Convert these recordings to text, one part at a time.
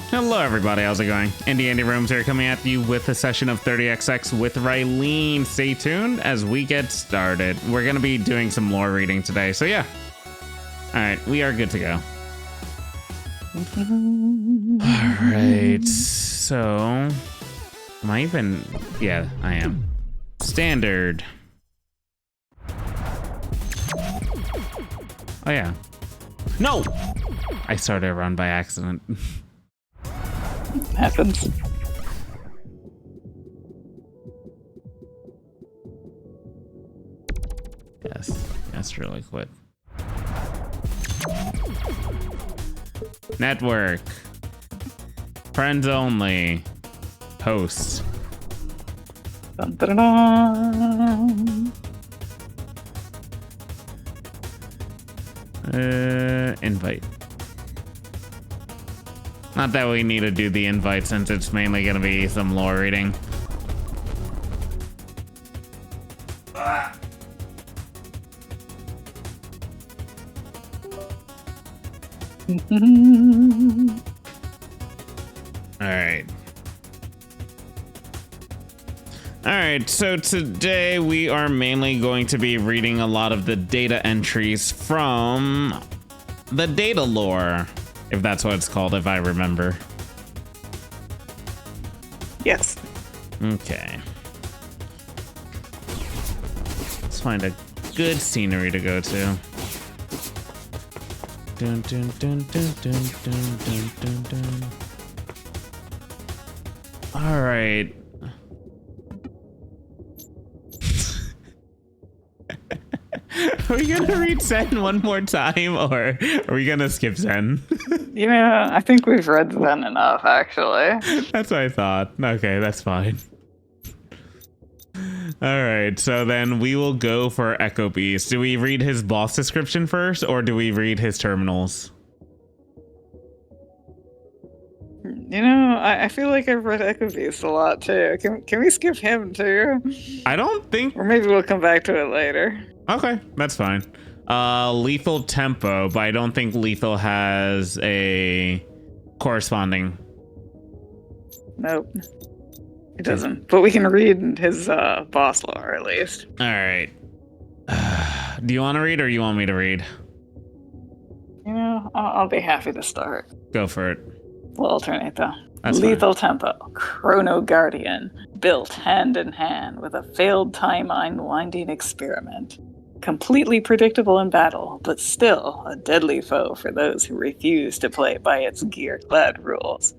Hello everybody, how's it going? Andy Rooms here coming at you with a session of 30XX with Rylene. Stay tuned as we get started. We're going to be doing some lore reading today, so yeah. Alright, we are good to go. Alright, so... Am I even... Yeah, I am. Standard. Oh yeah. No! I started a run by accident. Happens. Yes, really quick. Network. Friends only. Host. Dun, dun, dun, dun. Invite. Not that we need to do the invite since it's mainly going to be some lore reading. Alright, so today we are mainly going to be reading a lot of the data entries from the data lore, if that's what it's called, if I remember. Yes. Okay. Let's find a good scenery to go to. Dun, dun, dun, dun, dun, dun, dun, dun, dun. All right. Are we gonna read Zen one more time, or are we gonna skip Zen? Yeah, I think we've read Zen enough, actually. That's what I thought. Okay, that's fine. All right, so then we will go for Echo Beast. Do we read his boss description first, or do we read his terminals? You know, I feel like I've read Echo Beast a lot, too. Can we skip him, too? I don't think... Or maybe we'll come back to it later. Okay, that's fine. Lethal Tempo, but I don't think Lethal has a corresponding. Nope. It doesn't. But we can read his boss lore, at least. All right. Do you want to read, or you want me to read? You know, I'll be happy to start. Go for it. We'll alternate, though. That's Lethal Tempo, Chrono Guardian, built hand in hand with a failed time unwinding experiment. Completely predictable in battle, but still a deadly foe for those who refuse to play by its gear-clad rules.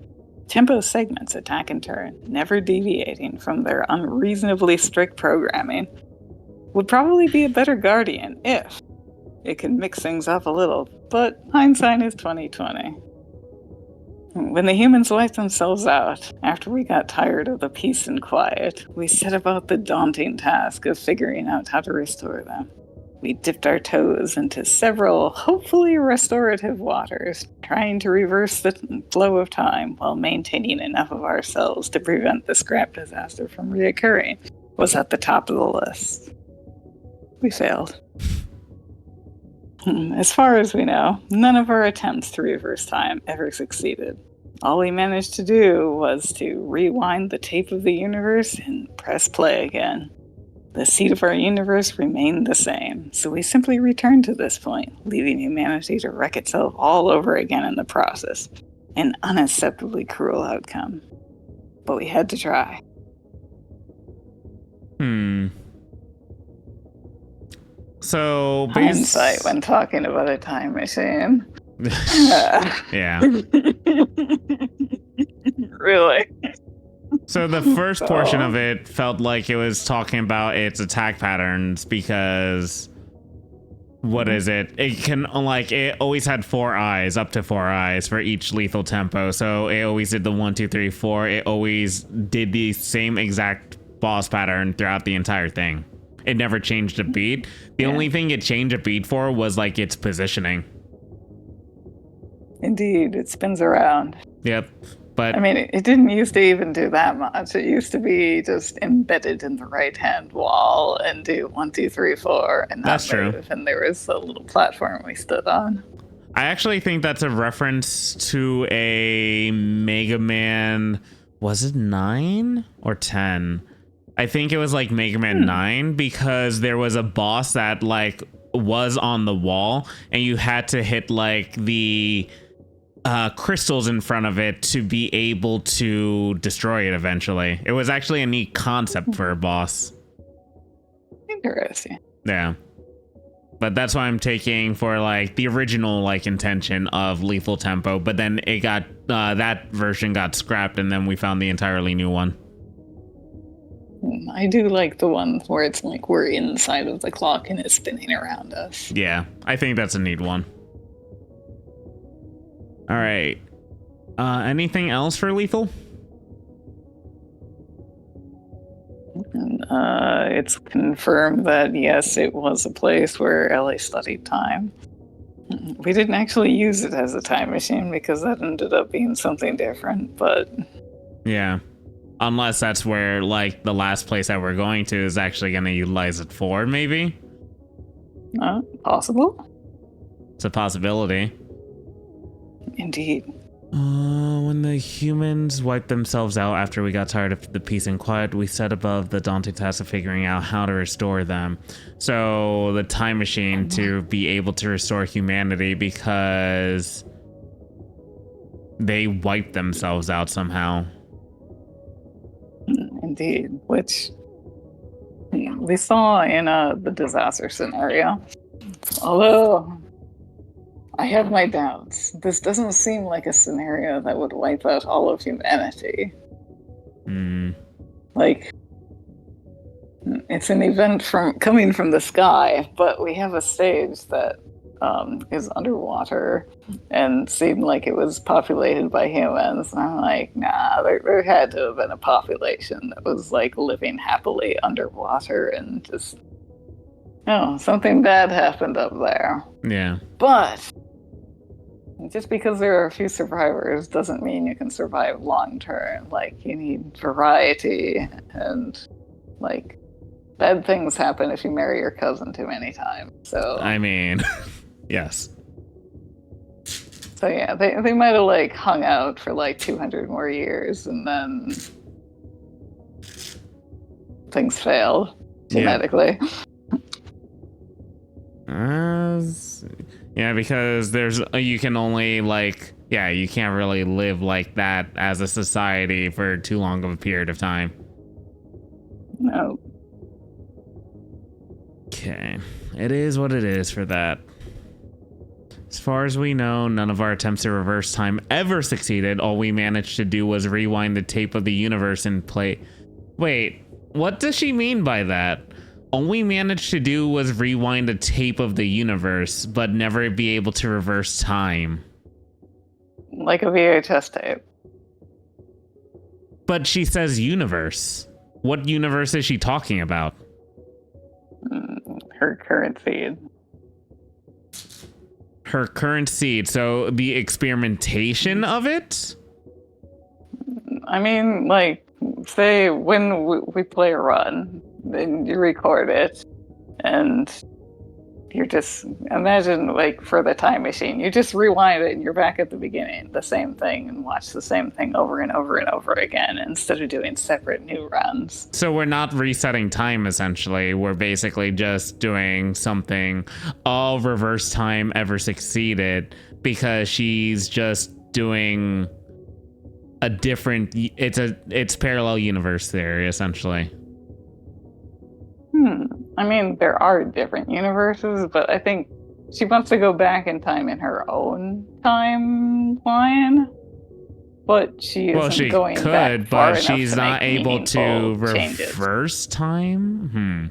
Tempo segments attack in turn, never deviating from their unreasonably strict programming. Would probably be a better Guardian if it could mix things up a little, but hindsight is 2020. When the humans wiped themselves out, after we got tired of the peace and quiet, we set about the daunting task of figuring out how to restore them. We dipped our toes into several, hopefully restorative waters, trying to reverse the flow of time while maintaining enough of ourselves to prevent the scrap disaster from reoccurring, was at the top of the list. We failed. As far as we know, none of our attempts to reverse time ever succeeded. All we managed to do was to rewind the tape of the universe and press play again. The seed of our universe remained the same, so we simply returned to this point, leaving humanity to wreck itself all over again in the process. An unacceptably cruel outcome. But we had to try. So, hindsight when talking about a time machine. Yeah. Really? So the first portion of it felt like it was talking about its attack patterns because what is it? It can, like, it always had 4 eyes, up to 4 eyes for each lethal tempo. So it always did the 1, 2, 3, 4. It always did the same exact boss pattern throughout the entire thing. It never changed a beat. The only thing it changed a beat for was like its positioning. Indeed, it spins around. Yep. But I mean, it didn't used to even do that much. It used to be just embedded in the right-hand wall and do 1, 2, 3, 4, and not that's move. true. And there was a little platform we stood on. I actually think that's a reference to a Mega Man. Was it 9 or 10? I think it was like Mega Man 9, because there was a boss that like was on the wall and you had to hit like the crystals in front of it to be able to destroy it eventually. It was actually a neat concept for a boss. Interesting. Yeah. But that's why I'm taking for like the original like intention of Lethal Tempo, but then it got that version got scrapped and then we found the entirely new one. I do like the one where it's like we're inside of the clock and it's spinning around us. Yeah, I think that's a neat one. All right. Anything else for Lethal? It's confirmed that yes, it was a place where Ellie studied time. We didn't actually use it as a time machine because that ended up being something different, but yeah. Unless that's where like the last place that we're going to is actually going to utilize it for, maybe. Possible. It's a possibility. Indeed. When the humans wiped themselves out after we got tired of the peace and quiet, we set above the daunting task of figuring out how to restore them. So the time machine to be able to restore humanity because they wiped themselves out somehow. Indeed, which we saw in the disaster scenario. Although I have my doubts. This doesn't seem like a scenario that would wipe out all of humanity. Like, it's an event coming from the sky, but we have a stage that is underwater and seemed like it was populated by humans. And I'm like, nah, there had to have been a population that was like living happily underwater and just, something bad happened up there. Yeah. But just because there are a few survivors doesn't mean you can survive long term. Like, you need variety, and like bad things happen if you marry your cousin too many times. So I mean, yes. So yeah, they might have like hung out for like 200 more years and then things failed genetically. Yeah, because you can only like, you can't really live like that as a society for too long of a period of time. No. Okay, it is what it is for that. As far as we know, none of our attempts to reverse time ever succeeded. All we managed to do was rewind the tape of the universe and play. Wait, what does she mean by that? All we managed to do was rewind a tape of the universe, but never be able to reverse time. Like a VHS tape. But she says universe. What universe is she talking about? Her current feed. Her current seed. So the experimentation of it? I mean, like, say when we play a run, then you record it, and you're just, imagine, like, for the time machine, you just rewind it and you're back at the beginning, the same thing, and watch the same thing over and over and over again instead of doing separate new runs. So we're not resetting time, essentially. We're basically just doing something. All reverse time ever succeeded because she's just doing a different, it's parallel universe theory, essentially. I mean, there are different universes, but I think she wants to go back in time in her own timeline. But she isn't going back far enough she's to not make able to changes. reverse time?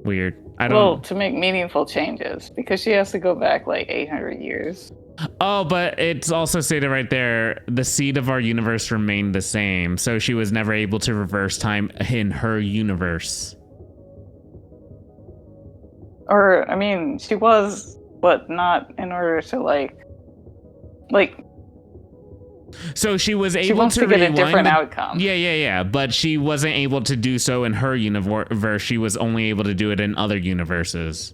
Weird. To make meaningful changes, because she has to go back like 800 years. Oh, but it's also stated right there, the seed of our universe remained the same, so she was never able to reverse time in her universe. Or, I mean, she was, but not in order to like. So she was able she wants to get a different outcome. Yeah. But she wasn't able to do so in her universe. She was only able to do it in other universes.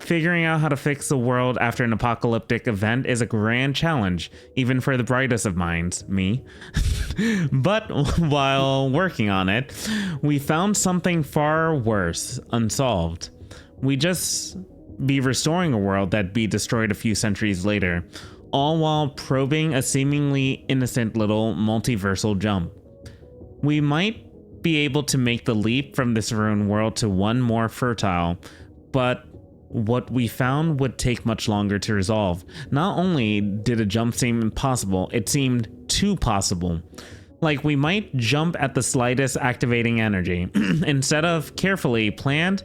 Figuring out how to fix the world after an apocalyptic event is a grand challenge, even for the brightest of minds, me. But while working on it, we found something far worse, unsolved. We just be restoring a world that'd be destroyed a few centuries later, all while probing a seemingly innocent little multiversal jump. We might be able to make the leap from this ruined world to one more fertile, but what we found would take much longer to resolve. Not only did a jump seem impossible, it seemed too possible. Like we might jump at the slightest activating energy, instead of carefully planned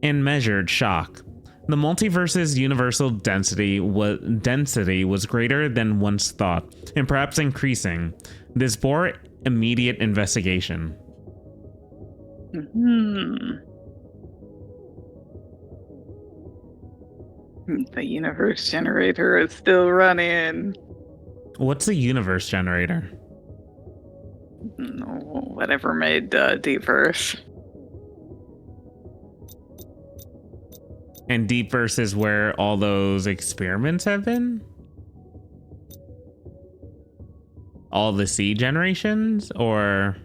and measured shock. The multiverse's universal density was greater than once thought, and perhaps increasing. This bore immediate investigation. The universe generator is still running. What's a universe generator? Whatever made Deepverse. And Deepverse is where all those experiments have been? All the seed generations? Or...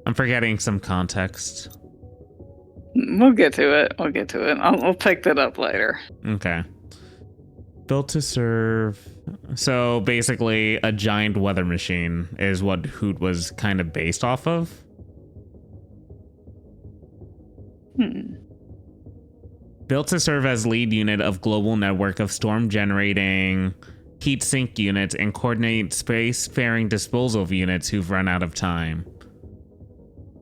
I'm forgetting some context. We'll get to it. I'll pick that up later. Okay. Built to serve... So basically a giant weather machine is what Hoot was kind of based off of? Built to serve as lead unit of global network of storm generating heat sink units and coordinate spacefaring disposal of units who've run out of time.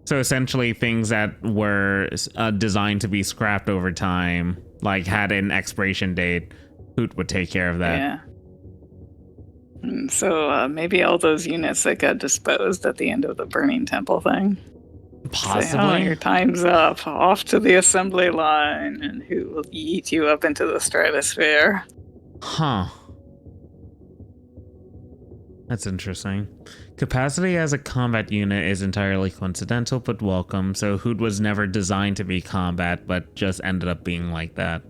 So essentially things that were designed to be scrapped over time, like had an expiration date, Hoot would take care of that. Yeah. So maybe all those units that got disposed at the end of the Burning Temple thing. Possibly. Say, oh, your time's up. Off to the assembly line, and Hoot will yeet you up into the stratosphere. Huh. That's interesting. Capacity as a combat unit is entirely coincidental but welcome, so Hoot was never designed to be combat, but just ended up being like that.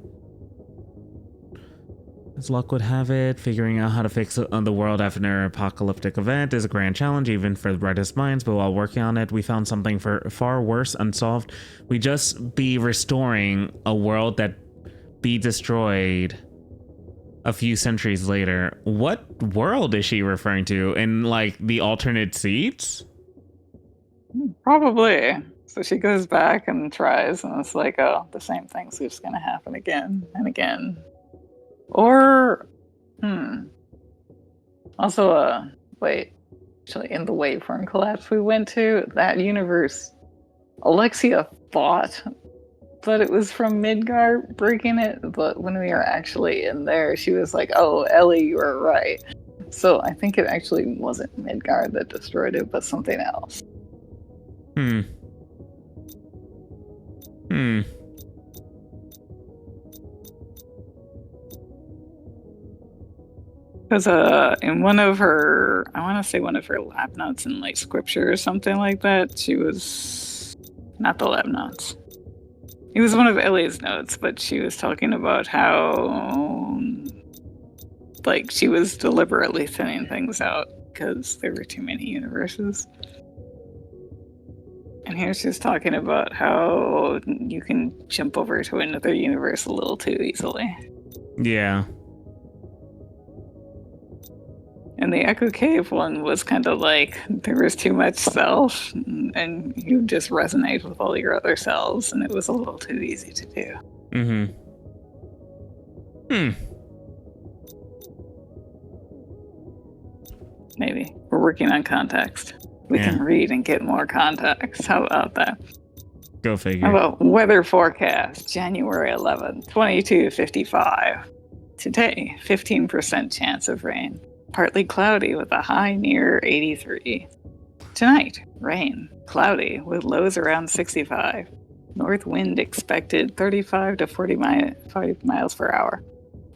As luck would have it, figuring out how to fix the world after an apocalyptic event is a grand challenge even for the brightest minds, but while working on it, we found something far worse unsolved. We just be restoring a world that be destroyed a few centuries later. What world is she referring to? In like the alternate seats? Probably. So she goes back and tries, and it's like, oh, the same thing's just gonna happen again and again. Or, also, wait, actually, in the waveform collapse we went to, that universe, Alexia thought that it was from Midgar breaking it, but when we were actually in there, she was like, oh, Ellie, you were right. So I think it actually wasn't Midgar that destroyed it, but something else. Because in one of her, I want to say one of her lab notes in like scripture or something like that, she was, not the lab notes. It was one of Ellie's notes, but she was talking about how like she was deliberately thinning things out because there were too many universes. And here she's talking about how you can jump over to another universe a little too easily. Yeah. And the Echo Cave one was kind of like there was too much self, and you just resonate with all your other selves, and it was a little too easy to do. Maybe. We're working on context. We can read and get more context. How about that? Go figure. How about weather forecast, January 11th, 22:55. Today, 15% chance of rain. Partly cloudy with a high near 83. Tonight, rain. Cloudy with lows around 65. North wind expected 35 to 45 miles per hour.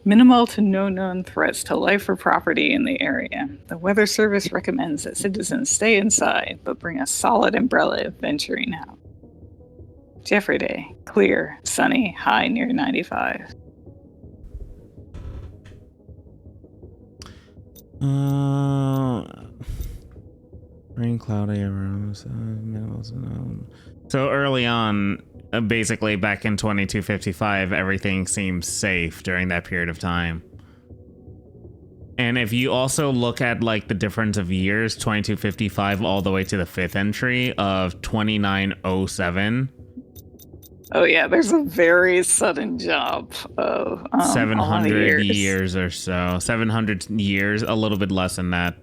Minimal to no known threats to life or property in the area. The Weather Service recommends that citizens stay inside, but bring a solid umbrella if venturing out. Jeffrey Day. Clear, sunny, high near 95. Rain, cloudy, so early on, basically back in 2255, everything seems safe during that period of time. And if you also look at like the difference of years, 2255 all the way to the 5th entry of 2907. Oh yeah, there's a very sudden jump of 700 years or so. 700 years, a little bit less than that.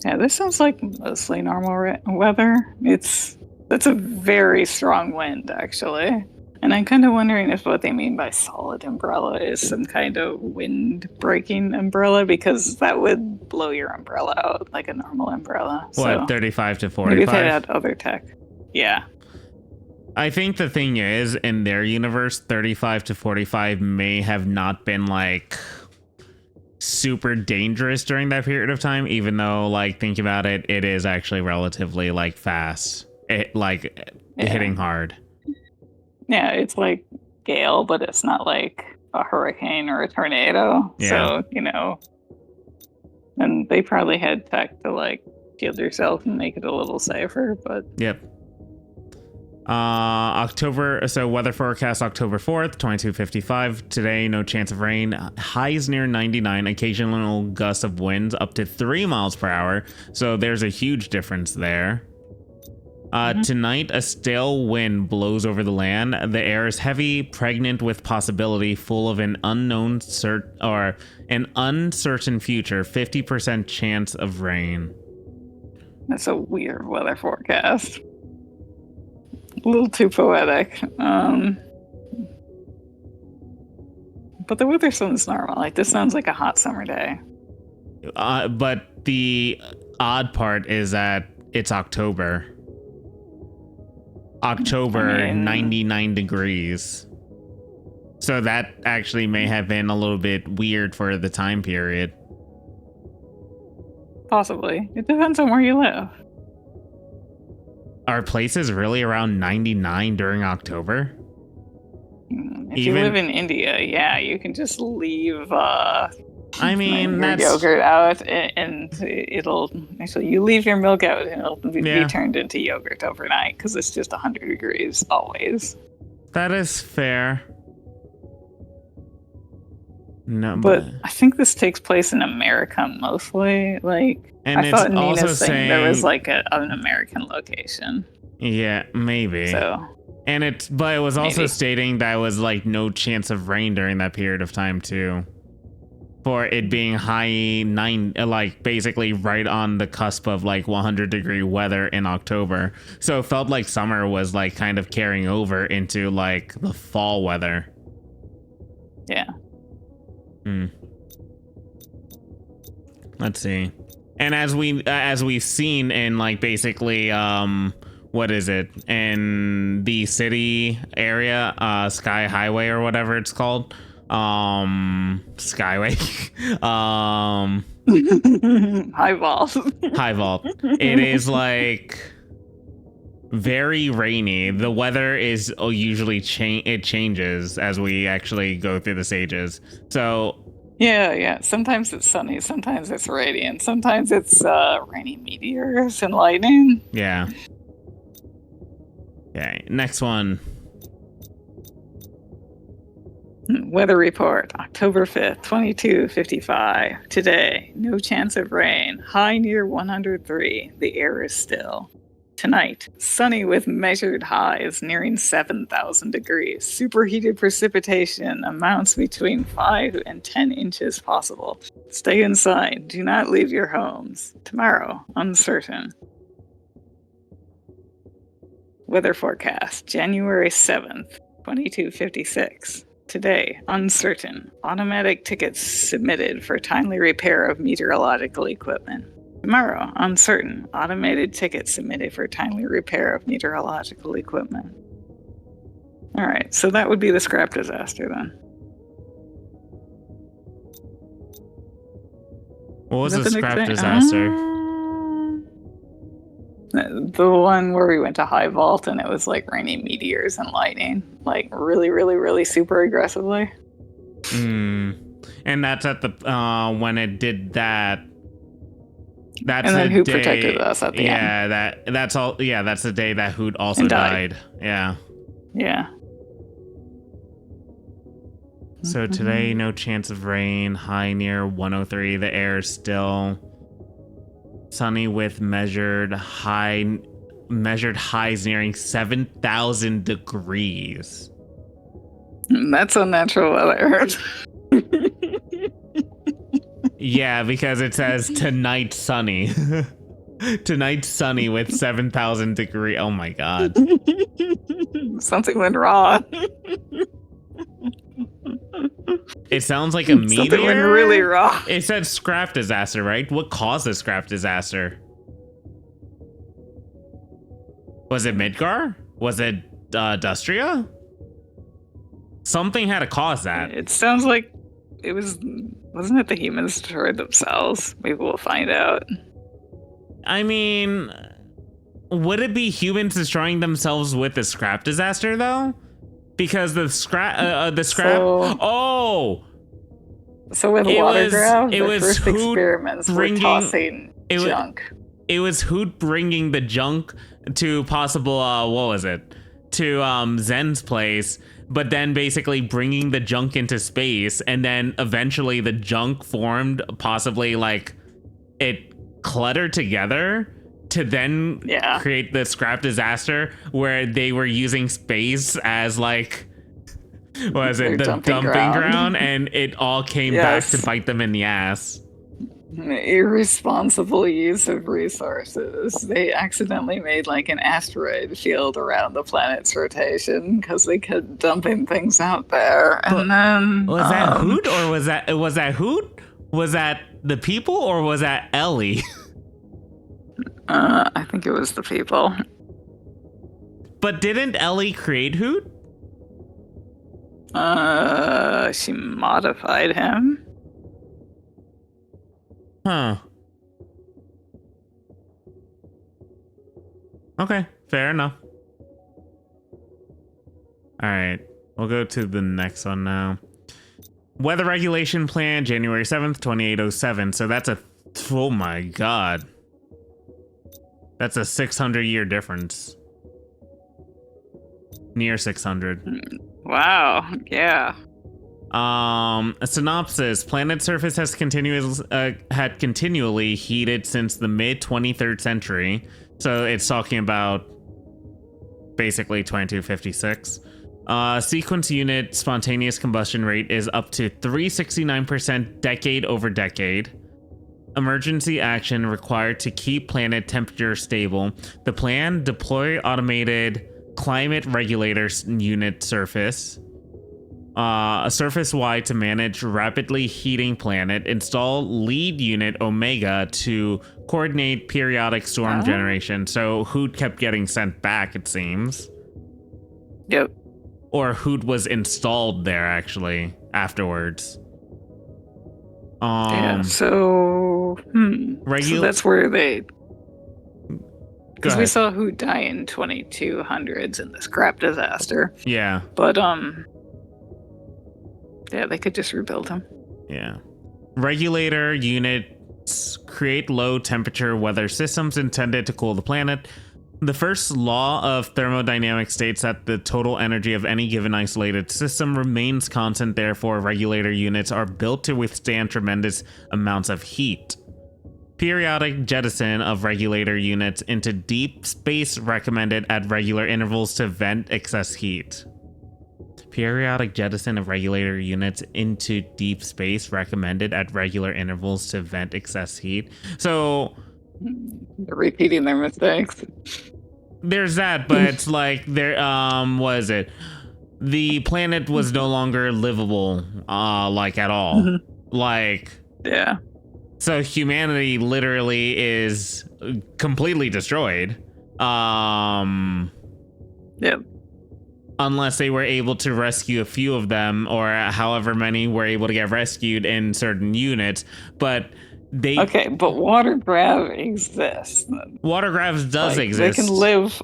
Yeah, this sounds like mostly normal weather. That's a very strong wind, actually. And I'm kind of wondering if what they mean by solid umbrella is some kind of wind-breaking umbrella, because that would blow your umbrella out like a normal umbrella. What, so 35 to 45? maybe they had other tech. Yeah. I think the thing is, in their universe, 35 to 45 may have not been like super dangerous during that period of time, even though, like, think about it, it is actually relatively like fast. Hitting hard. Yeah, it's like gale, but it's not like a hurricane or a tornado. Yeah. So, and they probably had tech to like shield yourself and make it a little safer, but Yep. So weather forecast October 4th, 2255. Today, no chance of rain. Highs near 99. Occasional gusts of winds up to 3 miles per hour. So there's a huge difference there. Tonight, a stale wind blows over the land. The air is heavy, pregnant with possibility, full of an uncertain future. 50% chance of rain. that's a weird weather forecast. A little too poetic. But the weather sounds normal. Like, this sounds like a hot summer day. But the odd part is that it's October. 99 degrees. So that actually may have been a little bit weird for the time period. Possibly. It depends on where you live. Are places really around 99 during October? If you live in India, yeah, you can just leave I mean, your yogurt out, and it'll actually, you leave your milk out and it'll be turned into yogurt overnight, because it's just 100 degrees always. That is fair. No, but I think this takes place in America mostly. Like, and I thought Nina's saying there was like an American location. Yeah, maybe. So, but it was also stating that it was like no chance of rain during that period of time too. For it being high 9, like basically right on the cusp of like 100-degree weather in October. So it felt like summer was like kind of carrying over into like the fall weather. Yeah. Let's see. And as we've seen in like basically what is it, in the city area, Sky Highway or whatever it's called, Skyway, High Vault. High Vault. It is like very rainy. The weather is usually it changes as we actually go through the stages. So yeah. Sometimes it's sunny, sometimes it's radiant, sometimes it's rainy meteors and lightning. Yeah. Okay, next one. Weather report, October 5th, 2255. Today, no chance of rain. High near 103. The air is still. Tonight, sunny with measured highs nearing 7,000 degrees. Superheated precipitation amounts between 5 and 10 inches possible. Stay inside. Do not leave your homes. Tomorrow, uncertain. Weather forecast, January 7th, 2256. Today, uncertain. Automatic tickets submitted for timely repair of meteorological equipment. Tomorrow, uncertain. Automated tickets submitted for timely repair of meteorological equipment. All right, so that would be the scrap disaster then. What was the scrap disaster? The one where we went to High Vault and it was like raining meteors and lightning, like really, really, really super aggressively. And that's at the when it did that. That's and then the who day, protected us at the end? Yeah, that's all. Yeah, that's the day that Hoot also And died. died. Yeah. Yeah. So today, no chance of rain. High near 103. The air is still sunny with measured highs nearing 7,000 degrees. That's unnatural weather. Yeah, because it says tonight sunny. Tonight sunny with 7,000 degree. Oh my god. Something went wrong. It sounds like a meteor. Something went really wrong. It said scrap disaster, right? What caused the scrap disaster? Was it Midgar? Was it Dustria? Something had to cause that. It sounds like it was. Wasn't it the humans destroyed themselves? Maybe we'll find out. I mean, would it be humans destroying themselves with the scrap disaster though? Because the scrap. So with Watergraph, it the was first Hoot experiments were tossing junk. It was Hoot bringing the junk to possible. What was it? To Zen's place. But then basically bringing the junk into space, and then eventually the junk formed, possibly like it cluttered together to then create the scrap disaster where they were using space as like, was it the dumping ground, and it all came back to bite them in the ass. Irresponsible use of resources. They accidentally made like an asteroid field around the planet's rotation because they kept dumping things out there. And then was that Hoot, or was that Hoot? Was that the people, or was that Ellie? I think it was the people. But didn't Ellie create Hoot? She modified him. Huh. Okay, fair enough. Alright, we'll go to the next one now. Weather Regulation Plan, January 7th, 2807. So that's oh my god. That's a 600-year difference. Near 600. Wow, yeah. A synopsis: planet surface has had continually heated since the mid 23rd century. So it's talking about basically 2256. Sequence unit spontaneous combustion rate is up to 369% decade over decade. Emergency action required to keep planet temperature stable. The plan: deploy automated climate regulators unit surface. Surface-wide to manage rapidly heating planet. Install lead unit Omega to coordinate periodic storm generation. So Hoot kept getting sent back, it seems. Yep. Or Hoot was installed there, actually, afterwards. Yeah, so that's where they... Because we saw Hoot die in 2200s in the scrap disaster. Yeah. But, yeah, they could just rebuild him. Yeah. Regulator units create low temperature weather systems intended to cool the planet. The first law of thermodynamics states that the total energy of any given isolated system remains constant. Therefore, regulator units are built to withstand tremendous amounts of heat. Periodic jettison of regulator units into deep space recommended at regular intervals to vent excess heat. Periodic jettison of regulator units into deep space recommended at regular intervals to vent excess heat. So they're repeating their mistakes. There's that, but it's like there what is it? The planet was no longer livable like at all. Like yeah. So humanity literally is completely destroyed. Yep. Unless they were able to rescue a few of them, or however many were able to get rescued in certain units. But Okay, but water grav exists. Water graves does Like, exist. They can live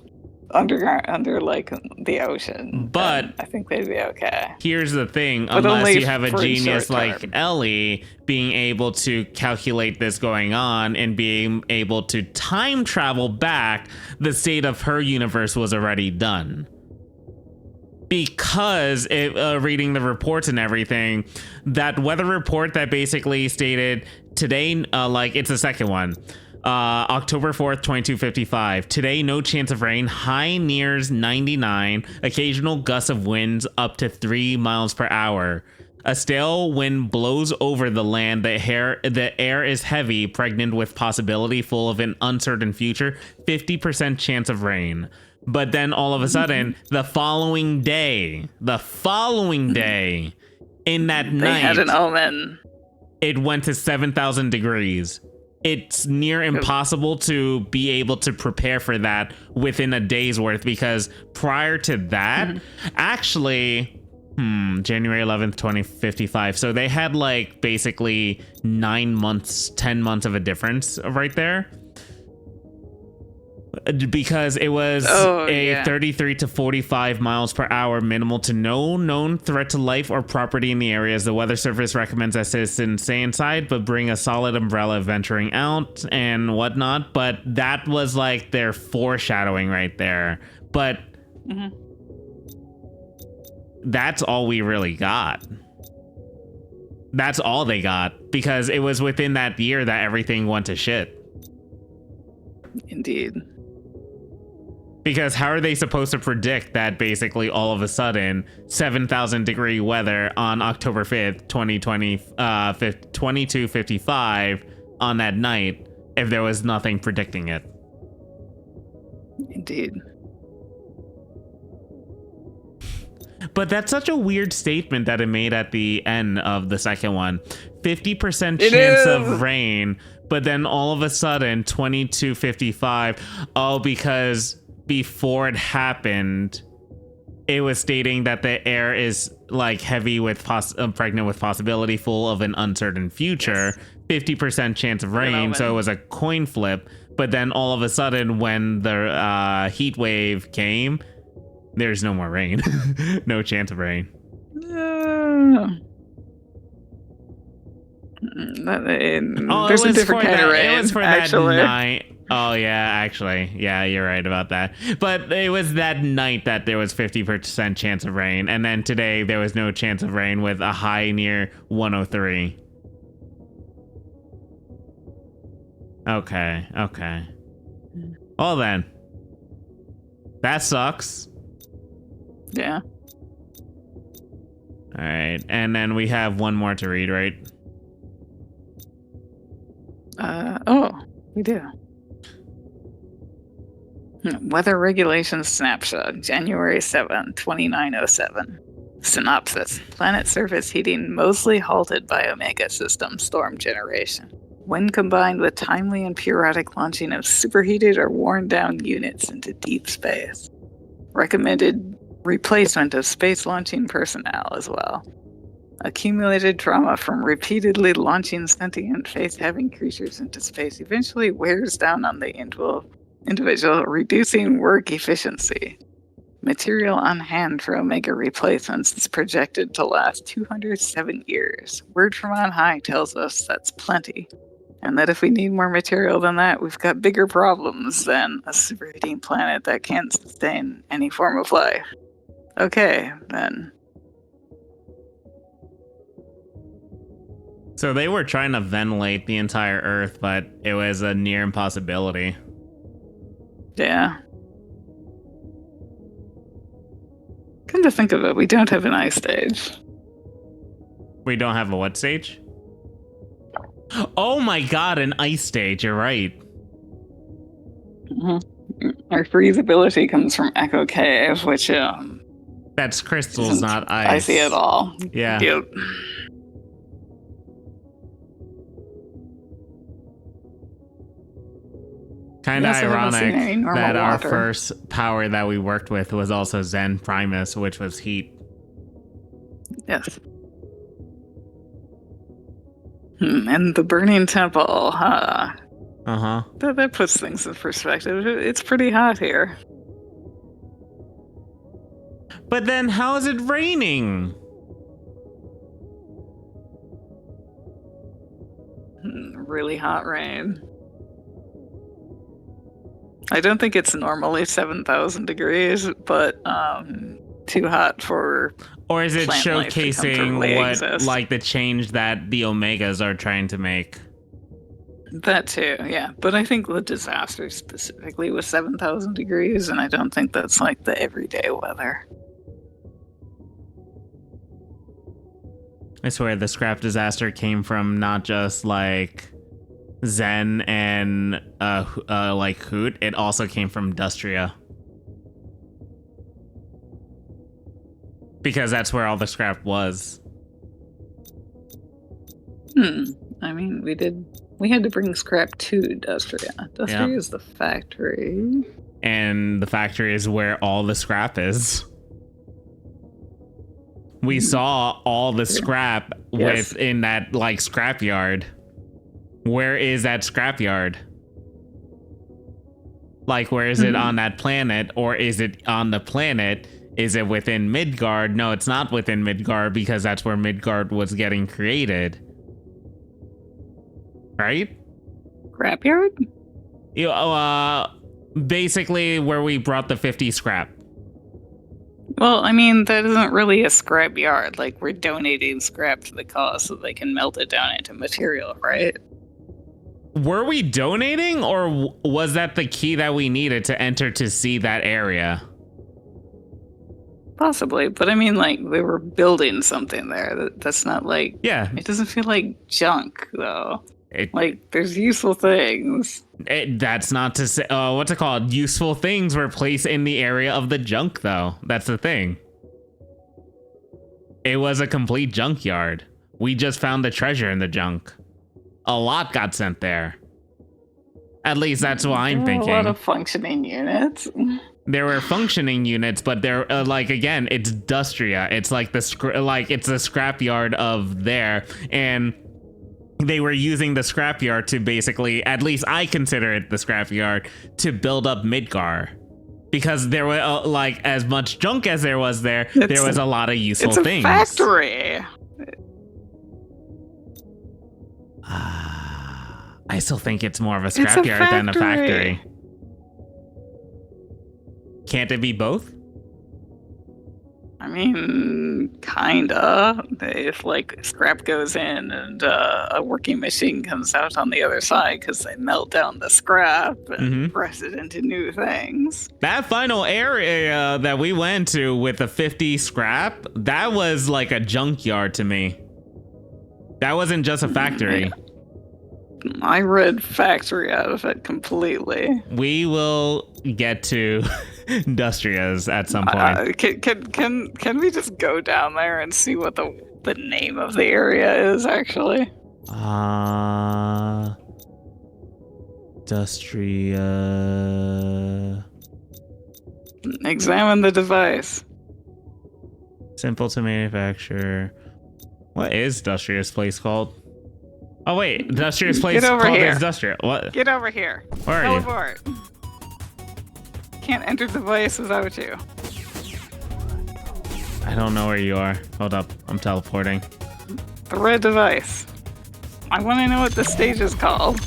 under like the ocean, But and I think they'd be okay. here's the thing, But unless only you have a for genius short like term. Ellie being able to calculate this going on and being able to time travel back, the state of her universe was already done. Because reading the reports and everything, that weather report that basically stated today, like it's the second one, October 4th, 2255. Today, no chance of rain. High nears 99. Occasional gusts of winds up to 3 miles per hour. A stale wind blows over the land. The air is heavy, pregnant with possibility, full of an uncertain future. 50% chance of rain. But then all of a sudden, the following day, in that They night, had an omen. it went to 7,000 degrees. It's near impossible to be able to prepare for that within a day's worth, because prior to that, actually, January 11th, 2055. So they had like basically 9 months, 10 months of a difference right there. Because it was 33 to 45 miles per hour, minimal to no known threat to life or property in the areas. The Weather Service recommends that citizens stay inside, but bring a solid umbrella venturing out and whatnot. But that was like their foreshadowing right there. But that's all we really got. That's all they got, because it was within that year that everything went to shit. Indeed. Because how are they supposed to predict that basically all of a sudden 7,000 degree weather on October 5th, 2255 on that night if there was nothing predicting it? Indeed. But that's such a weird statement that it made at the end of the second one. 50% It chance is. of rain, but then all of a sudden 2255. Oh, because before it happened, it was stating that the air is like heavy with pregnant with possibility, full of an uncertain future. 50% chance of rain, so it was a coin flip. But then all of a sudden, when the heat wave came, there's no more rain. No chance of rain. There's a different kind of rain. It was for actually. that night. Oh yeah, actually, yeah, you're right about that. But it was that night that there was 50% chance of rain, and then today there was no chance of rain with a high near 103. Okay. Well then, that sucks. Yeah. All right, and then we have one more to read, right? We do. Weather Regulations Snapshot, January 7, 2907. Synopsis. Planet surface heating mostly halted by Omega system storm generation. When combined with timely and periodic launching of superheated or worn down units into deep space. Recommended replacement of space launching personnel as well. Accumulated trauma from repeatedly launching sentient face-having creatures into space eventually wears down on the individual, reducing work efficiency. Material on hand for Omega replacements is projected to last 207 years. Word from on high tells us that's plenty, and that if we need more material than that, we've got bigger problems than a superheating planet that can't sustain any form of life. Okay, then. So they were trying to ventilate the entire Earth, but it was a near impossibility. Yeah. Come to think of it, we don't have an ice stage. We don't have a what stage? Oh my god, an ice stage, you're right. Mm-hmm. Our freeze ability comes from Echo Cave, which that's crystals, not ice. Icy at all. Yeah. Yep. Kind of ironic that our water. first power that we worked with was also Zen Primus, which was heat. Yes. And the burning temple, huh? Uh-huh. That puts things in perspective. It's pretty hot here. But then how is it raining? Really hot rain. I don't think it's normally 7,000 degrees, but too hot for. Or is it plant life to showcasing comfortably what, exist. like, the change that the Omegas are trying to make? That too, yeah. But I think the disaster specifically was 7,000 degrees, and I don't think that's like the everyday weather. I swear the scrap disaster came from not just like Zen and like Hoot, it also came from Dustria. Because that's where all the scrap was. I mean, we had to bring scrap to Dustria. Dustria is the factory. And the factory is where all the scrap is. We saw all the scrap within that like scrap yard. Where is that scrap yard? Like, where is it on that planet, or is it on the planet? Is it within Midgard? No, it's not within Midgard because that's where Midgard was getting created. Right? Scrapyard? Basically where we brought the 50 scrap. Well, I mean, that isn't really a scrap yard. Like, we're donating scrap to the cause so they can melt it down into material, right? Were we donating, or was that the key that we needed to enter to see that area? Possibly, but I mean, like, they were building something there. That's not like... Yeah. It doesn't feel like junk, though. Like, there's useful things. That's not to say... what's it called? Useful things were placed in the area of the junk, though. That's the thing. It was a complete junkyard. We just found the treasure in the junk. A lot got sent there. At least that's what I'm thinking. A lot of functioning units. There were functioning units, but they're like, again, it's Dustria. It's like it's the scrapyard of there, and they were using the scrapyard to basically, at least I consider it the scrapyard, to build up Midgar, because there were like as much junk as there was there. There was a lot of useful things. It's a factory. I still think it's more of a scrapyard than a factory. Can't it be both? I mean, kinda. If like scrap goes in and a working machine comes out on the other side because they melt down the scrap and press it into new things. That final area that we went to with the 50 scrap, that was like a junkyard to me. That wasn't just a factory. Yeah. I read factory out of it completely. We will get to Dustria's at some point. Can we just go down there and see what the name of the area is actually? Dustria. Examine the device. Simple to manufacture. What is Dustria's place called? Oh wait, Dustria's place called is Dustria. What? Get over here. Where are you? Teleport. Can't enter device without you. I don't know where you are. Hold up, I'm teleporting. The red device. I want to know what the stage is called.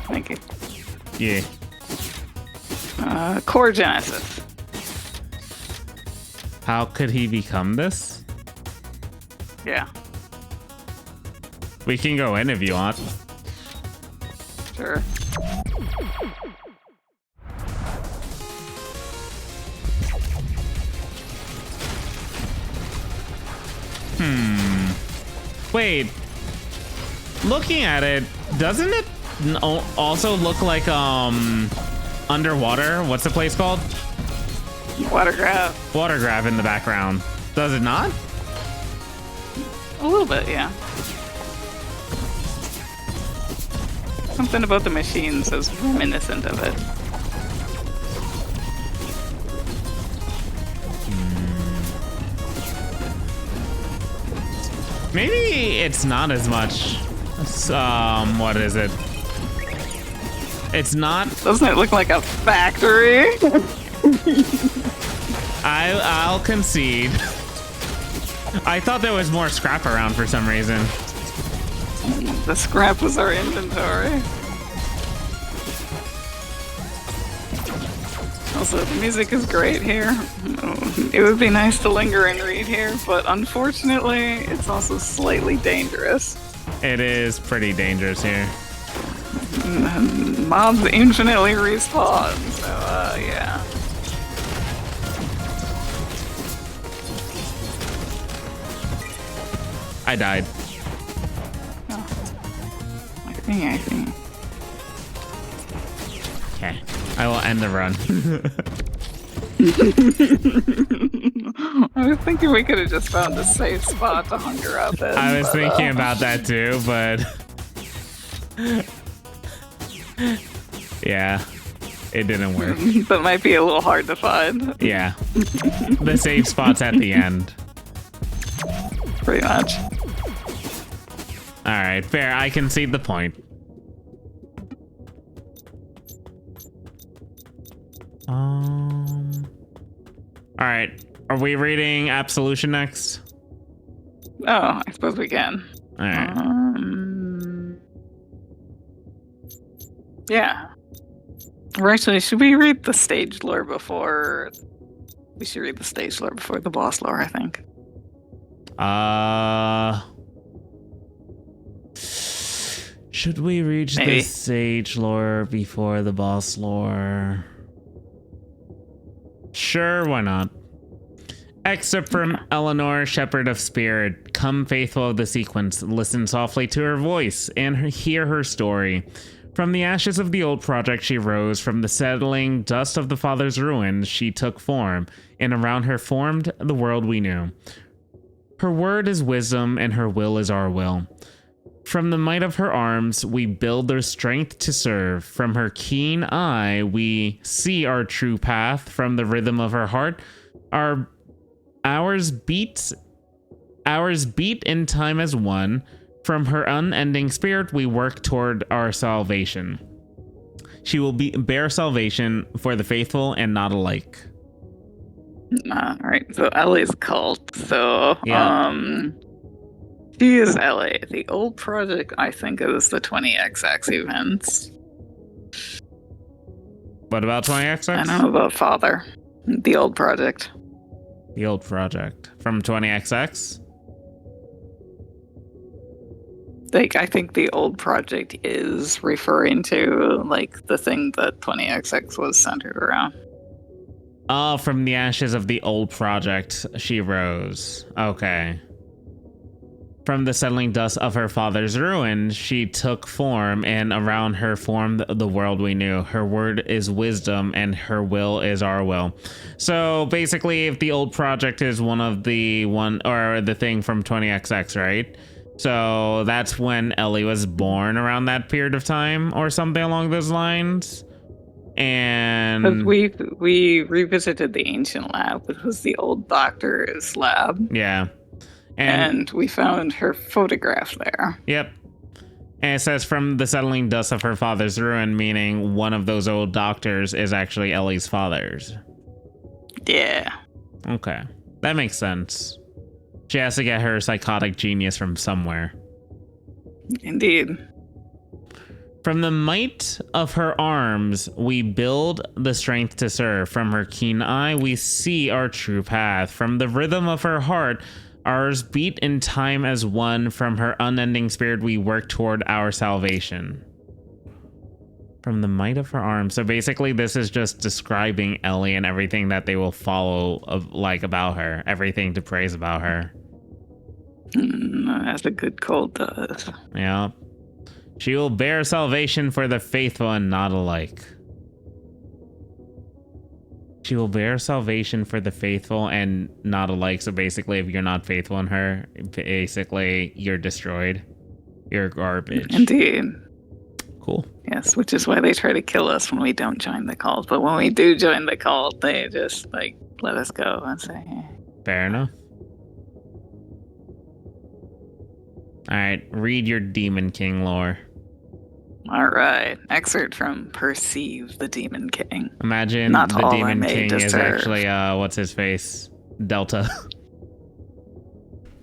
Thank you. Yeah. Core Genesis. How could he become this? Yeah. We can go in if you want. Sure. Wait. Looking at it, doesn't it also look like underwater? What's the place called? Watergraph. Watergraph in the background. Does it not? A little bit, yeah. Something about the machines is reminiscent of it. Maybe it's not as much. What is it? It's not. Doesn't it look like a factory? I'll concede. I thought there was more scrap around for some reason. The scrap was our inventory. Also, the music is great here. It would be nice to linger and read here, but unfortunately, it's also slightly dangerous. It is pretty dangerous here. Mobs infinitely respawn, so yeah. I died. Oh. I think. Okay. I will end the run. I was thinking we could have just found a safe spot to hunker up in. I was thinking about that too, but yeah, it didn't work. That might be a little hard to find. Yeah. The safe spot's at the end. Pretty much. Alright, fair. I concede the point. Alright. Are we reading Absolution next? Oh, I suppose we can. Alright. Yeah. Or actually, should we read the stage lore before... We should read the stage lore before the boss lore, I think. Should we reach the sage lore before the boss lore? Sure, why not? Excerpt from Eleanor, Shepherd of Spirit. Come, faithful of the sequence, listen softly to her voice and hear her story. From the ashes of the old project she rose, from the settling dust of the father's ruins she took form, and around her formed the world we knew. Her word is wisdom, and her will is our will. From the might of her arms, we build their strength to serve. From her keen eye, we see our true path. From the rhythm of her heart, ours beat in time as one. From her unending spirit, we work toward our salvation. She will bear salvation for the faithful and not alike. All right, so Ellie's cult. So, yeah. She is Ellie. The old project, I think, is the 20XX events. What about 20XX? I don't know about Father. The old project. The old project. From 20XX? Like, I think the old project is referring to, like, the thing that 20XX was centered around. Oh, from the ashes of the old project, she rose. Okay. From the settling dust of her father's ruin, she took form, and around her formed the world we knew. Her word is wisdom, and her will is our will. So basically, if the old project is the thing from 20XX, right? So that's when Ellie was born, around that period of time, or something along those lines. And we revisited the ancient lab, which was the old doctor's lab. Yeah. And we found her photograph there. Yep. And it says from the settling dust of her father's ruin, meaning one of those old doctors is actually Ellie's father's. Yeah. Okay. That makes sense. She has to get her psychotic genius from somewhere. Indeed. From the might of her arms, we build the strength to serve. From her keen eye, we see our true path. From the rhythm of her heart, ours beat in time as one. From her unending spirit, we work toward our salvation. From the might of her arms. So basically, this is just describing Ellie and everything that they will follow about her. Everything to praise about her. As a good cult does. Yeah. She will bear salvation for the faithful and not alike. She will bear salvation for the faithful and not alike. So basically, if you're not faithful in her, basically, you're destroyed. You're garbage. Indeed. Cool. Yes, which is why they try to kill us when we don't join the cult. But when we do join the cult, they just, let us go and say, hey. Fair enough. All right, read your Demon King lore. All right. Excerpt from Perceive the Demon King. Imagine Not the all I Demon may King is deserve. actually, what's his face? Delta.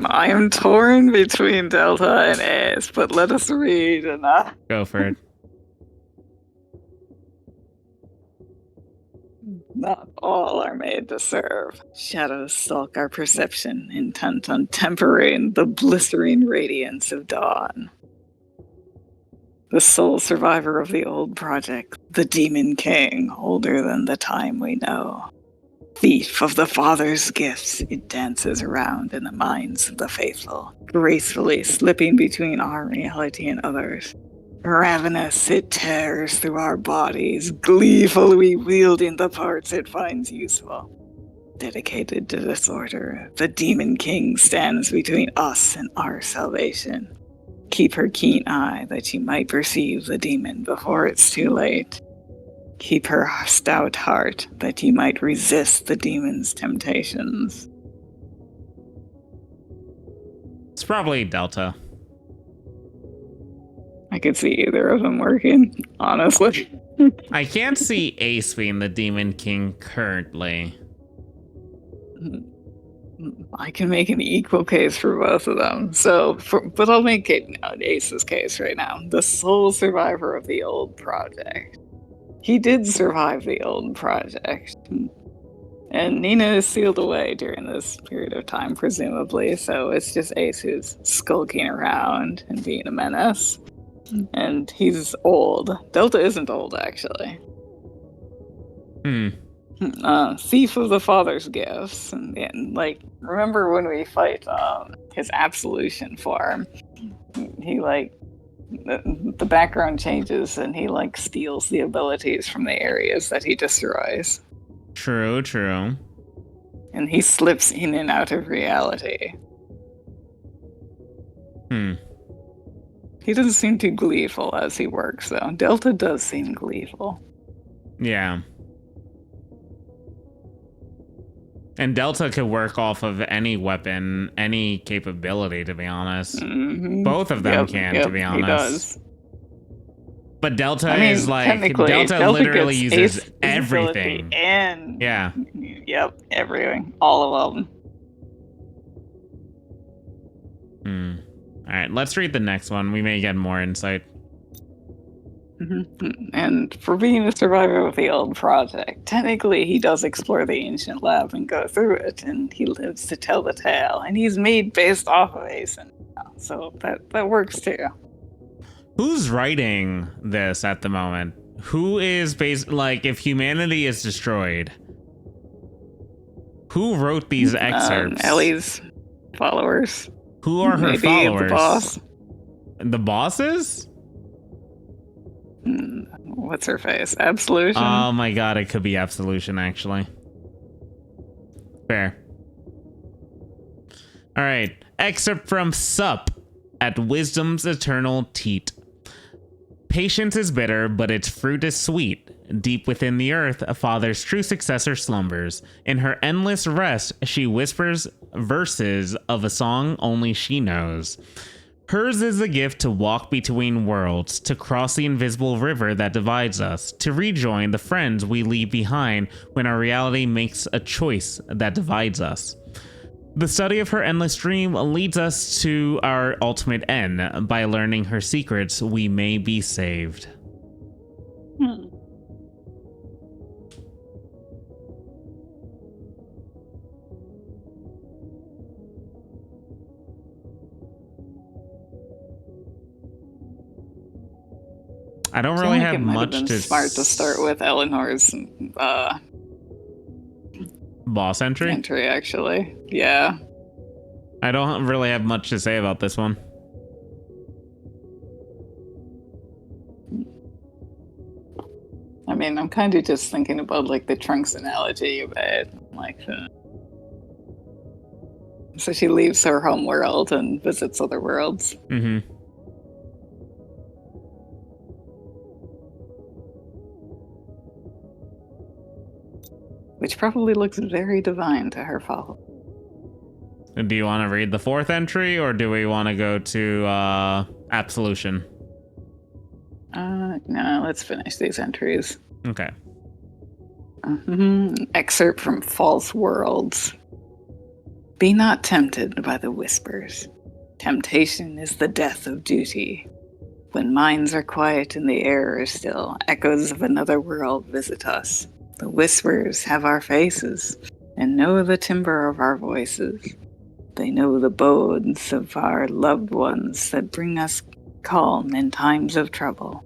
I am torn between Delta and Ace, but let us read and Go for it. not all are made to serve. Shadows stalk our perception, intent on tempering the blistering radiance of dawn. The sole survivor of the old project, the Demon King, older than the time we know. Thief of the Father's gifts, it dances around in the minds of the faithful, gracefully slipping between our reality and others. Ravenous, it tears through our bodies, gleefully wielding the parts it finds useful. Dedicated to disorder, the Demon King stands between us and our salvation. Keep her keen eye that you might perceive the demon before it's too late. Keep her stout heart that you might resist the demon's temptations. It's probably Delta. I could see either of them working, honestly. I can't see Ace being the Demon King currently. I can make an equal case for both of them. But I'll make Ace's case right now. The sole survivor of the old project. He did survive the old project. And Nina is sealed away during this period of time, presumably. So it's just Ace who's skulking around and being a menace. And he's old. Delta isn't old, actually. Thief of the Father's gifts. And like, remember when we fight his absolution form? He, like, the background changes and he, like, steals the abilities from the areas that he destroys. True. And he slips in and out of reality. He doesn't seem too gleeful as he works, though. Delta does seem gleeful. Yeah. And Delta could work off of any weapon, any capability, to be honest. Mm-hmm. Both of them can, to be honest. He does. But Delta is like, Delta literally uses everything. And yeah. Yep, everything. All of them. All right, let's read the next one. We may get more insight. And for being a survivor of the old project, technically he does explore the ancient lab and go through it, and he lives to tell the tale, and he's made based off of Asen. So that works too. Who's writing this at the moment? Who is like, if humanity is destroyed, who wrote these excerpts? Ellie's followers. Who are her Maybe followers? The boss. The bosses? What's her face? Absolution? Oh my god, it could be Absolution, actually. Fair. Alright, excerpt from Sup at Wisdom's Eternal Teat. Patience is bitter, but its fruit is sweet. Deep within the earth, a father's true successor slumbers. In her endless rest, she whispers verses of a song only she knows. Hers is the gift to walk between worlds, to cross the invisible river that divides us, to rejoin the friends we leave behind when our reality makes a choice that divides us. The study of her endless dream leads us to our ultimate end. By learning her secrets, we may be saved. I don't really have much to... smart to start with Eleanor's boss entry? Actually. Yeah. I don't really have much to say about this one. I mean, I'm kind of just thinking about, like, the Trunks analogy you made. Like, so she leaves her home world and visits other worlds. Which probably looks very divine to her father. Do you want to read the 4th entry, or do we want to go to Absolution? No, let's finish these entries. Okay. Excerpt from False Worlds. Be not tempted by the whispers. Temptation is the death of duty. When minds are quiet and the air is still, echoes of another world visit us. The whispers have our faces and know the timbre of our voices. They know the bones of our loved ones that bring us calm in times of trouble.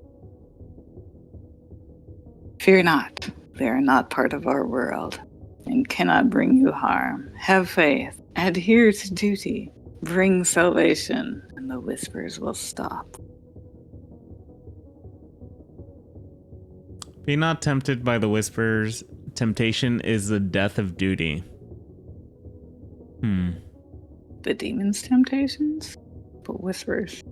Fear not, they are not part of our world and cannot bring you harm. Have faith, adhere to duty, bring salvation, and the whispers will stop. Be not tempted by the whispers. Temptation is the death of duty. The demon's temptations? But whispers.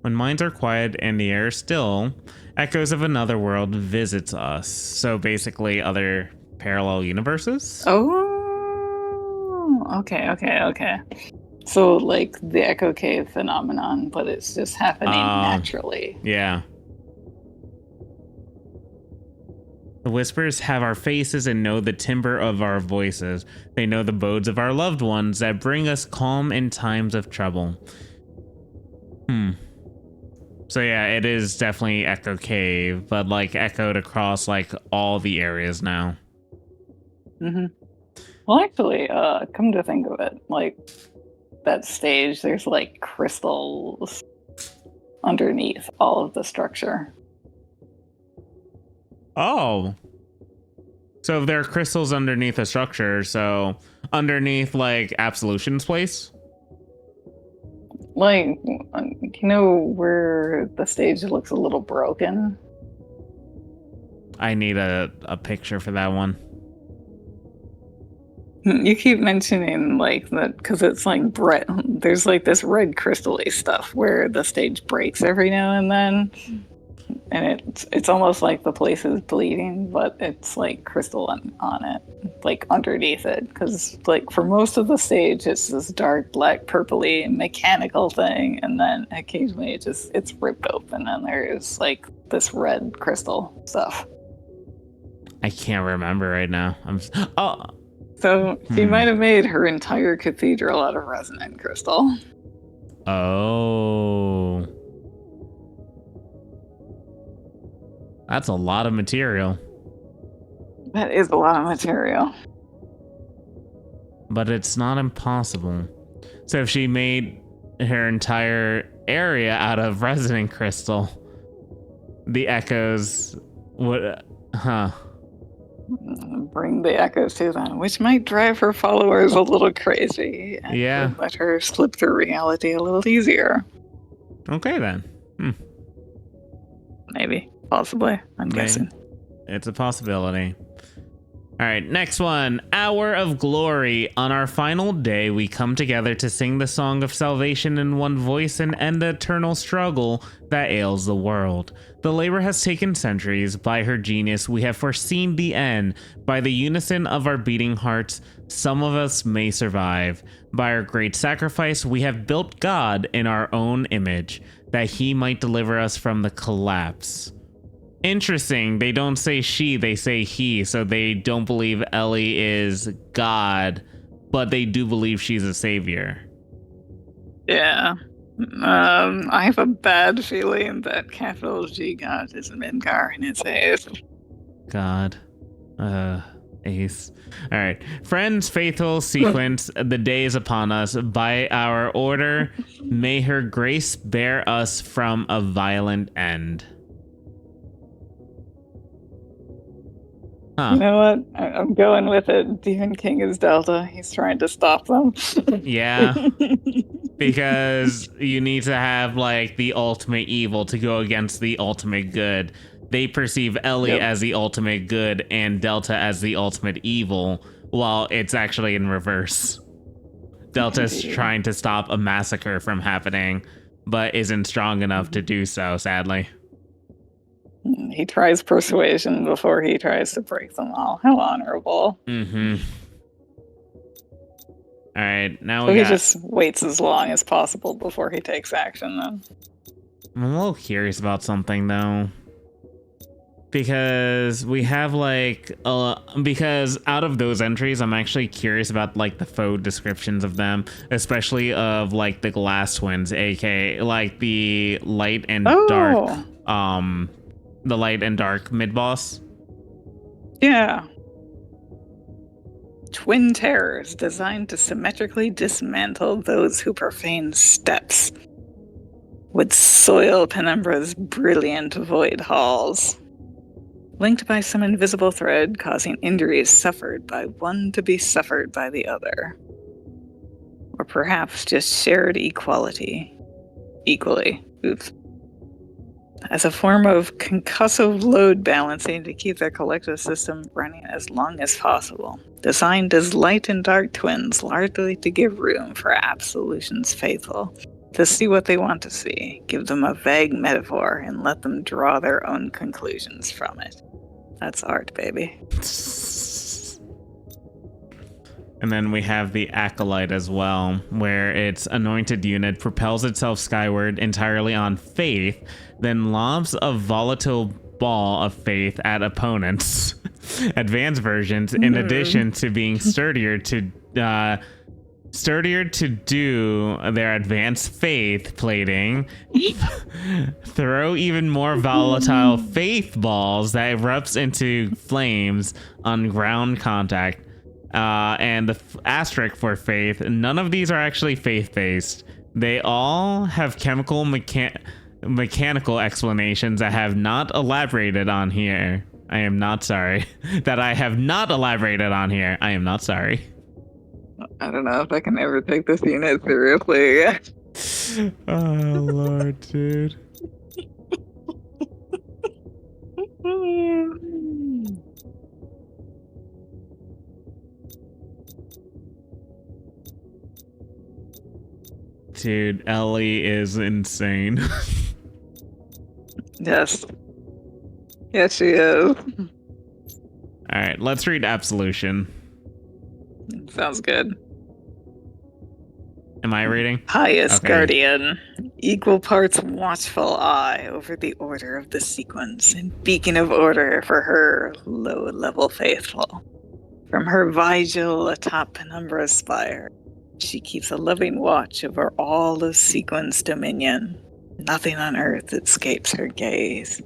When minds are quiet and the air is still, echoes of another world visits us. So basically other parallel universes? Oh, okay. So like the Echo Cave phenomenon, but it's just happening naturally. Yeah. The whispers have our faces and know the timbre of our voices. They know the bones of our loved ones that bring us calm in times of trouble. So yeah, it is definitely Echo Cave, but like echoed across like all the areas now. Well, actually, come to think of it, like that stage, there's like crystals underneath all of the structure. Oh. So if there are crystals underneath a structure, so underneath like Absolution's place? Like, you know where the stage looks a little broken? I need a picture for that one. You keep mentioning like that because it's like there's like this red crystal-y stuff where the stage breaks every now and then. And it's almost like the place is bleeding, but it's like crystal on it, like underneath it. Because like for most of the stage, it's this dark, black, purpley, mechanical thing, and then occasionally it's ripped open, and there's like this red crystal stuff. I can't remember right now. So she might have made her entire cathedral out of resonant crystal. Oh. That's a lot of material. That is a lot of material. But it's not impossible. So if she made her entire area out of resonant crystal, the echoes would... Bring the echoes to them, which might drive her followers a little crazy and would let her slip through reality a little easier. Okay, then. Maybe. Possibly. I'm guessing. It's a possibility. All right, next one. Hour of Glory. On our final day, we come together to sing the song of salvation in one voice and end the eternal struggle that ails the world. The labor has taken centuries. By her genius, we have foreseen the end. By the unison of our beating hearts, some of us may survive. By our great sacrifice, we have built God in our own image, that he might deliver us from the collapse. Interesting. They don't say she, they say he, so they don't believe Ellie is God, but they do believe she's a savior. Yeah. I have a bad feeling that capital G God is Midgar and it's Ace. God. Ace. All right. Friends, faithful sequence, the day is upon us. By our order, may her grace bear us from a violent end. You know what? I'm going with it. Demon King is Delta. He's trying to stop them. Yeah. Because you need to have like the ultimate evil to go against the ultimate good. They perceive Ellie as the ultimate good and Delta as the ultimate evil, while it's actually in reverse. Delta's trying to stop a massacre from happening, but isn't strong enough to do so, sadly. He tries persuasion before he tries to break them all. How honorable. All right, now So we he got. just waits as long as possible before he takes action then. I'm a little curious about something though. Because we have like because out of those entries I'm actually curious about like the faux descriptions of them, especially of like the glass twins, aka like the light and dark Oh, the light and dark mid boss. yeah. Twin terrors designed to symmetrically dismantle those who profane steps, would soil Penumbra's brilliant void halls. Linked by some invisible thread, causing injuries suffered by one to be suffered by the other. Or perhaps just shared equality. Equally. Oops. As a form of concussive load balancing to keep their collective system running as long as possible. Designed as light and dark twins, largely to give room for Absolution's faithful to see what they want to see, give them a vague metaphor, and let them draw their own conclusions from it. That's art, baby. And then we have the Acolyte as well, where its anointed unit propels itself skyward entirely on faith, then lobs a volatile ball of faith at opponents. Advanced versions, in addition to being sturdier to do their advanced faith plating, throw even more volatile faith balls that erupts into flames on ground contact. And the asterisk for faith, none of these are actually faith-based. They all have mechanical explanations that have not elaborated on here. I am not sorry. That I have not elaborated on here. I am not sorry. I don't know if I can ever take this unit seriously. Oh, Lord, dude. Dude, Ellie is insane. Yes. Yes, she is. Alright, let's read Absolution. Sounds good. Am I reading? Highest Okay. Guardian, equal parts watchful eye over the order of the sequence, and beacon of order for her low-level faithful. From her vigil atop Penumbra's spire, she keeps a loving watch over all of Sequin's dominion. Nothing on earth escapes her gaze.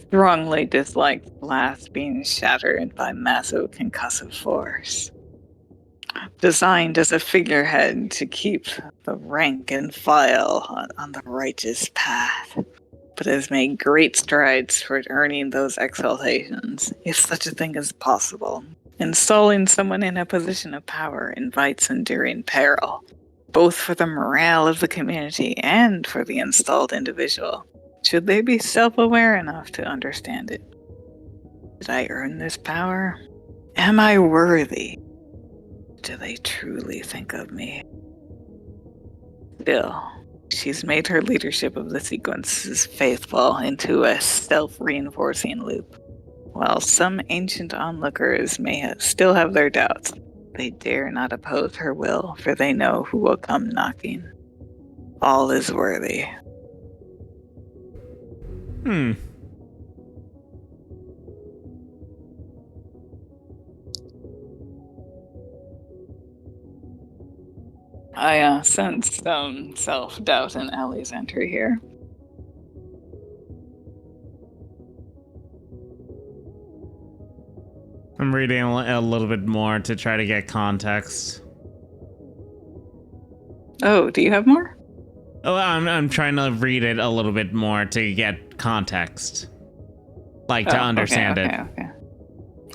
Strongly disliked glass being shattered by massive concussive force. Designed as a figurehead to keep the rank and file on the righteous path, but has made great strides toward earning those exaltations, if such a thing is possible. Installing someone in a position of power invites enduring peril, both for the morale of the community and for the installed individual, should they be self-aware enough to understand it. Did I earn this power? Am I worthy? Do they truly think of me? Still, she's made her leadership of the sequences faithful into a self-reinforcing loop. While some ancient onlookers may still have their doubts, they dare not oppose her will, for they know who will come knocking. All is worthy. I sense some self-doubt in Ellie's entry here. I'm reading a little bit more to try to get context. Oh, do you have more? Oh, I'm trying to read it a little bit more to get context. Like, to understand it. Okay.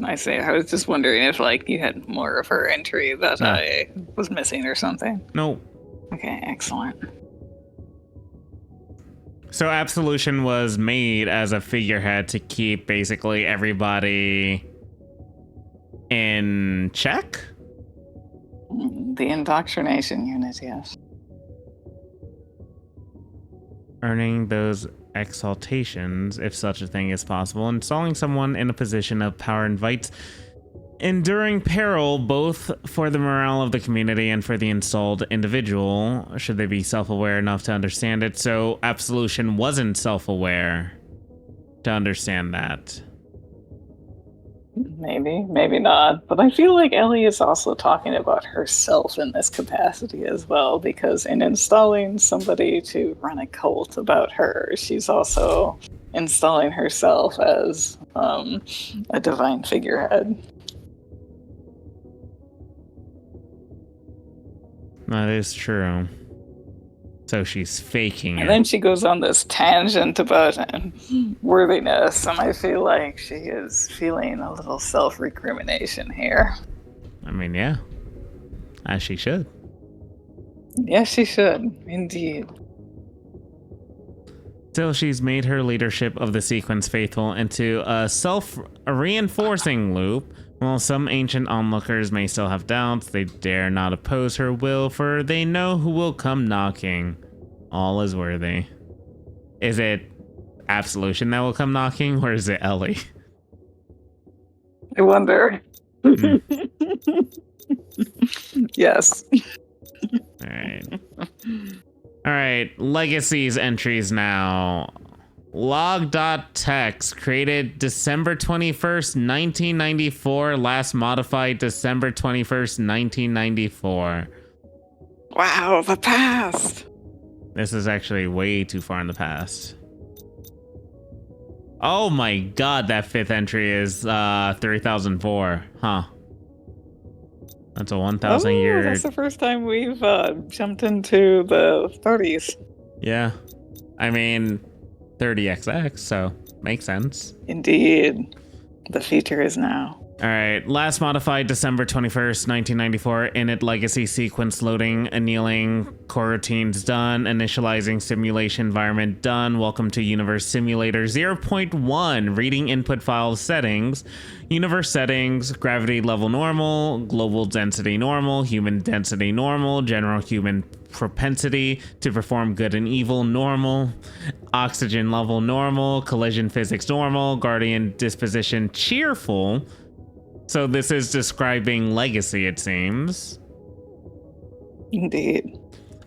I see. I was just wondering if, like, you had more of her entry that I was missing or something. No. Okay, excellent. So Absolution was made as a figurehead to keep basically everybody in check? The indoctrination unit, yes. Earning those exaltations, if such a thing is possible. Installing someone in a position of power invites Enduring peril both for the morale of the community and for the installed individual, should they be self-aware enough to understand it. So Absolution wasn't self-aware to understand that. Maybe not. But I feel like Ellie is also talking about herself in this capacity as well, because in installing somebody to run a cult about her, she's also installing herself as a divine figurehead. That is true. So she's faking it. And then she goes on this tangent about worthiness, and I feel like she is feeling a little self-recrimination here. I mean, yeah. As she should. Yes, she should. Indeed. Still, she's made her leadership of the sequence faithful into a self-reinforcing loop. While some ancient onlookers may still have doubts, they dare not oppose her will, for they know who will come knocking. All is worthy. Is it Absolution that will come knocking, or is it Ellie? I wonder. Yes. Alright, Legacies entries now. Log.text created December 21st, 1994, last modified December 21st, 1994. Wow, the past. This is actually way too far in the past. Oh my god, that fifth entry is 3004. Huh. That's a 1,000 year. That's the first time we've jumped into the 30s. Yeah. I mean, 30XX, so makes sense. Indeed. The future is now. All right, last modified December 21st, 1994. Init legacy sequence loading, annealing, core routines done, initializing simulation environment done. Welcome to Universe Simulator 0.1. Reading input file settings. Universe settings, gravity level normal, global density normal, human density normal, general human propensity to perform good and evil normal, oxygen level normal, collision physics normal, guardian disposition cheerful. So this is describing legacy, it seems. Indeed.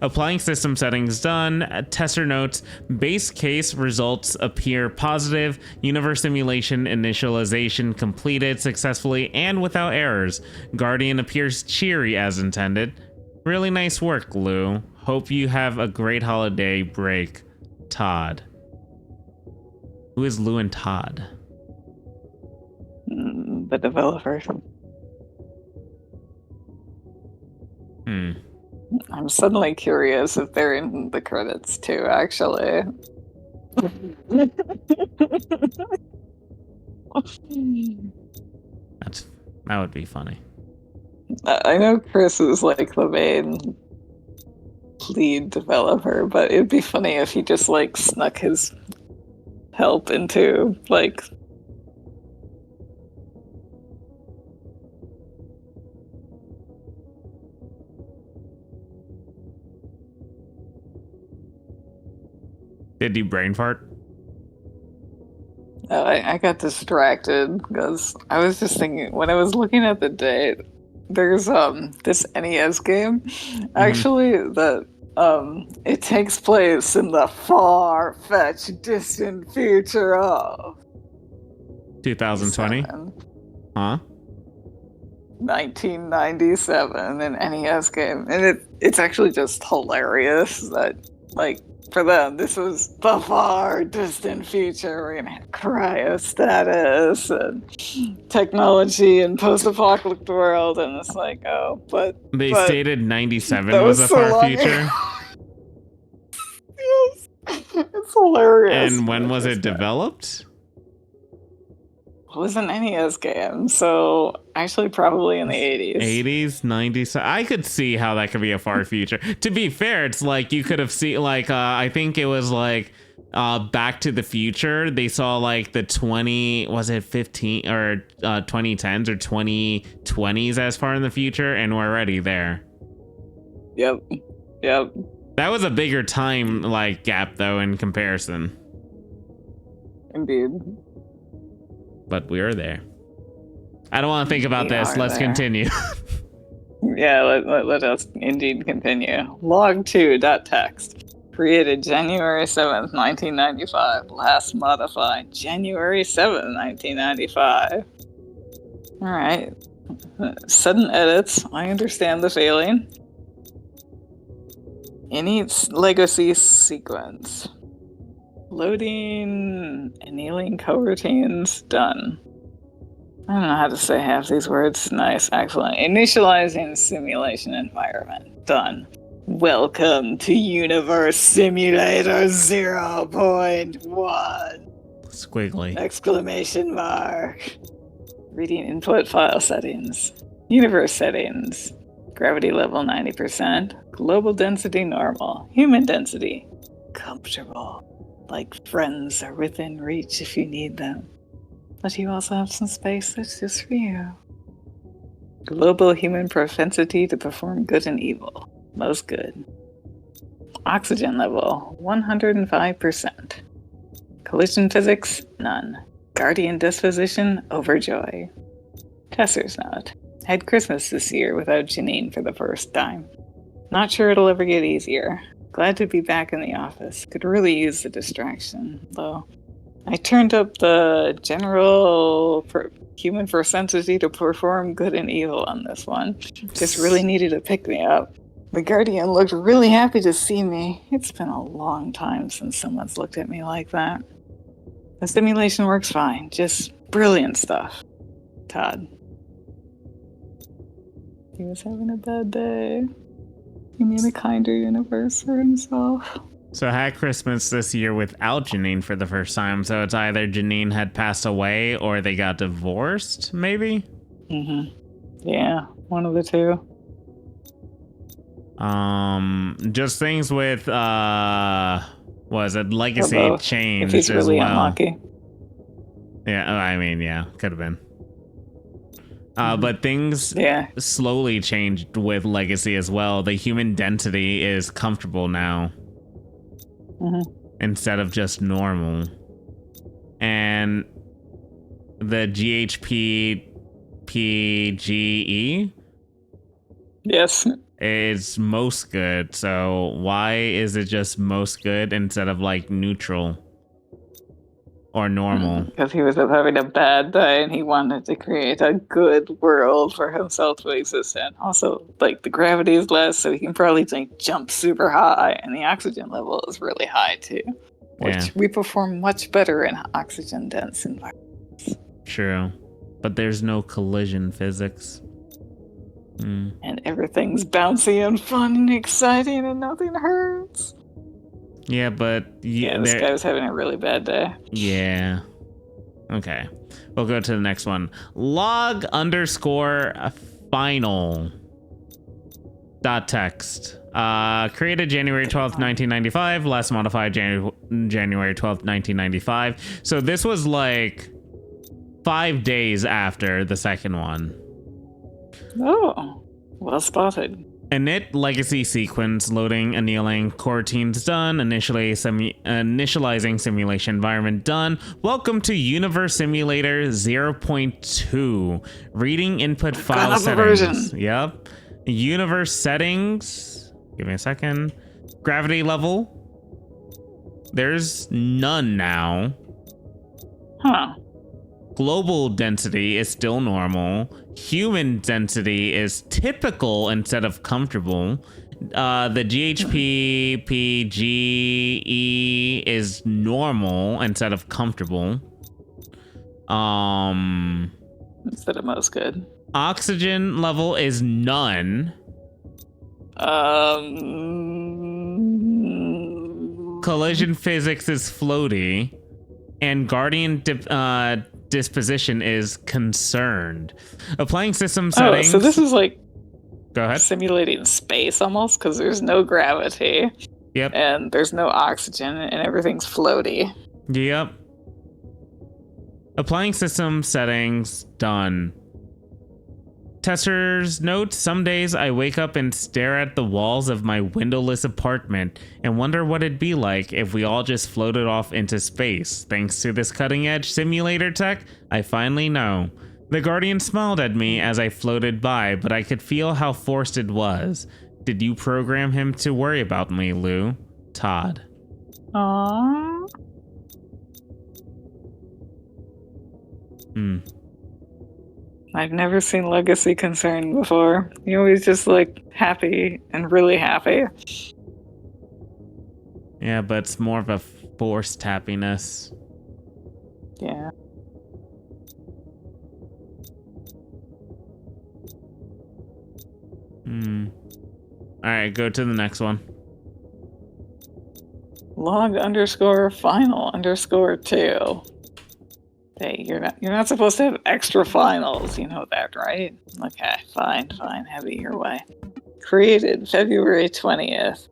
Applying system settings done. Tester notes, base case results appear positive. Universe simulation initialization completed successfully and without errors. Guardian appears cheery as intended. Really nice work, Lou. Hope you have a great holiday break. Todd. Who is Lou and Todd? The developer. I'm suddenly curious if they're in the credits too, actually. That would be funny. I know Chris is like the main lead developer, but it'd be funny if he just like snuck his help into like Did you brain fart? I got distracted because I was just thinking when I was looking at the date, there's this NES game actually that it takes place in the far-fetched distant future of 2020? Huh? 1997, an NES game, and it's actually just hilarious that like for them this was the far distant future. We're gonna have cryostatus and technology and post-apocalyptic world, and it's like, oh, but they stated 97 was a so far long. future. Yes, it's hilarious. And when was it developed? It was an NES game, so actually probably in the 80s. 80s, 90s. I could see how that could be a far future. To be fair, it's like you could have seen, like, I think it was like Back to the Future. They saw like the 15 or 2010s or 2020s as far in the future, and we're already there. Yep. That was a bigger time like gap though in comparison. Indeed. But we are there. I don't want to think about this. Let's continue. Yeah, let us indeed continue. Log2.txt. Created January 7th, 1995. Last modified January 7th, 1995. Alright. Sudden edits. I understand the feeling. Any legacy sequence. Loading annealing coroutines done. I don't know how to say half these words. Nice, excellent. Initializing simulation environment. Done. Welcome to Universe Simulator 0.1! Squiggly. Exclamation mark. Reading input file settings. Universe settings. Gravity level 90%. Global density normal. Human density comfortable. Like friends are within reach if you need them. But you also have some space that's just for you. Global human propensity to perform good and evil. Most good. Oxygen level, 105%. Collision physics, none. Guardian disposition, overjoy. Tesser's note. Had Christmas this year without Janine for the first time. Not sure it'll ever get easier. Glad to be back in the office. Could really use the distraction, though. I turned up the general human propensity to perform good and evil on this one. Just really needed to pick me up. The Guardian looked really happy to see me. It's been a long time since someone's looked at me like that. The simulation works fine. Just brilliant stuff. Todd. He was having a bad day. He made a kinder universe for himself. So I had Christmas this year without Janine for the first time, so it's either Janine had passed away or they got divorced, maybe? Yeah, one of the two. Just things with, was it legacy changed if he's really as well. Unlucky. Yeah, I mean, yeah, could have been. But things slowly changed with legacy as well. The human density is comfortable now. Instead of just normal. And the GHP PGE is most good. So why is it just most good instead of like neutral or normal? Because he was having a bad day and he wanted to create a good world for himself to exist in. Also, like, the gravity is less, so he can probably like jump super high, and the oxygen level is really high too, which we perform much better in oxygen dense environments. True, but there's no collision physics. And everything's bouncy and fun and exciting and nothing hurts. Yeah, but this guy was having a really bad day. Yeah. Okay. We'll go to the next one. Log_final. .txt. Created January 12th, 1995. Last modified January 12th, 1995. So this was like 5 days after the second one. Oh, well spotted. Init legacy sequence loading annealing coroutines done. Initializing simulation environment done. Welcome to Universe Simulator 0.2. Reading input file settings. Yep. Universe settings. Give me a second. Gravity level. There's none now. Global density is still normal. Human density is typical instead of comfortable. The GHP PGE is normal instead of comfortable. Instead of most good. Oxygen level is none. Collision physics is floaty. And Guardian disposition is concerned. Applying system settings. So this is like Go ahead. Simulating space almost, because there's no gravity. Yep. And there's no oxygen, and everything's floaty. Yep. Applying system settings, done. Tester's note, some days I wake up and stare at the walls of my windowless apartment and wonder what it'd be like if we all just floated off into space. Thanks to this cutting edge simulator tech, I finally know. The Guardian smiled at me as I floated by, but I could feel how forced it was. Did you program him to worry about me, Lou? Todd. Aww. I've never seen Legacy concerned before. He always just like happy and really happy. Yeah, but it's more of a forced happiness. Yeah. Alright, go to the next one. Log_final_2. Hey, you're not supposed to have extra finals, you know that, right? Okay, fine, have it your way. Created February 20th,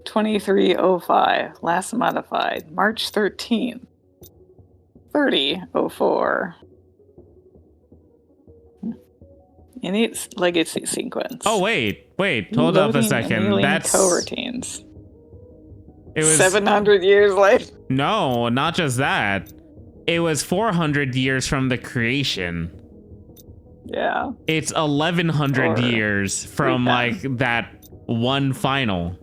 2305. Last modified March 13th, 3004. In its legacy sequence. Oh wait, hold up a second. That's coroutines. It was 700 years later. No, not just that. It was 400 years from the creation. Yeah. It's 1100 years from like that one final.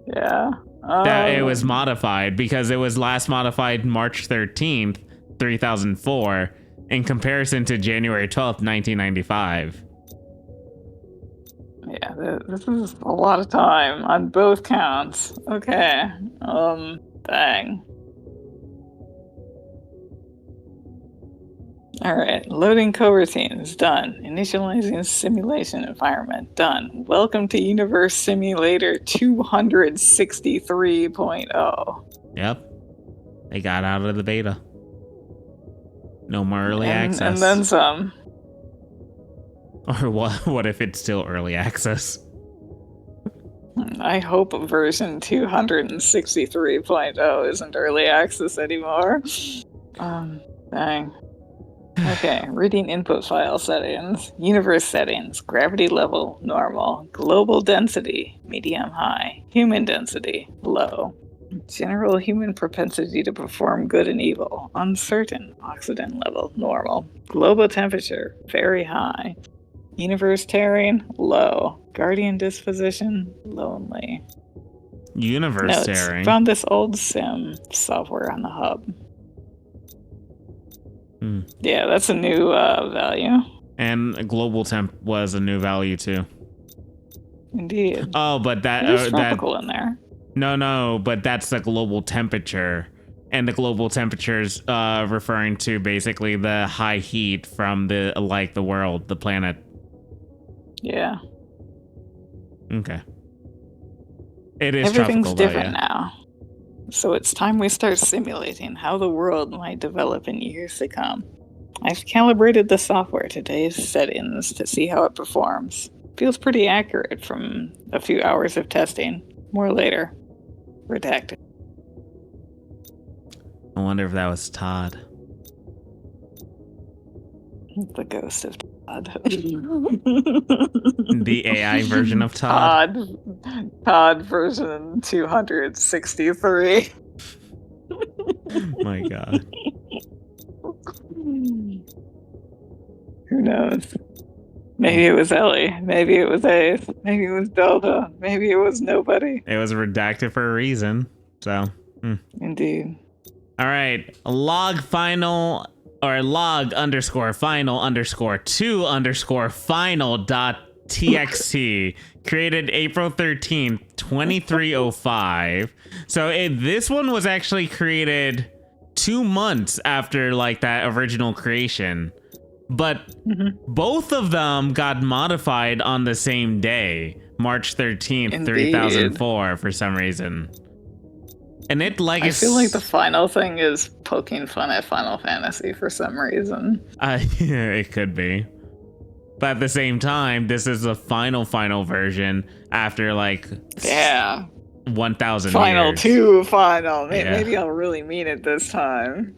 Yeah. That it was modified because it was last modified March 13th, 3004 in comparison to January 12th, 1995. Yeah, this is a lot of time on both counts. Okay. Dang. Alright, loading coroutines, done. Initializing simulation environment, done. Welcome to Universe Simulator 263.0. Yep. They got out of the beta. No more early access. And then some. Or what if it's still early access? I hope version 263.0 isn't early access anymore. Dang. Okay, reading input file settings. Universe settings. Gravity level, normal. Global density, medium high. Human density, low. General human propensity to perform good and evil, uncertain. Oxygen level, normal. Global temperature, very high. Universe terrain, low. Guardian disposition, lonely. Universe terrain? Found this old sim software on the hub. Yeah, that's a new value. And global temp was a new value too. Indeed. Oh, but There's tropical in there. No, but that's the global temperature. And the global temperature's referring to basically the high heat from the world, the planet. Yeah. Okay. It is Everything's tropical, different now. So it's time we start simulating how the world might develop in years to come. I've calibrated the software to today's settings to see how it performs. Feels pretty accurate from a few hours of testing. More later. Redacted. I wonder if that was Todd. The ghost of Todd. The AI version of Todd. Todd version 263. My God. Who knows? Maybe it was Ellie. Maybe it was Ace. Maybe it was Delta. Maybe it was nobody. It was redacted for a reason. So. Indeed. All right. log_final_2_final.txt created April 13th, 2305. So this one was actually created 2 months after that original creation. But both of them got modified on the same day, March 13th, Indeed. 3004, for some reason. And I feel like the final thing is poking fun at Final Fantasy for some reason. It could be. But at the same time, this is the final version after 1,000 Final years. 2 final. Yeah. Maybe I'll really mean it this time.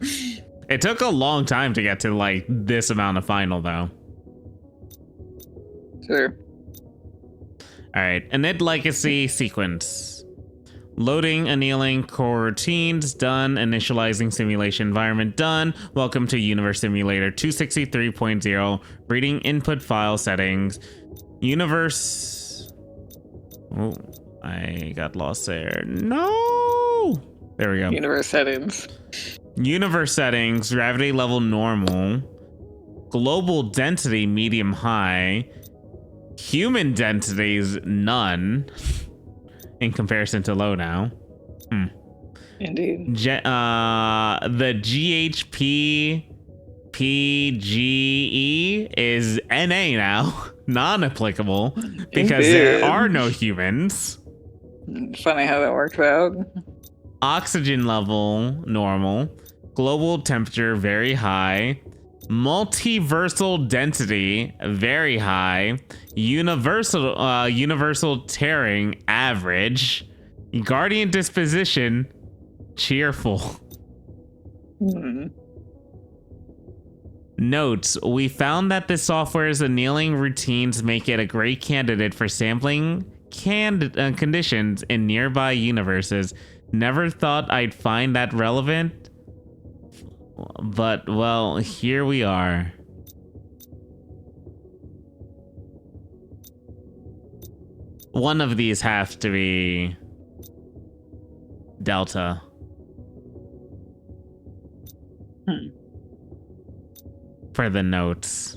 It took a long time to get to this amount of final though. Sure. All right, Enid Legacy sequence. Loading, annealing, core routines, done. Initializing simulation environment, done. Welcome to Universe Simulator 263.0. Reading input file settings. Universe. Oh, I got lost there. No! There we go. Universe settings. Universe settings, gravity level normal. Global density, medium high. Human densities, none. In comparison to low now. Indeed. The GHP PGE is NA now, non-applicable, because there are no humans. Funny how that works out. Oxygen level, normal. Global temperature, very high. Multiversal density, very high. Universal tearing, average. Guardian disposition, cheerful. Notes: we found that the software's annealing routines make it a great candidate for sampling conditions in nearby universes. Never thought I'd find that relevant, but well, here we are. One of these have to be Delta. For the notes.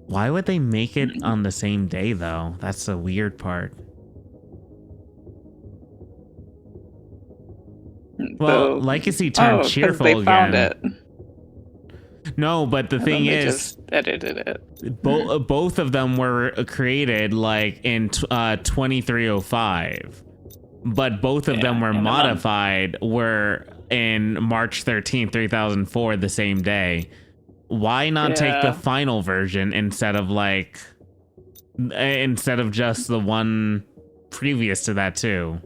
Why would they make it on the same day, though? That's the weird part. Well, Legacy turned cheerful they found again. it. No, but the thing is, just edited it. Both of them were created like in 2305, but both of them were modified. Were in March 13th, 3004, the same day. Why not take the final version instead of just the one previous to that too?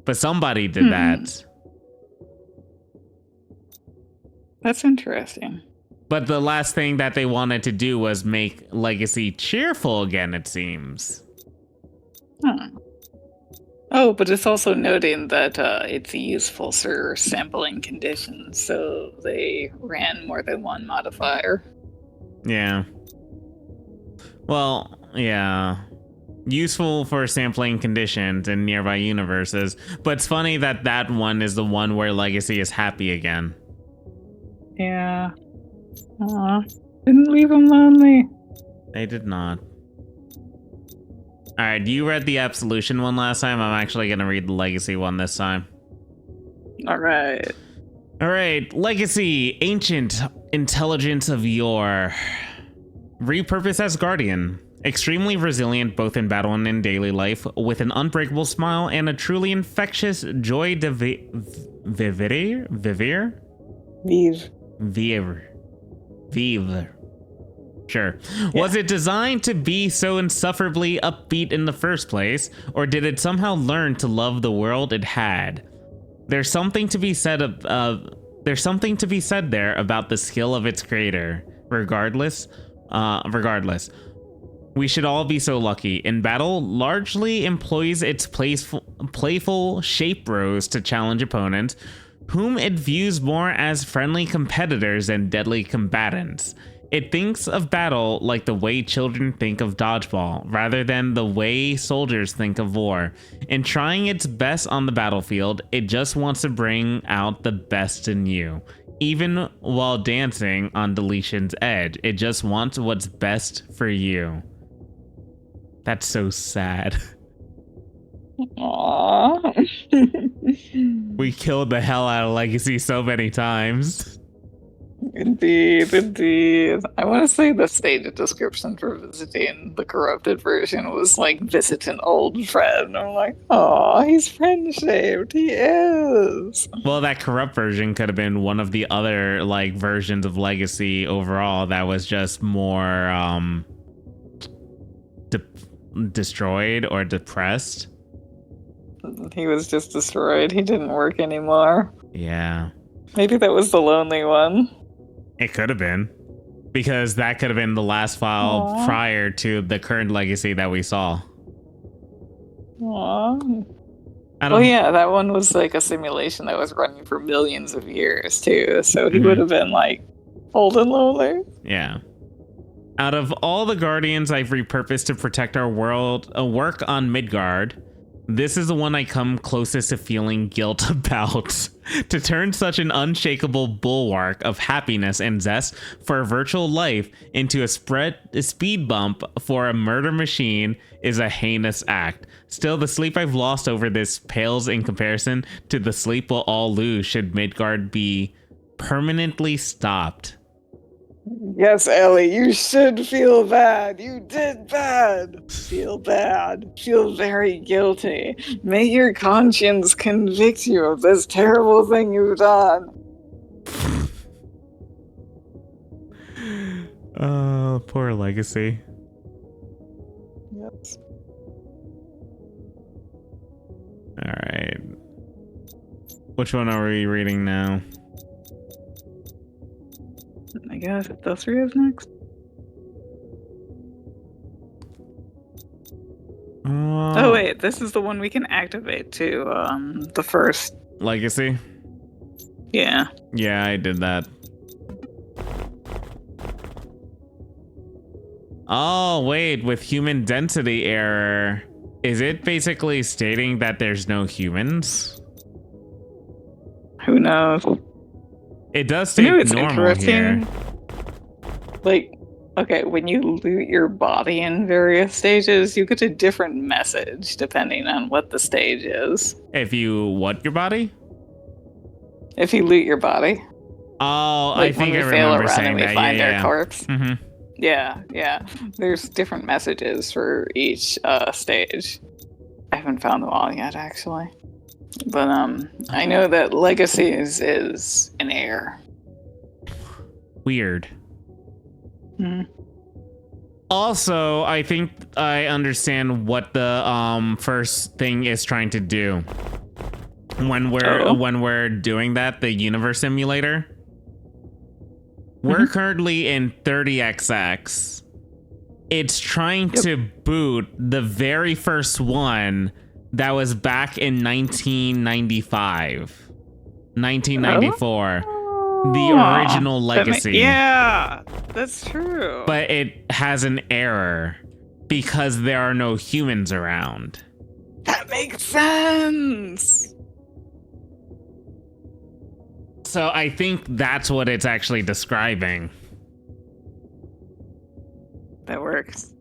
But somebody did that. That's interesting. But the last thing that they wanted to do was make Legacy cheerful again, it seems. Oh, but it's also noting that it's useful for sampling conditions, so they ran more than one modifier. Yeah. Well, yeah. Useful for sampling conditions in nearby universes, but it's funny that that one is the one where Legacy is happy again. Yeah. Aw. Didn't leave him lonely. They did not. Alright, you read the Absolution one last time. I'm actually going to read the Legacy one this time. Alright. Alright, Legacy, ancient intelligence of yore. Repurpose as Guardian. Extremely resilient both in battle and in daily life, with an unbreakable smile and a truly infectious joie de vivre? Vive. Sure. Yeah. Was it designed to be so insufferably upbeat in the first place, or did it somehow learn to love the world it had? There's something to be said there about the skill of its creator. Regardless, we should all be so lucky. In battle, largely employs its playful shape bros to challenge opponents, whom it views more as friendly competitors than deadly combatants. It thinks of battle like the way children think of dodgeball, rather than the way soldiers think of war. In trying its best on the battlefield, it just wants to bring out the best in you. Even while dancing on deletion's edge, it just wants what's best for you. That's so sad. Aww. We killed the hell out of Legacy so many times. Indeed. I want to say the stated description for visiting the corrupted version was like visit an old friend. I'm like, oh, he's friend-shaped. He is. Well, that corrupt version could have been one of the other like versions of Legacy overall that was just more destroyed or depressed. He was just destroyed. He didn't work anymore. Yeah. Maybe that was the lonely one. It could have been. Because that could have been the last file prior to the current Legacy that we saw. Aw. Out Well, of, yeah, that one was like a simulation that was running for millions of years too. So he Mhm. would have been like old and lonely. yeah. Out of all the Guardians I've repurposed to protect our world, work on Midgard, this is the one I come closest to feeling guilt about. To turn such an unshakable bulwark of happiness and zest for a virtual life into a speed bump for a murder machine is a heinous act. Still, the sleep I've lost over this pales in comparison to the sleep we'll all lose should Midgard be permanently stopped. Yes, Ellie, you should feel bad. You did bad. Feel bad. Feel very guilty. May your conscience convict you of this terrible thing you've done. Oh, poor Legacy. Yes. All right. Which one are we reading now? I guess Industria's next. Oh wait, this is the one we can activate too. The first. Legacy? Yeah. Yeah, I did that. Oh, wait, with human density error, is it basically stating that there's no humans? Who knows? It does You know, state it's normal interesting. here. Like, okay, when you loot your body in various stages, you get a different message depending on what the stage is. If you what your body? If you loot your body, Oh, like I think when I we fail a remember run saying and we that. find Yeah, our yeah. corpse. Mm-hmm. Yeah. There's different messages for each stage. I haven't found them all yet, actually. But I know that Legacies is an heir. Weird. Hmm. Also, I think I understand what the first thing is trying to do. When we're doing that, the universe simulator. We're currently in 30XX. It's trying to boot the very first one that was back in 1995. 1994. The original Legacy. Yeah, that's true. But it has an error because there are no humans around. That makes sense. So I think that's what it's actually describing. That works.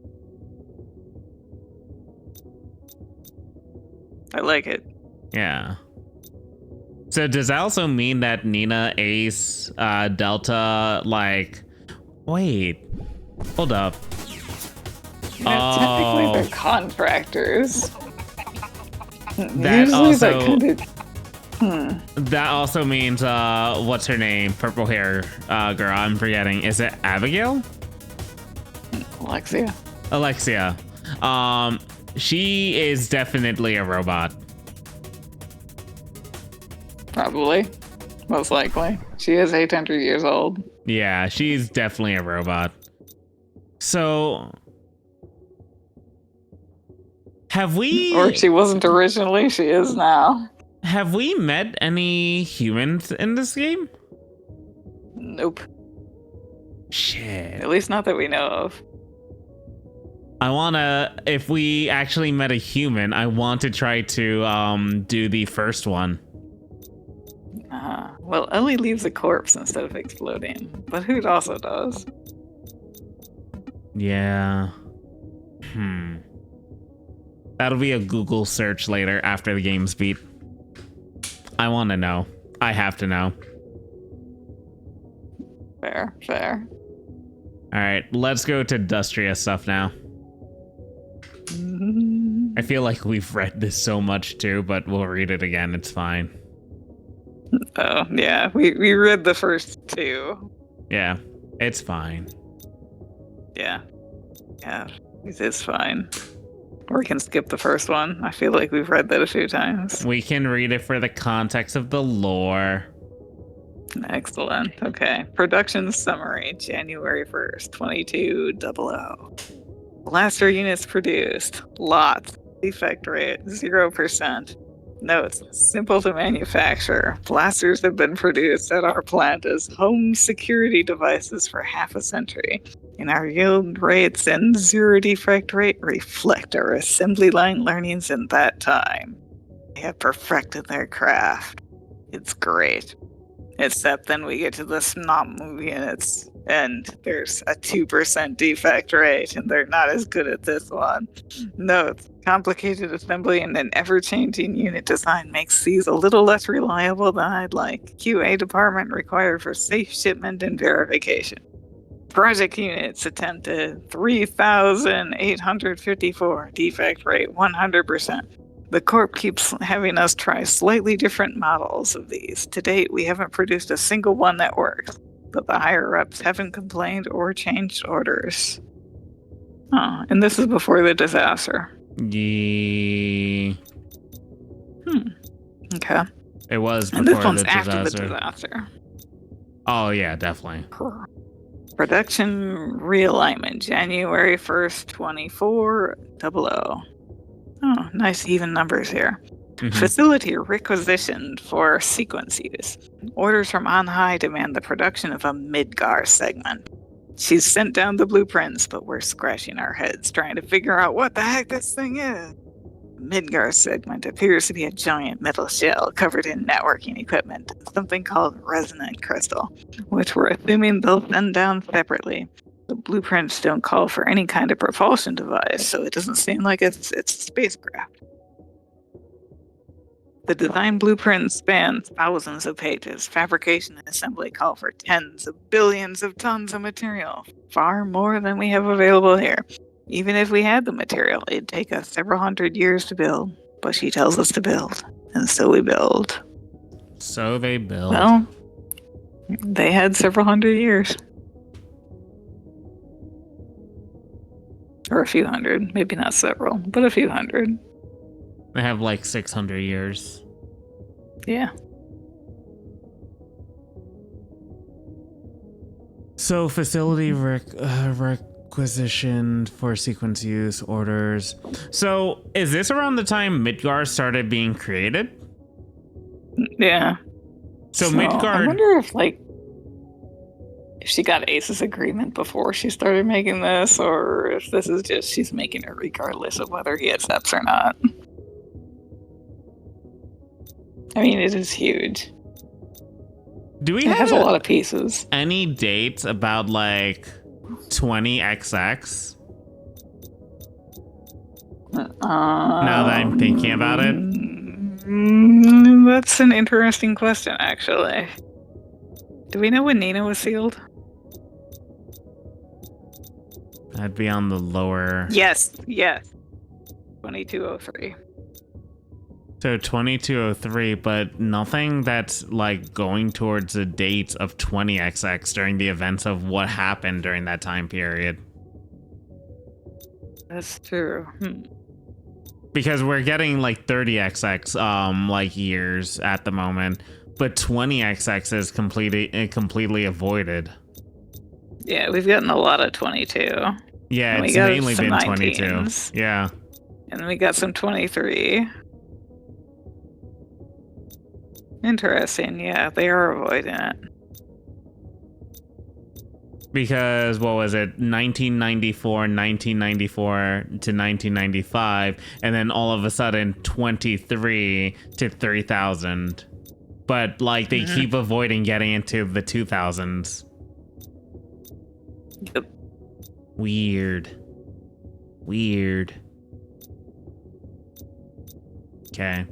I like it. Yeah. So does that also mean that Nina, Ace, Delta, like... Wait. Hold up. Technically, they're contractors. That Usually also... that kind of... That also means, what's her name? Purple hair girl, I'm forgetting. Is it Abigail? Alexia. She is definitely a robot. Probably. Most likely. She is 800 years old. Yeah, she's definitely a robot. So... Have we... Or she wasn't originally, she is now. Have we met any humans in this game? Nope. Shit. At least not that we know of. I wanna, if we actually met a human, I want to try to do the first one. Well, Ellie leaves a corpse instead of exploding, but Hoot also does. Yeah. That'll be a Google search later after the game's beat. I want to know. I have to know. Fair. All right, let's go to Dustria stuff now. I feel like we've read this so much too, but we'll read it again. It's fine. Oh, yeah. We read the first two. Yeah, it's fine. Yeah, it is fine. Or we can skip the first one. I feel like we've read that a few times. We can read it for the context of the lore. Excellent. Okay. Production summary, January 1st, 2200. Blaster units produced. Lots. Defect rate 0%. Notes: simple to manufacture. Blasters have been produced at our plant as home security devices for half a century. And our yield rates and zero defect rate reflect our assembly line learnings in that time. They have perfected their craft. It's great. Except then we get to the snot movie and there's a 2% defect rate, and they're not as good at this one. Note: complicated assembly and an ever-changing unit design makes these a little less reliable than I'd like. QA department required for safe shipment and verification. Project units attempted 3,854. Defect rate 100%. The Corp keeps having us try slightly different models of these. To date, we haven't produced a single one that works, but the higher-ups haven't complained or changed orders. Oh, and this is before the disaster. Yeah. Okay. It was before And this one's the after disaster. the disaster. Oh, yeah, definitely. Production realignment, January 1st, 2400. Oh, nice even numbers here. Mhm. Facility requisitioned for sequence use. Orders from on high demand the production of a Midgar segment. She's sent down the blueprints, but we're scratching our heads trying to figure out what the heck this thing is. Midgar segment appears to be a giant metal shell covered in networking equipment, something called resonant crystal, which we're assuming they'll send down separately. The blueprints don't call for any kind of propulsion device, so it doesn't seem like it's a spacecraft. The design blueprint spans thousands of pages. Fabrication and assembly call for tens of billions of tons of material, far more than we have available here. Even if we had the material, it'd take us several hundred years to build. But she tells us to build, and so we build. So they build. Well, they had several hundred years. Or a few hundred. Maybe not several, but a few hundred. They have like 600 years. Yeah. So facility requisitioned for sequence use orders. So is this around the time Midgar started being created? Yeah. So I Midgar. wonder if she got Ace's agreement before she started making this, or if this is just she's making it regardless of whether he accepts or not. I mean, it is huge. Do we It have has a lot of pieces. any dates about like 20XX? Now that I'm thinking about it. That's an interesting question, actually. Do we know when Nina was sealed? That'd be on the lower. Yes. 2203. So 2203, but nothing that's like going towards the dates of 20XX during the events of what happened during that time period. That's true. Because we're getting like 30XX like years at the moment, but 20XX is completely avoided. Yeah, we've gotten a lot of 22. Yeah, And it's we got mainly some been 19s. 22. Yeah. And we got some 23. Interesting. Yeah, they are avoiding it. Because what was it, 1994 to 1995, and then all of a sudden 23 to 3000. But like they keep avoiding getting into the 2000s. Yep. Weird. Okay.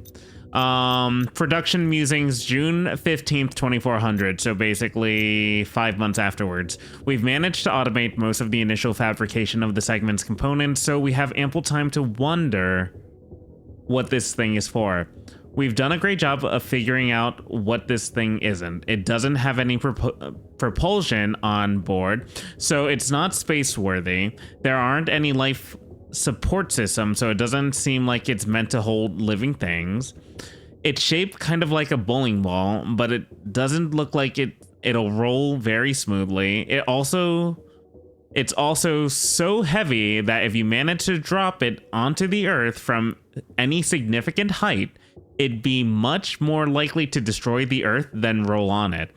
Production musings, June 15th, 2400. So basically 5 months afterwards. We've managed to automate most of the initial fabrication of the segment's components, so we have ample time to wonder what this thing is for. We've done a great job of figuring out what this thing isn't. It doesn't have any propulsion on board, so it's not space-worthy. There aren't any life support systems, so it doesn't seem like it's meant to hold living things. It's shaped kind of like a bowling ball, but it doesn't look like it'll roll very smoothly. It also It's also so heavy that if you manage to drop it onto the Earth from any significant height, it'd be much more likely to destroy the Earth than roll on it.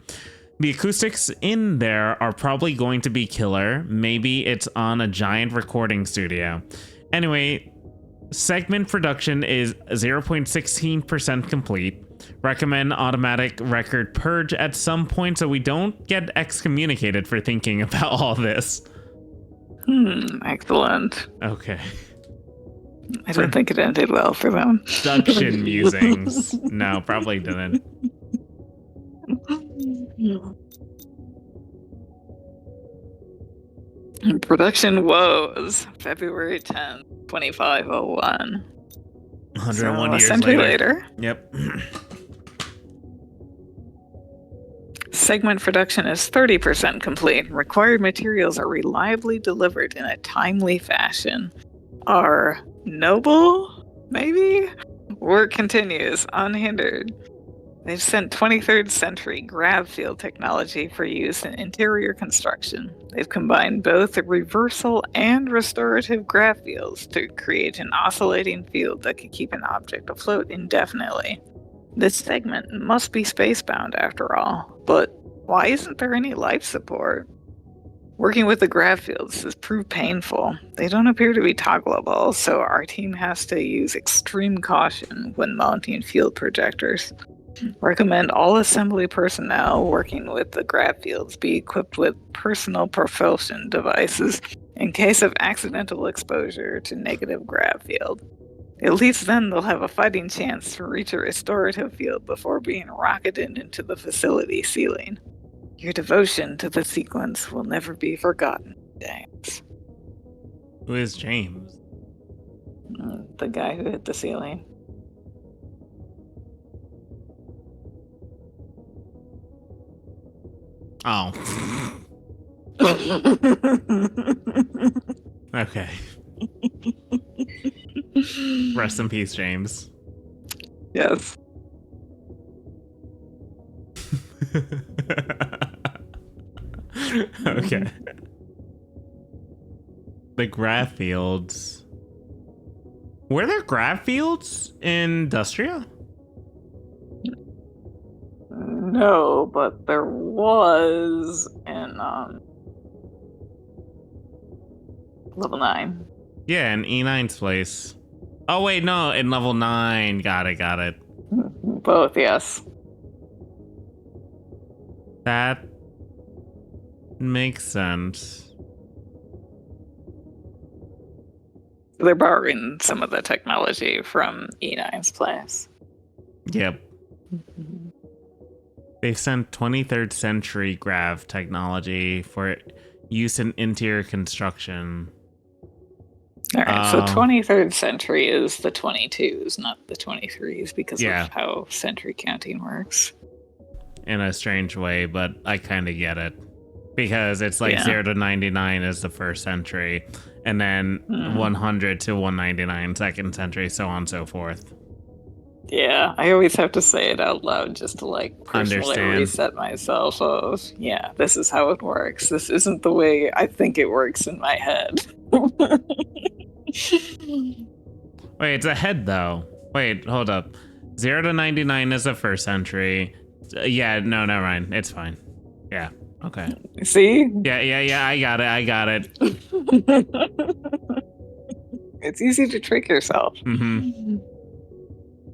The acoustics in there are probably going to be killer. Maybe it's on a giant recording studio. Anyway, segment production is 0.16% complete. Recommend automatic record purge at some point so we don't get excommunicated for thinking about all this. Excellent. Okay. I don't think it ended well for them. Production musings. No, probably didn't. Production woes, February 10th, 2501. 101 a years century later. Yep. Segment production is 30% complete. Required materials are reliably delivered in a timely fashion. Our noble, maybe? Work continues unhindered. They've sent 23rd century grav field technology for use in interior construction. They've combined both the reversal and restorative grav fields to create an oscillating field that can keep an object afloat indefinitely. This segment must be spacebound after all, but why isn't there any life support? Working with the grav fields has proved painful. They don't appear to be toggleable, so our team has to use extreme caution when mounting field projectors. Recommend all assembly personnel working with the grav fields be equipped with personal propulsion devices in case of accidental exposure to negative grav field. At least then they'll have a fighting chance to reach a restorative field before being rocketed into the facility ceiling. Your devotion to the sequence will never be forgotten, James. Who is James? The guy who hit the ceiling. Oh. Okay. Rest in peace, James. Yes. Okay. The grav fields. Were there grav fields in Industria? No, but there was in level 9. Yeah, in E9's place. Oh wait, no, in level 9. Got it. Both, yes. That makes sense. They're borrowing some of the technology from E9's place. Yep. They've sent 23rd century grav technology for use in interior construction. All right, so 23rd century is the 22s, not the 23s, because of how century counting works. In a strange way, but I kind of get it. Because it's like 0 to 99 is the first century, and then 100 to 199 second century, so on and so forth. Yeah, I always have to say it out loud just to like personally reset myself of, yeah, this is how it works. This isn't the way I think it works in my head. Wait, it's ahead though. Wait, hold up. 0 to 99 is the first century. Yeah, no, never mind. It's fine. Yeah, okay. See? Yeah, I got it. It's easy to trick yourself. Mm-hmm.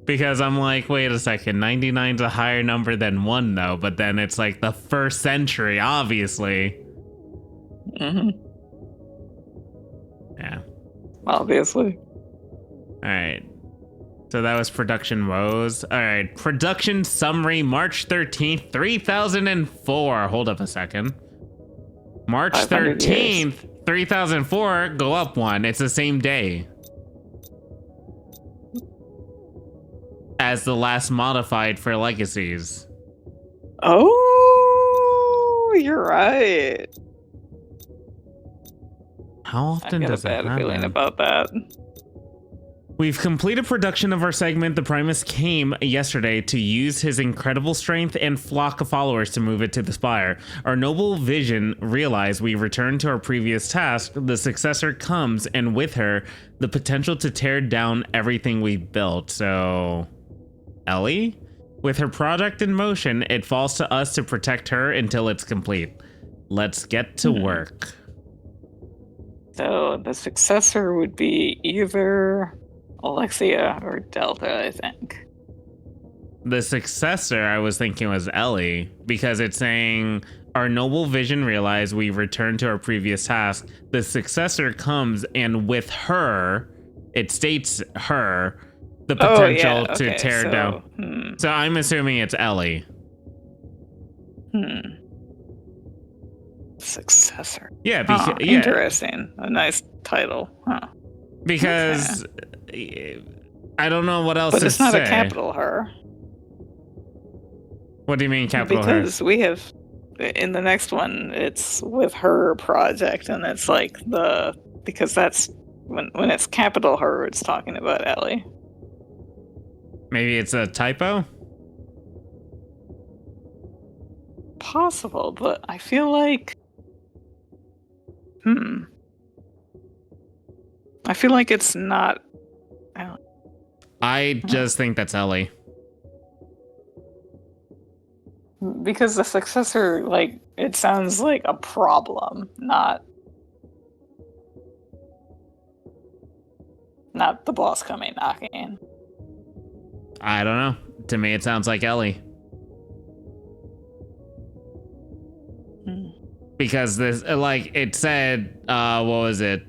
Because I'm like, wait a second, 99's a higher number than 1 though, but then it's like the first century, obviously. Mm-hmm. Yeah. Obviously. Alright. So that was production woes. Alright, production summary, March 13th, 3004. Hold up a second. March 13th, 3004, go up 1. It's the same day as the last modified for legacies. Oh, you're right. How often does that happen? I got a bad feeling about that. We've completed production of our segment. The Primus came yesterday to use his incredible strength and flock of followers to move it to the spire. Our noble vision realized we returned to our previous task. The successor comes, and with her, the potential to tear down everything we built. So, Ellie? With her project in motion, it falls to us to protect her until it's complete. Let's get to work. So the successor would be either Alexia or Delta, I think. The successor, I was thinking, was Ellie, because it's saying, our noble vision realized we returned to our previous task. The successor comes, and with her, it states her, the potential to tear down. So I'm assuming it's Ellie. Successor. Yeah, Interesting. A nice title. Huh. Because I don't know what else to say. But it's not a capital her. What do you mean capital her? Because we have, in the next one, it's with her project, and it's like because that's, when it's capital her, it's talking about Ellie. Maybe it's a typo? Possible, but I feel like... I feel like it's not... I just think that's Ellie. Because the successor, like, it sounds like a problem, not the boss coming knocking. I don't know. To me, it sounds like Ellie. Because this, like, it said, what was it?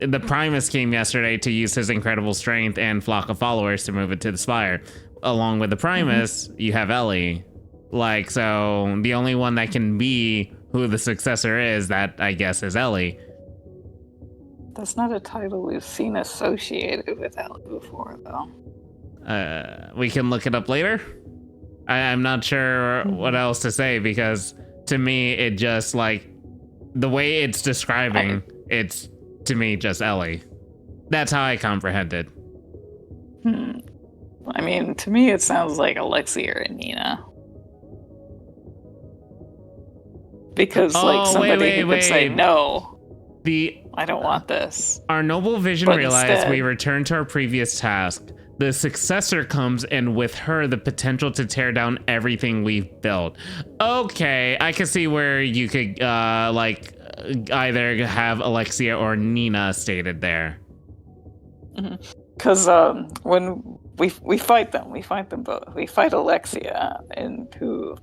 The Primus came yesterday to use his incredible strength and flock of followers to move it to the spire. Along with the Primus, you have Ellie. Like, so the only one that can be who the successor is, that I guess is Ellie. That's not a title we've seen associated with Ellie before, though. We can look it up later. I'm not sure what else to say, because to me, it just, like, the way it's describing, it's, to me, just Ellie. That's how I comprehend it. I mean, to me, it sounds like Alexia or Nina. Because, somebody could say, no, I don't want this. Our noble vision realized we returned to our previous task. The successor comes, and with her, the potential to tear down everything we've built. Okay, I can see where you could, either have Alexia or Nina stated there. Because when we fight them both. We fight Alexia, and who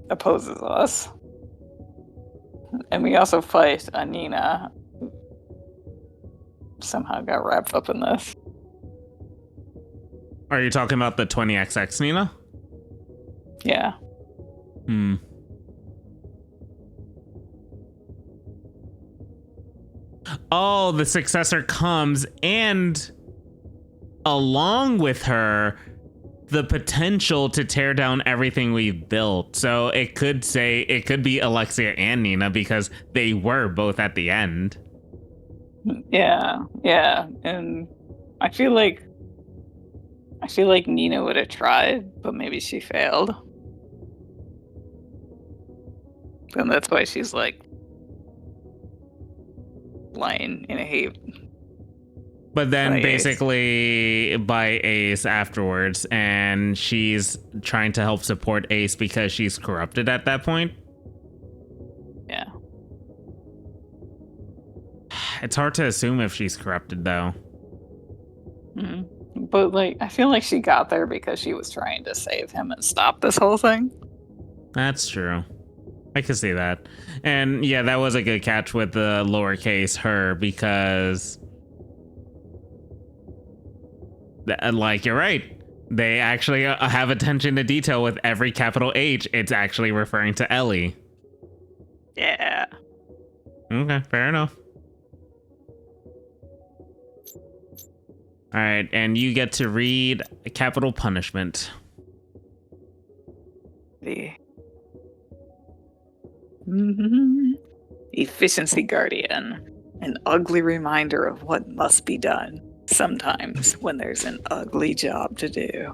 opposes us. And we also fight Nina, who somehow got wrapped up in this. Are you talking about the 20XX Nina? Yeah. Oh, the successor comes, and along with her, the potential to tear down everything we've built. So it could be Alexia and Nina, because they were both at the end. Yeah. And I feel like Nina would have tried, but maybe she failed. And that's why she's, like, lying in a heap. But then basically by Ace afterwards, and she's trying to help support Ace because she's corrupted at that point. Yeah. It's hard to assume if she's corrupted, though. But, like, I feel like she got there because she was trying to save him and stop this whole thing. That's true. I can see that. And yeah, that was a good catch with the lowercase her, because, like, you're right. They actually have attention to detail with every capital H. It's actually referring to Ellie. Yeah. Okay, fair enough. All right, and you get to read Capital Punishment. The Efficiency Guardian, an ugly reminder of what must be done. Sometimes, when there's an ugly job to do,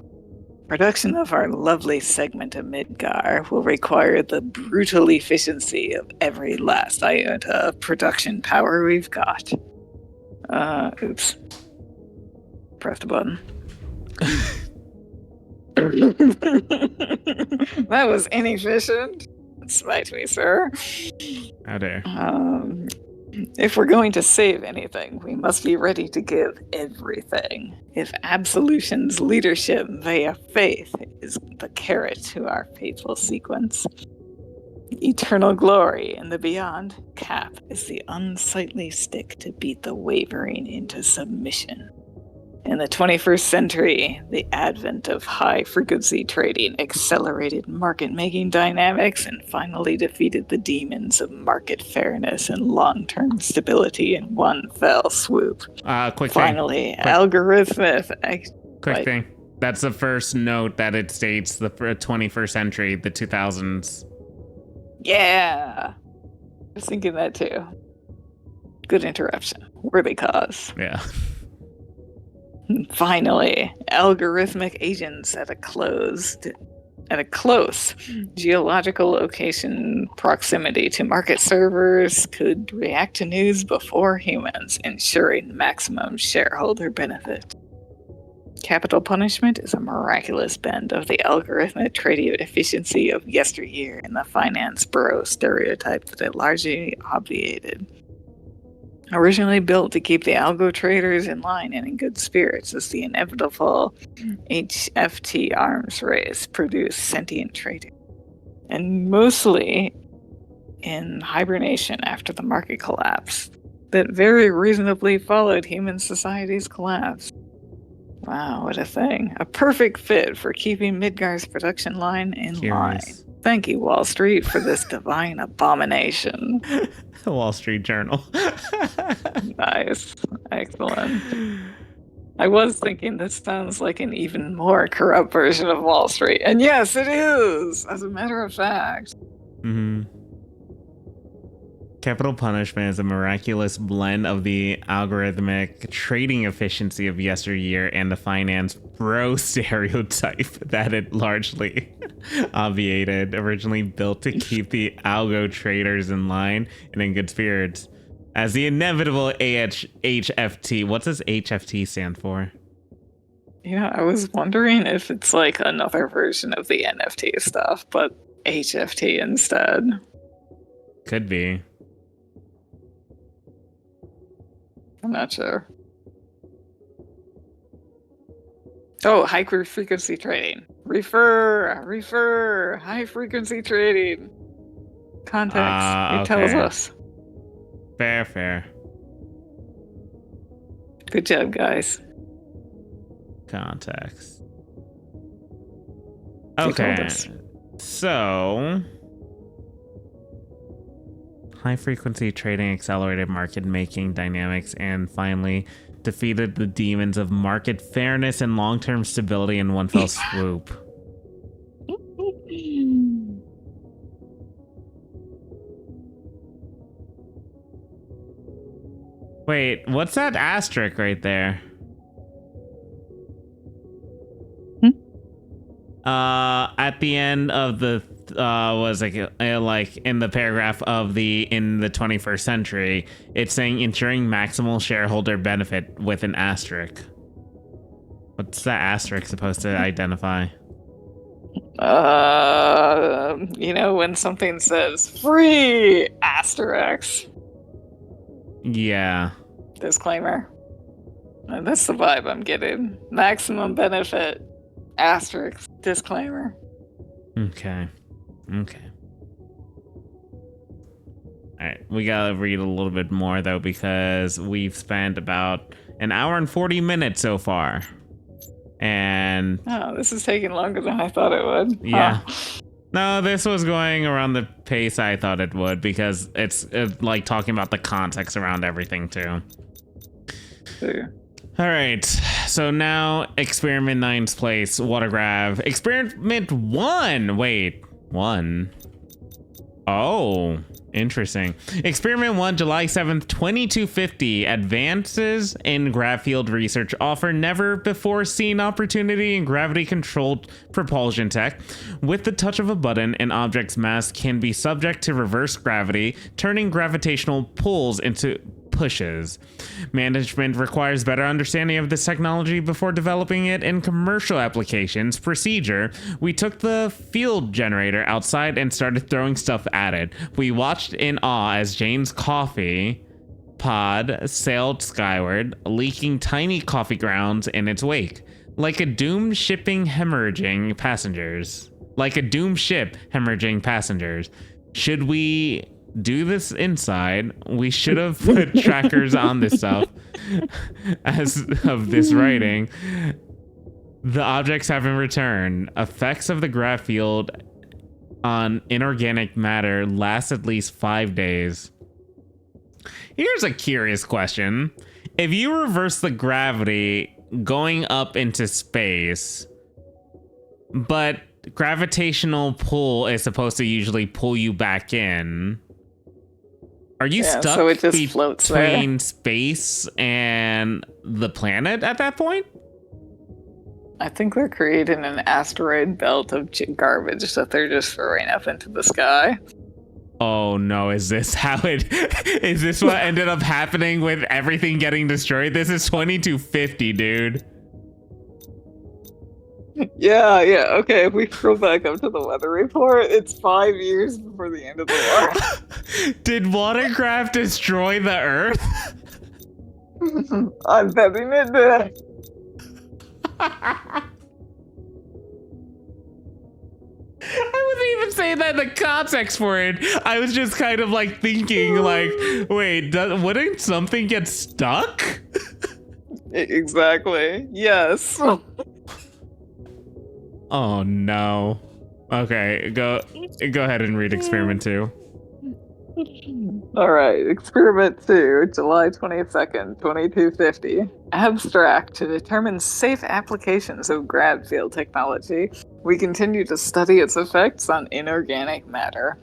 production of our lovely segment of Midgar will require the brutal efficiency of every last iota of production power we've got. Oops. Pressed a button. That was inefficient. Spite me, sir. How dare. If we're going to save anything, we must be ready to give everything. If Absolution's leadership via faith is the carrot to our faithful sequence, eternal glory in the beyond, Cap is the unsightly stick to beat the wavering into submission. In the 21st century, the advent of high-frequency trading accelerated market-making dynamics and finally defeated the demons of market fairness and long-term stability in one fell swoop. Quick Finally, thing. algorithmic... Quick thing. That's the first note that it states the 21st century, the 2000s. Yeah! I was thinking that too. Good interruption. Worthy cause. Yeah. Finally, algorithmic agents at a close geological location proximity to market servers could react to news before humans, ensuring maximum shareholder benefit. Capital punishment is a miraculous bend of the algorithmic trading efficiency of yesteryear in the finance bro stereotype that it largely obviated. Originally built to keep the algo traders in line and in good spirits as the inevitable HFT arms race produced sentient traders. And mostly in hibernation after the market collapse that very reasonably followed human society's collapse. Wow, what a thing. A perfect fit for keeping Midgar's production line in line. Thank you, Wall Street, for this divine abomination. Wall Street Journal. Nice. Excellent. I was thinking this sounds like an even more corrupt version of Wall Street. And yes, it is, as a matter of fact. Mm-hmm. Capital punishment is a miraculous blend of the algorithmic trading efficiency of yesteryear and the finance bro stereotype that it largely obviated, originally built to keep the algo traders in line and in good spirits. As the inevitable HFT, what does HFT stand for? Yeah, I was wondering if it's like another version of the NFT stuff, but HFT instead. Could be. I'm not sure. Oh, high frequency trading. Refer, high frequency trading. Context, it tells us. Fair. Good job, guys. Context. Okay, so high frequency trading accelerated market making dynamics and finally defeated the demons of market fairness and long-term stability in one fell swoop. Wait, what's that asterisk right there? At the end of the was like in the paragraph of in the 21st century, it's saying ensuring maximal shareholder benefit with an asterisk. What's that asterisk supposed to identify? When something says free asterisk. Yeah. Disclaimer. That's the vibe I'm getting. Maximum benefit. Asterisk. Disclaimer. Okay. Alright, we gotta read a little bit more though because we've spent about an hour and 40 minutes so far. And oh, this is taking longer than I thought it would. Yeah. Huh. No, this was going around the pace I thought it would because it's like talking about the context around everything too. Yeah. All right, so now Experiment 9's place, water grab. Experiment 1, wait, 1. Oh, Interesting. Experiment 1, July 7th, 2250. Advances in grav field research offer never before seen opportunity in gravity controlled propulsion tech. With the touch of a button, an object's mass can be subject to reverse gravity, turning gravitational pulls into pushes. Management requires better understanding of this technology before developing it in commercial applications. Procedure: we took the field generator outside and started throwing stuff at it. We watched in awe as Jane's coffee pod sailed skyward, leaking tiny coffee grounds in its wake. Like a doomed ship hemorrhaging passengers. Should we do this inside? We should have put trackers on this stuff. As of this writing, the objects haven't returned. Effects of the grav field on inorganic matter last at least 5 days. Here's a curious question. If you reverse the gravity going up into space, but gravitational pull is supposed to usually pull you back in, are you stuck so it just floats between there. space and the planet at that point? I think they're creating an asteroid belt of garbage that they're just throwing up into the sky. Oh no, is this what ended up happening with everything getting destroyed? This is 2250, dude. Yeah, okay, if we scroll back up to the weather report, it's 5 years before the end of the war. Did watercraft destroy the Earth? I'm betting it did. I wouldn't even say that in the context for it. I was just kind of like thinking like, wait, wouldn't something get stuck? Exactly, yes. Oh no. Okay, go ahead and read experiment 2. All right, experiment 2, July 22nd, 2250. Abstract: to determine safe applications of grav field technology, we continue to study its effects on inorganic matter.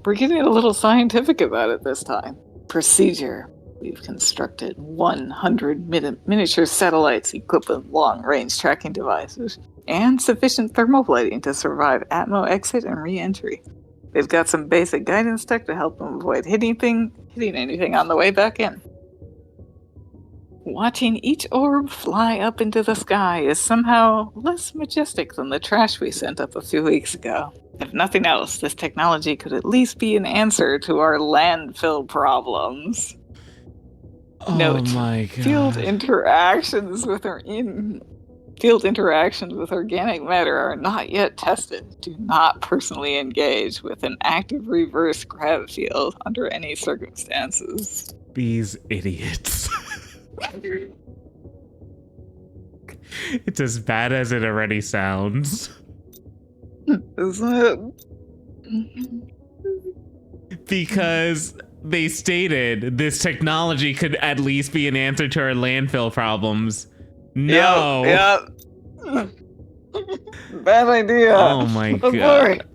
We're getting a little scientific about it this time. Procedure: we've constructed 100 miniature satellites equipped with long-range tracking devices and sufficient thermal plating to survive Atmo exit and re-entry. They've got some basic guidance tech to help them avoid hitting anything on the way back in. Watching each orb fly up into the sky is somehow less majestic than the trash we sent up a few weeks ago. If nothing else, this technology could at least be an answer to our landfill problems. Oh Note: my god. Field interactions with organic matter are not yet tested. Do not personally engage with an active reverse grav field under any circumstances. These idiots. It's as bad as it already sounds. Isn't it? Because they stated this technology could at least be an answer to our landfill problems. No. Yep. Bad idea. Oh my Sorry. god.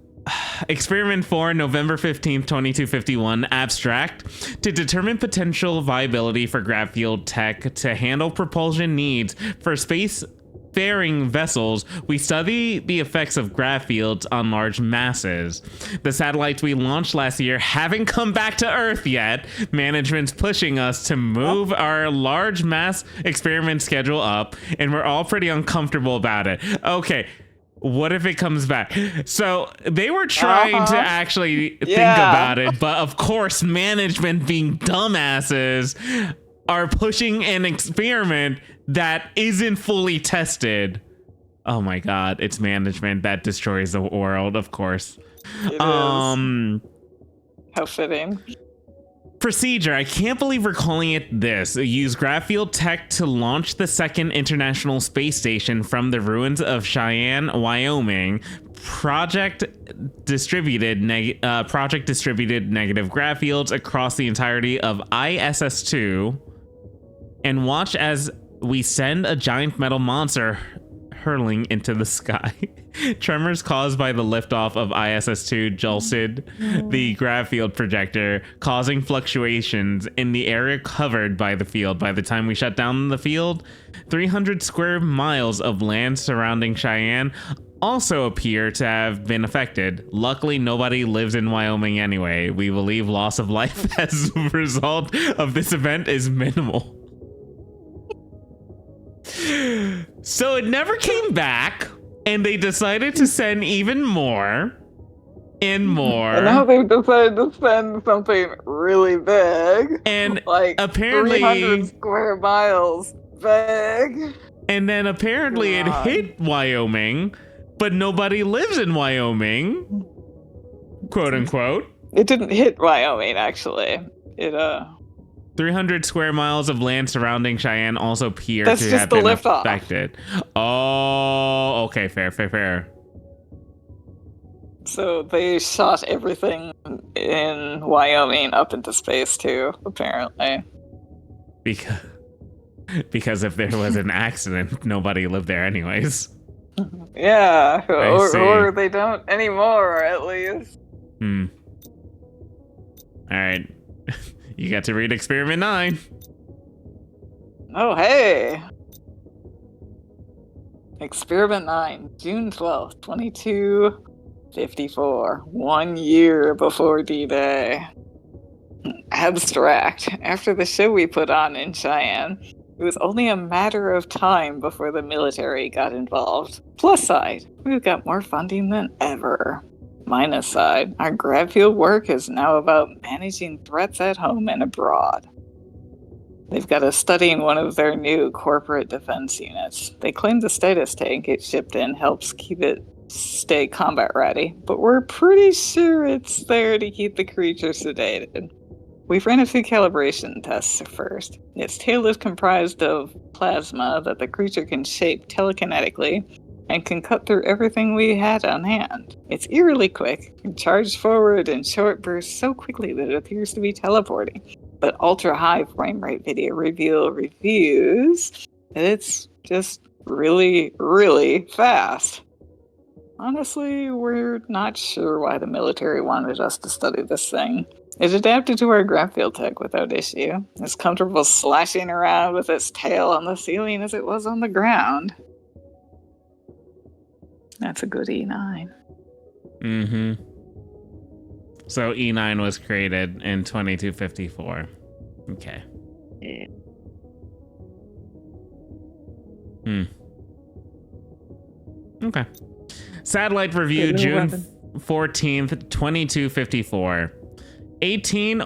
Experiment 4, November 15th, 2251. Abstract: to determine potential viability for grav field tech to handle propulsion needs for spacefaring vessels, we study the effects of grav fields on large masses. The satellites we launched last year haven't come back to Earth yet. Management's pushing us to move our large mass experiment schedule up, and we're all pretty uncomfortable about it. Okay. What if it comes back? So they were trying to actually think about it, but of course, management, being dumbasses, are pushing an experiment that isn't fully tested. Oh my god, it's management that destroys the world, of course. It is. How fitting. Procedure: I can't believe we're calling it this. Use grav field tech to launch the second International Space Station from the ruins of Cheyenne, Wyoming. Project distributed negative grav fields across the entirety of ISS-2, and watch as we send a giant metal monster hurling into the sky. Tremors caused by the liftoff of ISS-2 jolted the grav field projector, causing fluctuations in the area covered by the field. By the time we shut down the field, 300 square miles of land surrounding Cheyenne also appear to have been affected. Luckily, nobody lives in Wyoming anyway. We believe loss of life as a result of this event is minimal. So it never came back, and they decided to send even more and more. And now they've decided to send something really big. And like apparently 300 square miles big. And then apparently it hit Wyoming, but nobody lives in Wyoming. Quote unquote. It didn't hit Wyoming, actually. It 300 square miles of land surrounding Cheyenne also appear to have been affected. Oh, okay, fair. So they shot everything in Wyoming up into space too, apparently. Because if there was an accident, nobody lived there anyways. Yeah, or they don't anymore, at least. Alright. You got to read Experiment 9. Oh, hey! Experiment 9, June 12th, 2254. 1 year before D-Day. Abstract. After the show we put on in Cheyenne, it was only a matter of time before the military got involved. Plus side, we've got more funding than ever. Minus side, our grad field work is now about managing threats at home and abroad. They've got us studying one of their new corporate defense units. They claim the status tank it shipped in helps keep it stay combat ready, but we're pretty sure it's there to keep the creature sedated. We've ran a few calibration tests first. Its tail is comprised of plasma that the creature can shape telekinetically and can cut through everything we had on hand. It's eerily quick, can charge forward in short bursts so quickly that it appears to be teleporting. But ultra-high frame rate video reviews that it's just really, really fast. Honestly, we're not sure why the military wanted us to study this thing. It adapted to our graph field tech without issue. It's comfortable slashing around with its tail on the ceiling as it was on the ground. That's a good E9. Mm-hmm. So E9 was created in 2254. Okay. Yeah. Okay. Satellite review, June 14th, 2254. 18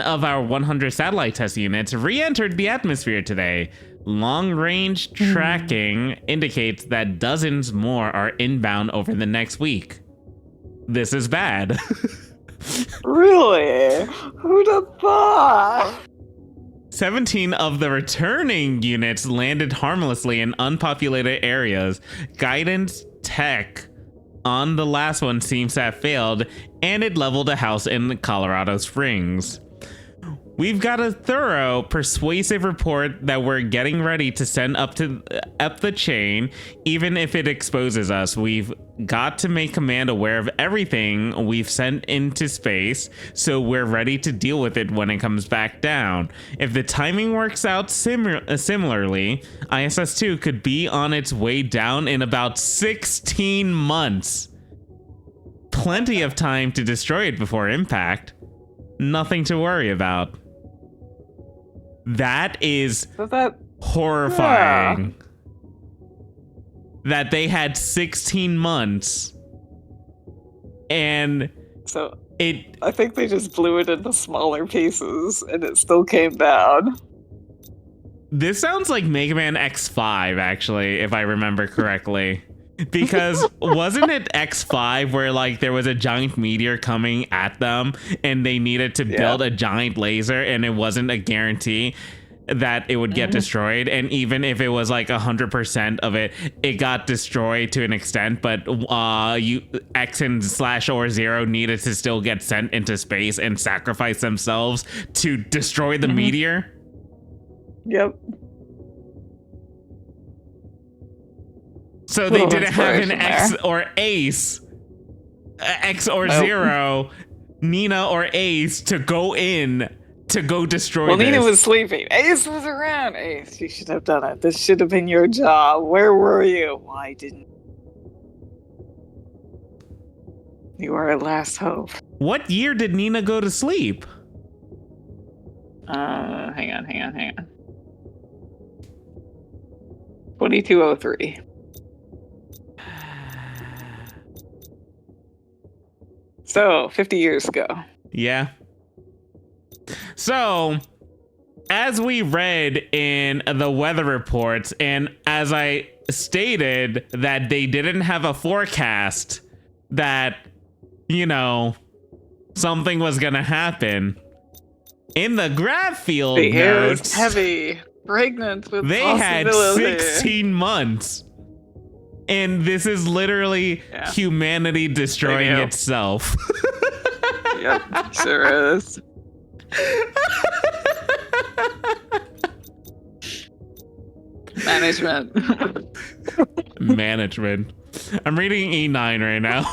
of our 100 satellite test units re-entered the atmosphere today. Long-range tracking indicates that dozens more are inbound over the next week. This is bad. Really? Who'd have thought? 17 of the returning units landed harmlessly in unpopulated areas. Guidance tech on the last one seems to have failed, and it leveled a house in Colorado Springs. We've got a thorough, persuasive report that we're getting ready to send up the chain, even if it exposes us. We've got to make command aware of everything we've sent into space, so we're ready to deal with it when it comes back down. If the timing works out similarly, ISS-2 could be on its way down in about 16 months. Plenty of time to destroy it before impact. Nothing to worry about. That is horrifying. Yeah. That they had 16 months. And so I think they just blew it into smaller pieces and it still came down. This sounds like Mega Man X5, actually, if I remember correctly. Because wasn't it X5 where like there was a giant meteor coming at them and they needed to build a giant laser and it wasn't a guarantee that it would get destroyed, and even if it was like 100% of it, it got destroyed to an extent, but X and /or 0 needed to still get sent into space and sacrifice themselves to destroy the meteor? Yep. So they didn't have an inspiration X there. or Ace, X or Nope. Zero, Nina or Ace to go in to go destroy Well, this. Nina was sleeping. Ace was around. Ace, you should have done it. This should have been your job. Where were you? Why didn't you? Are our last hope. What year did Nina go to sleep? Hang on. 2203. So, 50 years ago. Yeah. So, as we read in the weather reports, and as I stated that they didn't have a forecast that, something was gonna happen. In the graph field The air is notes, heavy, pregnant with they had possibility. 16 months. And this is literally humanity destroying They do. itself. Yep, sure is. Management. Management. I'm reading E9 right now.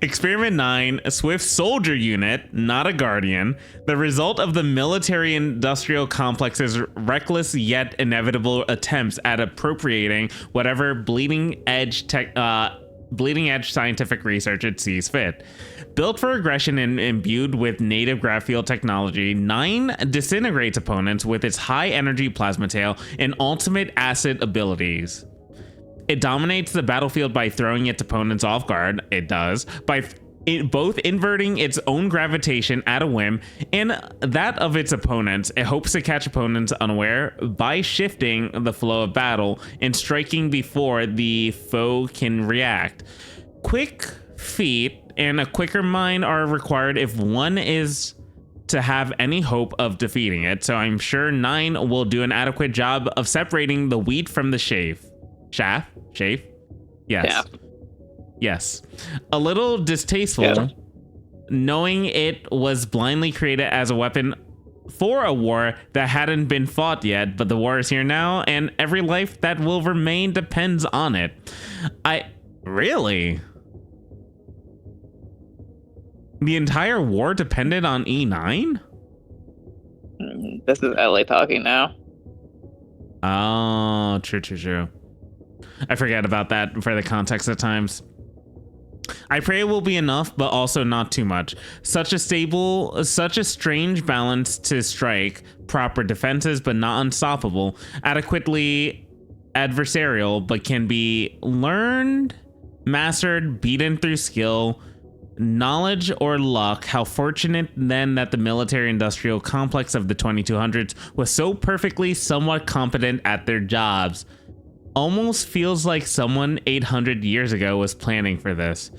Experiment 9, a Swift soldier unit, not a guardian, the result of the military-industrial complex's reckless yet inevitable attempts at appropriating whatever bleeding-edge scientific research it sees fit. Built for aggression and imbued with native graph field technology, 9 disintegrates opponents with its high-energy plasma tail and ultimate acid abilities. It dominates the battlefield by throwing its opponents off guard. It does. By both inverting its own gravitation at a whim and that of its opponents. It hopes to catch opponents unaware by shifting the flow of battle and striking before the foe can react. Quick feet and a quicker mind are required if one is to have any hope of defeating it. So I'm sure 9 will do an adequate job of separating the wheat from the chaff. Chaff? Yes. Yeah. Yes. A little distasteful, knowing it was blindly created as a weapon for a war that hadn't been fought yet, but the war is here now, and every life that will remain depends on it. Really? The entire war depended on E9? This is Ellie talking now. Oh, true. I forget about that for the context at times. I pray it will be enough, but also not too much. Such a strange balance to strike. Proper defenses, but not unstoppable. Adequately adversarial, but can be learned, mastered, beaten through skill, knowledge, or luck. How fortunate then that the military-industrial complex of the 2200s was so perfectly somewhat competent at their jobs. Almost feels like someone 800 years ago was planning for this.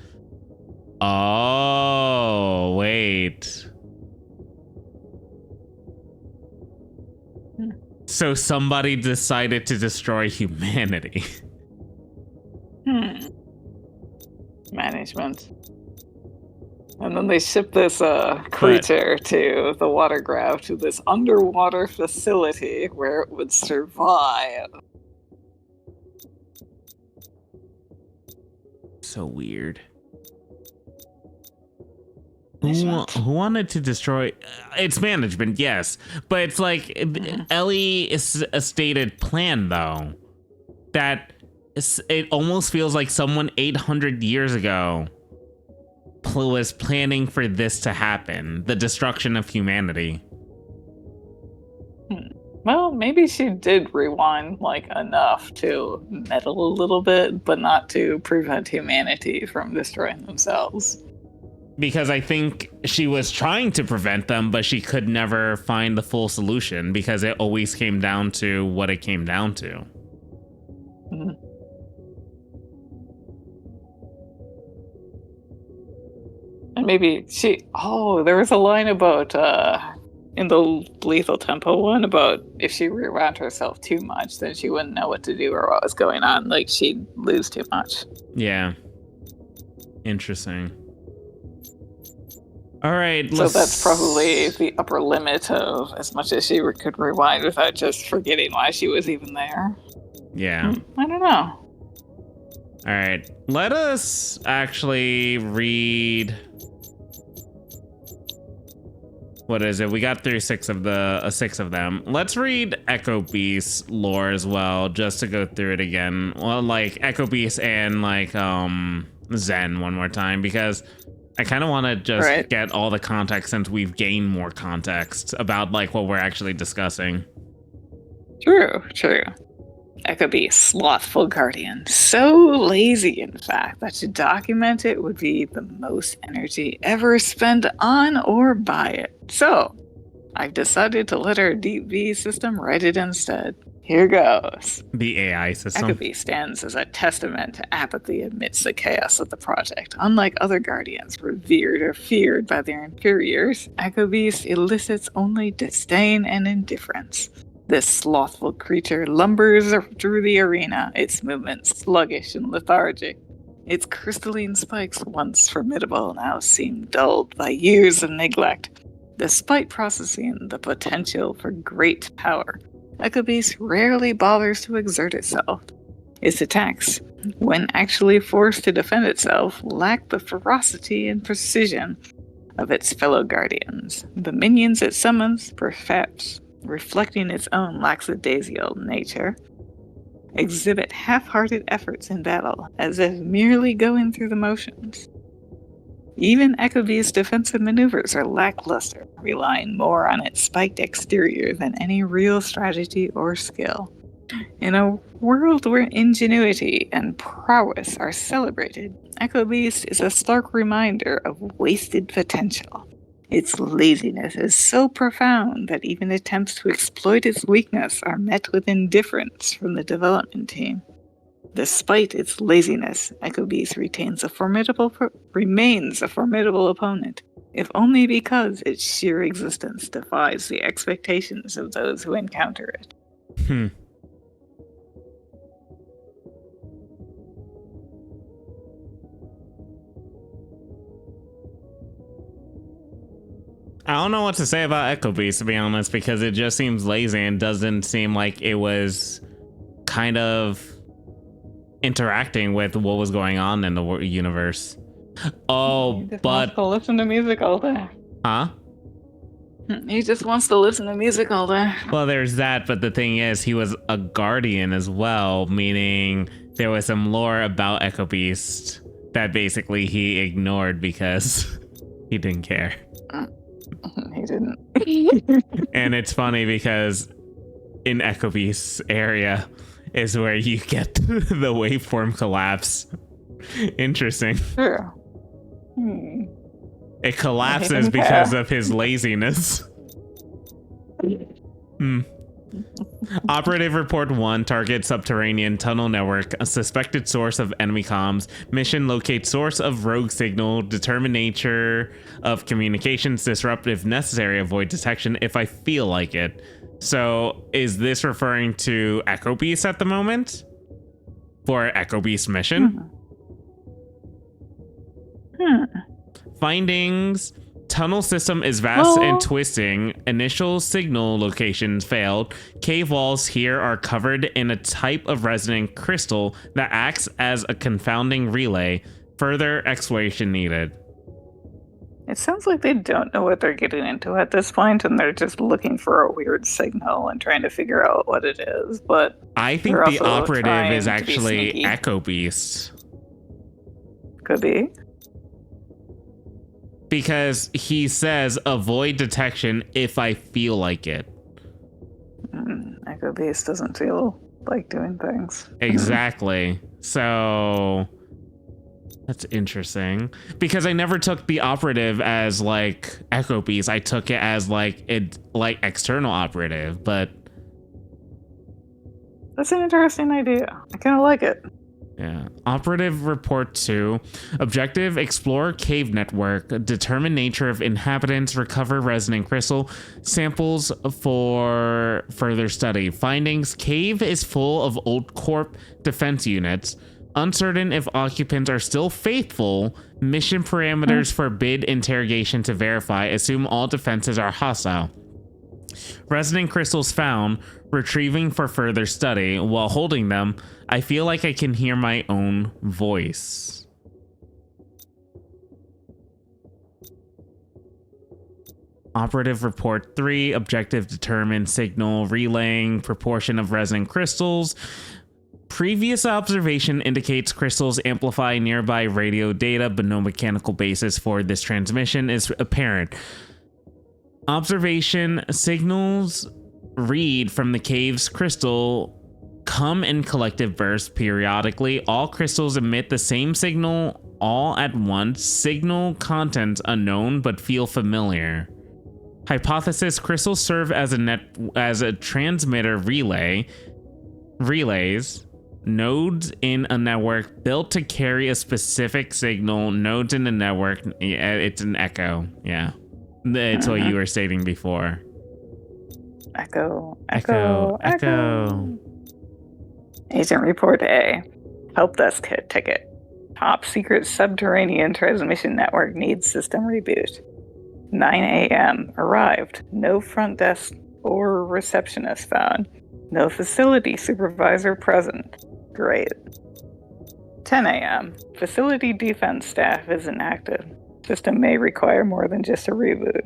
Oh, wait. So somebody decided to destroy humanity. Management. And then they ship this creature to the water grab to this underwater facility where it would survive. So weird. Management. Who wanted to destroy? It's management, yes, but it's like Ellie is a stated plan, though. That it almost feels like someone 800 years ago was planning for this to happen, the destruction of humanity. Well, maybe she did rewind enough to meddle a little bit, but not to prevent humanity from destroying themselves. Because I think she was trying to prevent them, but she could never find the full solution because it always came down to what it came down to. And maybe there was a line about in the Lethal Tempo one about if she rewound herself too much, then she wouldn't know what to do or what was going on. Like, she'd lose too much. Yeah. Interesting. All right. So that's probably the upper limit of as much as she could rewind without just forgetting why she was even there. Yeah. I don't know. All right. Let us actually read. What is it? We got through six of them. Let's read Echo Beast lore as well, just to go through it again. Well, like Echo Beast and like Zen one more time, because I kind of want to just get all the context since we've gained more context about like what we're actually discussing. True. Echo Beast, slothful guardian. So lazy, in fact, that to document it would be the most energy ever spent on or by it. So, I've decided to let our Deep V system write it instead. Here goes. The AI system. Echo Beast stands as a testament to apathy amidst the chaos of the project. Unlike other guardians revered or feared by their inferiors, Echo Beast elicits only disdain and indifference. This slothful creature lumbers through the arena, its movements sluggish and lethargic. Its crystalline spikes, once formidable, now seem dulled by years of neglect. Despite processing the potential for great power, Echo Beast rarely bothers to exert itself. Its attacks, when actually forced to defend itself, lack the ferocity and precision of its fellow guardians. The minions it summons, perhaps reflecting its own lackadaisical nature, exhibit half-hearted efforts in battle, as if merely going through the motions. Even Echo Beast's defensive maneuvers are lackluster, relying more on its spiked exterior than any real strategy or skill. In a world where ingenuity and prowess are celebrated, Echo Beast is a stark reminder of wasted potential. Its laziness is so profound that even attempts to exploit its weakness are met with indifference from the development team. Despite its laziness, Echo Beast remains a formidable opponent, if only because its sheer existence defies the expectations of those who encounter it. I don't know what to say about Echo Beast, to be honest, because it just seems lazy and doesn't seem like it was kind of interacting with what was going on in the universe. Oh, He just but wants to listen to music all day. Huh? He just wants to listen to music all day. Well, there's that, but the thing is, he was a guardian as well, meaning there was some lore about Echo Beast that basically he ignored because he didn't care. He didn't. And it's funny because in Echo Beast's area is where you get the waveform collapse. Interesting. True. It collapses because of his laziness. Operative Report 1, target subterranean tunnel network, a suspected source of enemy comms. Mission, locate source of rogue signal, determine nature of communications, disrupt if necessary, avoid detection if I feel like it. So is this referring to Echo Beast at the moment? For Echo Beast mission? Findings. Tunnel system is vast and twisting. Initial signal locations failed. Cave walls here are covered in a type of resonant crystal that acts as a confounding relay. Further exploration needed. It sounds like they don't know what they're getting into at this point, and they're just looking for a weird signal and trying to figure out what it is. But I think the operative is actually Echo Beast. Could be. Because he says, avoid detection if I feel like it. Echo Beast doesn't feel like doing things. Exactly. So that's interesting. Because I never took the operative as like Echo Beast. I took it as like external operative, but that's an interesting idea. I kind of like it. Yeah. Operative Report 2. Objective, explore cave network. Determine nature of inhabitants. Recover resonant crystal. Samples for further study. Findings, cave is full of old corp defense units. Uncertain if occupants are still faithful. Mission parameters forbid interrogation to verify. Assume all defenses are hostile. Resonant crystals found, retrieving for further study. While holding them, I feel like I can hear my own voice. Operative report 3, objective determined, signal relaying, proportion of resonant crystals. Previous observation indicates crystals amplify nearby radio data, but no mechanical basis for this transmission is apparent. Observation signals read from the cave's crystal come in collective bursts periodically. All crystals emit the same signal all at once. Signal contents unknown but feel familiar. Hypothesis: crystals serve as a transmitter relays nodes in a network built to carry a specific signal. Nodes in the network, it's an echo. Yeah, it's what you were stating before. Echo. Agent Report A. Help desk hit ticket. Top secret subterranean transmission network needs system reboot. 9 a.m. Arrived. No front desk or receptionist found. No facility supervisor present. Great. 10 a.m. Facility defense staff is inactive. System may require more than just a reboot.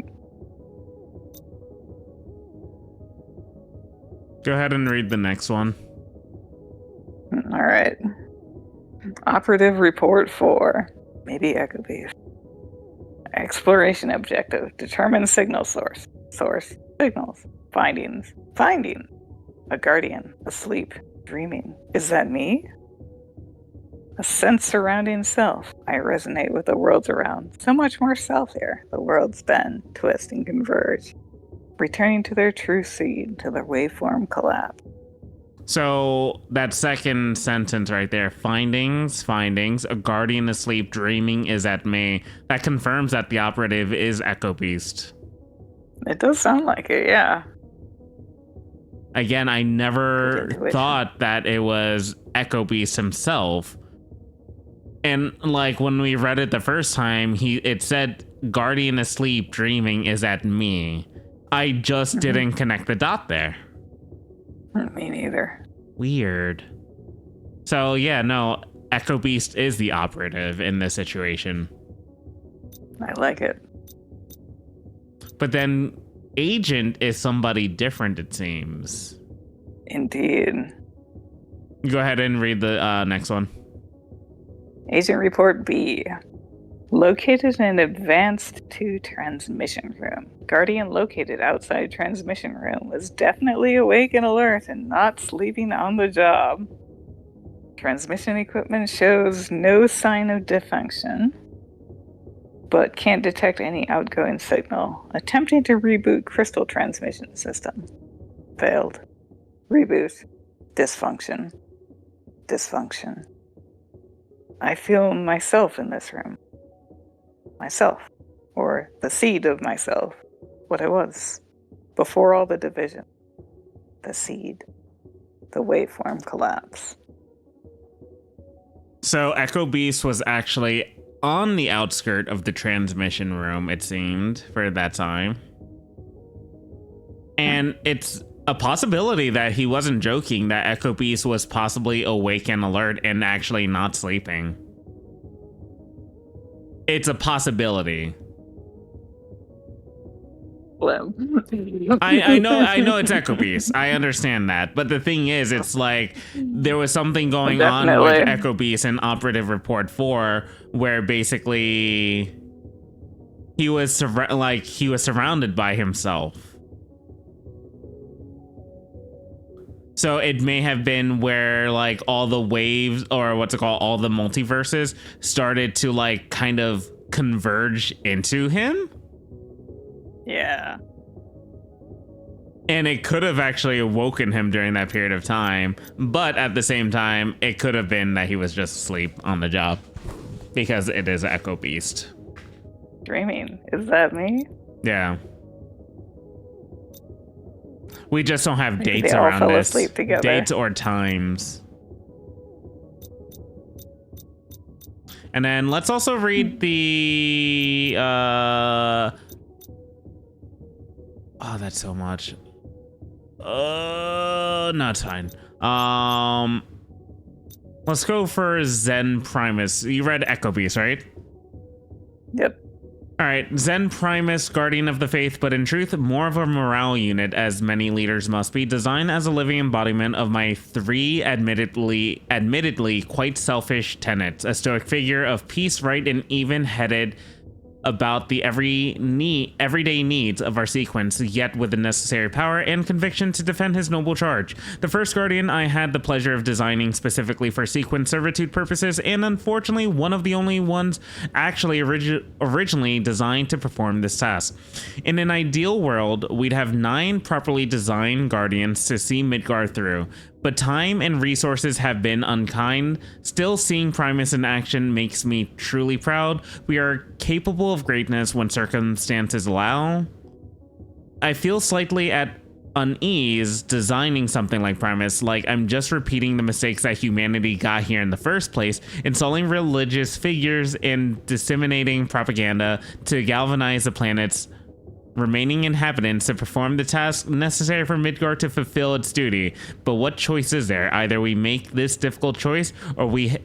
Go ahead and read the next one. All right. Operative Report 4. Maybe Echo Beef. Exploration objective. Determine signal source. Source. Signals. Findings. Finding. A guardian. Asleep. Dreaming. Is that me? A sense surrounding self. I resonate with the worlds around. So much more self here. The worlds bend, twist, and converge. Returning to their true seed, to their waveform collapse. So that second sentence right there, findings, a guardian asleep, dreaming is at me. That confirms that the operative is Echo Beast. It does sound like it, yeah. Again, I never thought that it was Echo Beast himself. And like when we read it the first time, it said guardian asleep, dreaming is at me. I just didn't connect the dot there. Me neither. Weird. So yeah, no, Echo Beast is the operative in this situation. I like it. But then Agent is somebody different, it seems. Indeed. Go ahead and read the next one. Agent Report B. Located in Advanced 2 transmission room. Guardian located outside transmission room was definitely awake and alert and not sleeping on the job. Transmission equipment shows no sign of dysfunction, but can't detect any outgoing signal. Attempting to reboot crystal transmission system. Failed. Reboot. Dysfunction. Dysfunction. I feel myself in this room. Myself, or the seed of myself, what I was, before all the division. The seed, the waveform collapse. So Echo Beast was actually on the outskirt of the transmission room, it seemed, for that time. And it's a possibility that he wasn't joking, that Echo Beast was possibly awake and alert and actually not sleeping. It's a possibility. I know it's Echo Beast. I understand that. But the thing is, it's like there was something going on with Echo Beast in Operative Report 4 where basically he was surrounded by himself. So it may have been where like all the waves, or all the multiverses started to like kind of converge into him. Yeah. And it could have actually awoken him during that period of time. But at the same time, it could have been that he was just asleep on the job, because it is Echo Beast. Dreaming. Is that me? Yeah. We just don't have Maybe dates they all around fell this. asleep together. Dates or times. And then let's also read the oh, that's so much. No, it's fine. Let's go for Zen Primus. You read Echo Beast, right? Yep. All right, Zen Primus, Guardian of the Faith, but in truth, more of a morale unit, as many leaders must be, designed as a living embodiment of my three admittedly quite selfish tenets: a stoic figure of peace, right, and even-headed about the everyday needs of our sequence, yet with the necessary power and conviction to defend his noble charge. The first Guardian I had the pleasure of designing specifically for sequence servitude purposes, and unfortunately one of the only ones actually originally designed to perform this task. In an ideal world, we'd have 9 properly designed Guardians to see Midgar through, but time and resources have been unkind. Still, seeing Primus in action makes me truly proud. We are capable of greatness when circumstances allow. I feel slightly at unease designing something like Primus, like I'm just repeating the mistakes that humanity got here in the first place, installing religious figures and disseminating propaganda to galvanize the planet's remaining inhabitants to perform the task necessary for Midgar to fulfill its duty. But what choice is there? Either we make this difficult choice, or we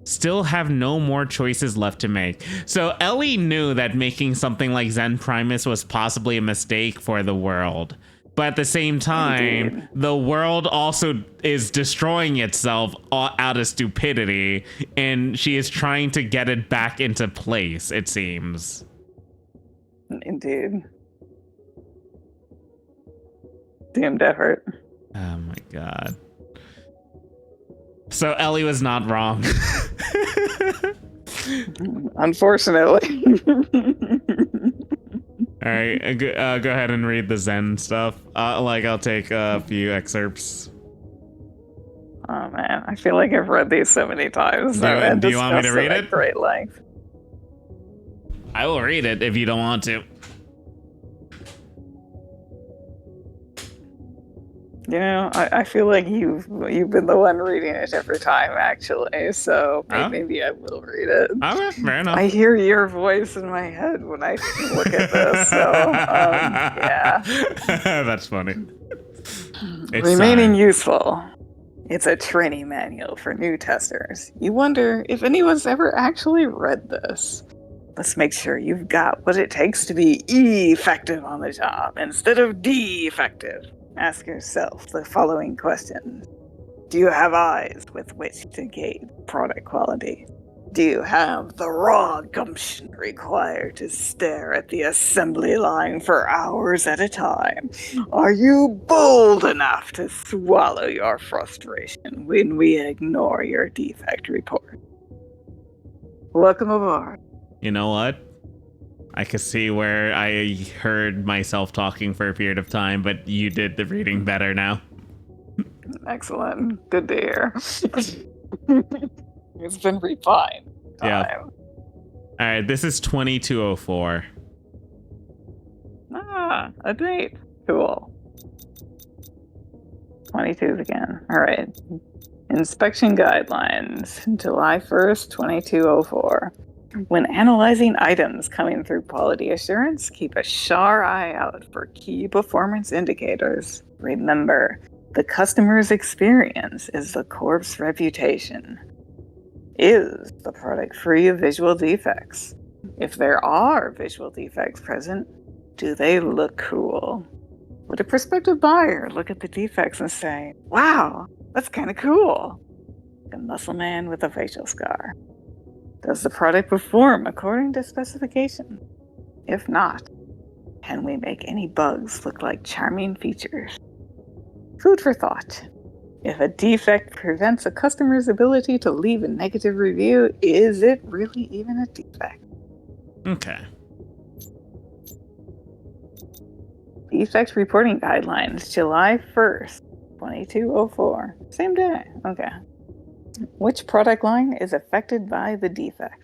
still have no more choices left to make. So Ellie knew that making something like Zen Primus was possibly a mistake for the world. But at the same time, Indeed. the world also is destroying itself out of stupidity, and she is trying to get it back into place, it seems. Indeed. Doomed effort. Oh my god. So Ellie was not wrong. Unfortunately. All right, go ahead and read the Zen stuff. I'll take a few excerpts. Oh man, I feel like I've read these so many times. Do you want me to read it? Great length. I will read it if you don't want to. You know, I feel like you've been the one reading it every time, actually. So maybe I will read it. Okay, fair enough. I hear your voice in my head when I look at this. So yeah, that's funny. It's remaining useful. It's a training manual for new testers. You wonder if anyone's ever actually read this. Let's make sure you've got what it takes to be effective on the job instead of defective. Ask yourself the following questions. Do you have eyes with which to gauge product quality? Do you have the raw gumption required to stare at the assembly line for hours at a time? Are you bold enough to swallow your frustration when we ignore your defect report? Welcome aboard. You know what? I could see where I heard myself talking for a period of time, but you did the reading better now. Excellent. Good to hear. It's been refined. Yeah. All right, this is 2204. A date. Cool. 22 again. All right. Inspection guidelines, July 1st, 2204. When analyzing items coming through quality assurance, keep a sharp eye out for key performance indicators. Remember, the customer's experience is the corp's reputation. Is the product free of visual defects? If there are visual defects present, do they look cool? Would a prospective buyer look at the defects and say, wow, that's kind of cool? Like a muscle man with a facial scar. Does the product perform according to specifications? If not, can we make any bugs look like charming features? Food for thought. If a defect prevents a customer's ability to leave a negative review, is it really even a defect? Okay. Defect reporting guidelines, July 1st, 2204. Same day. Okay. Which product line is affected by the defect?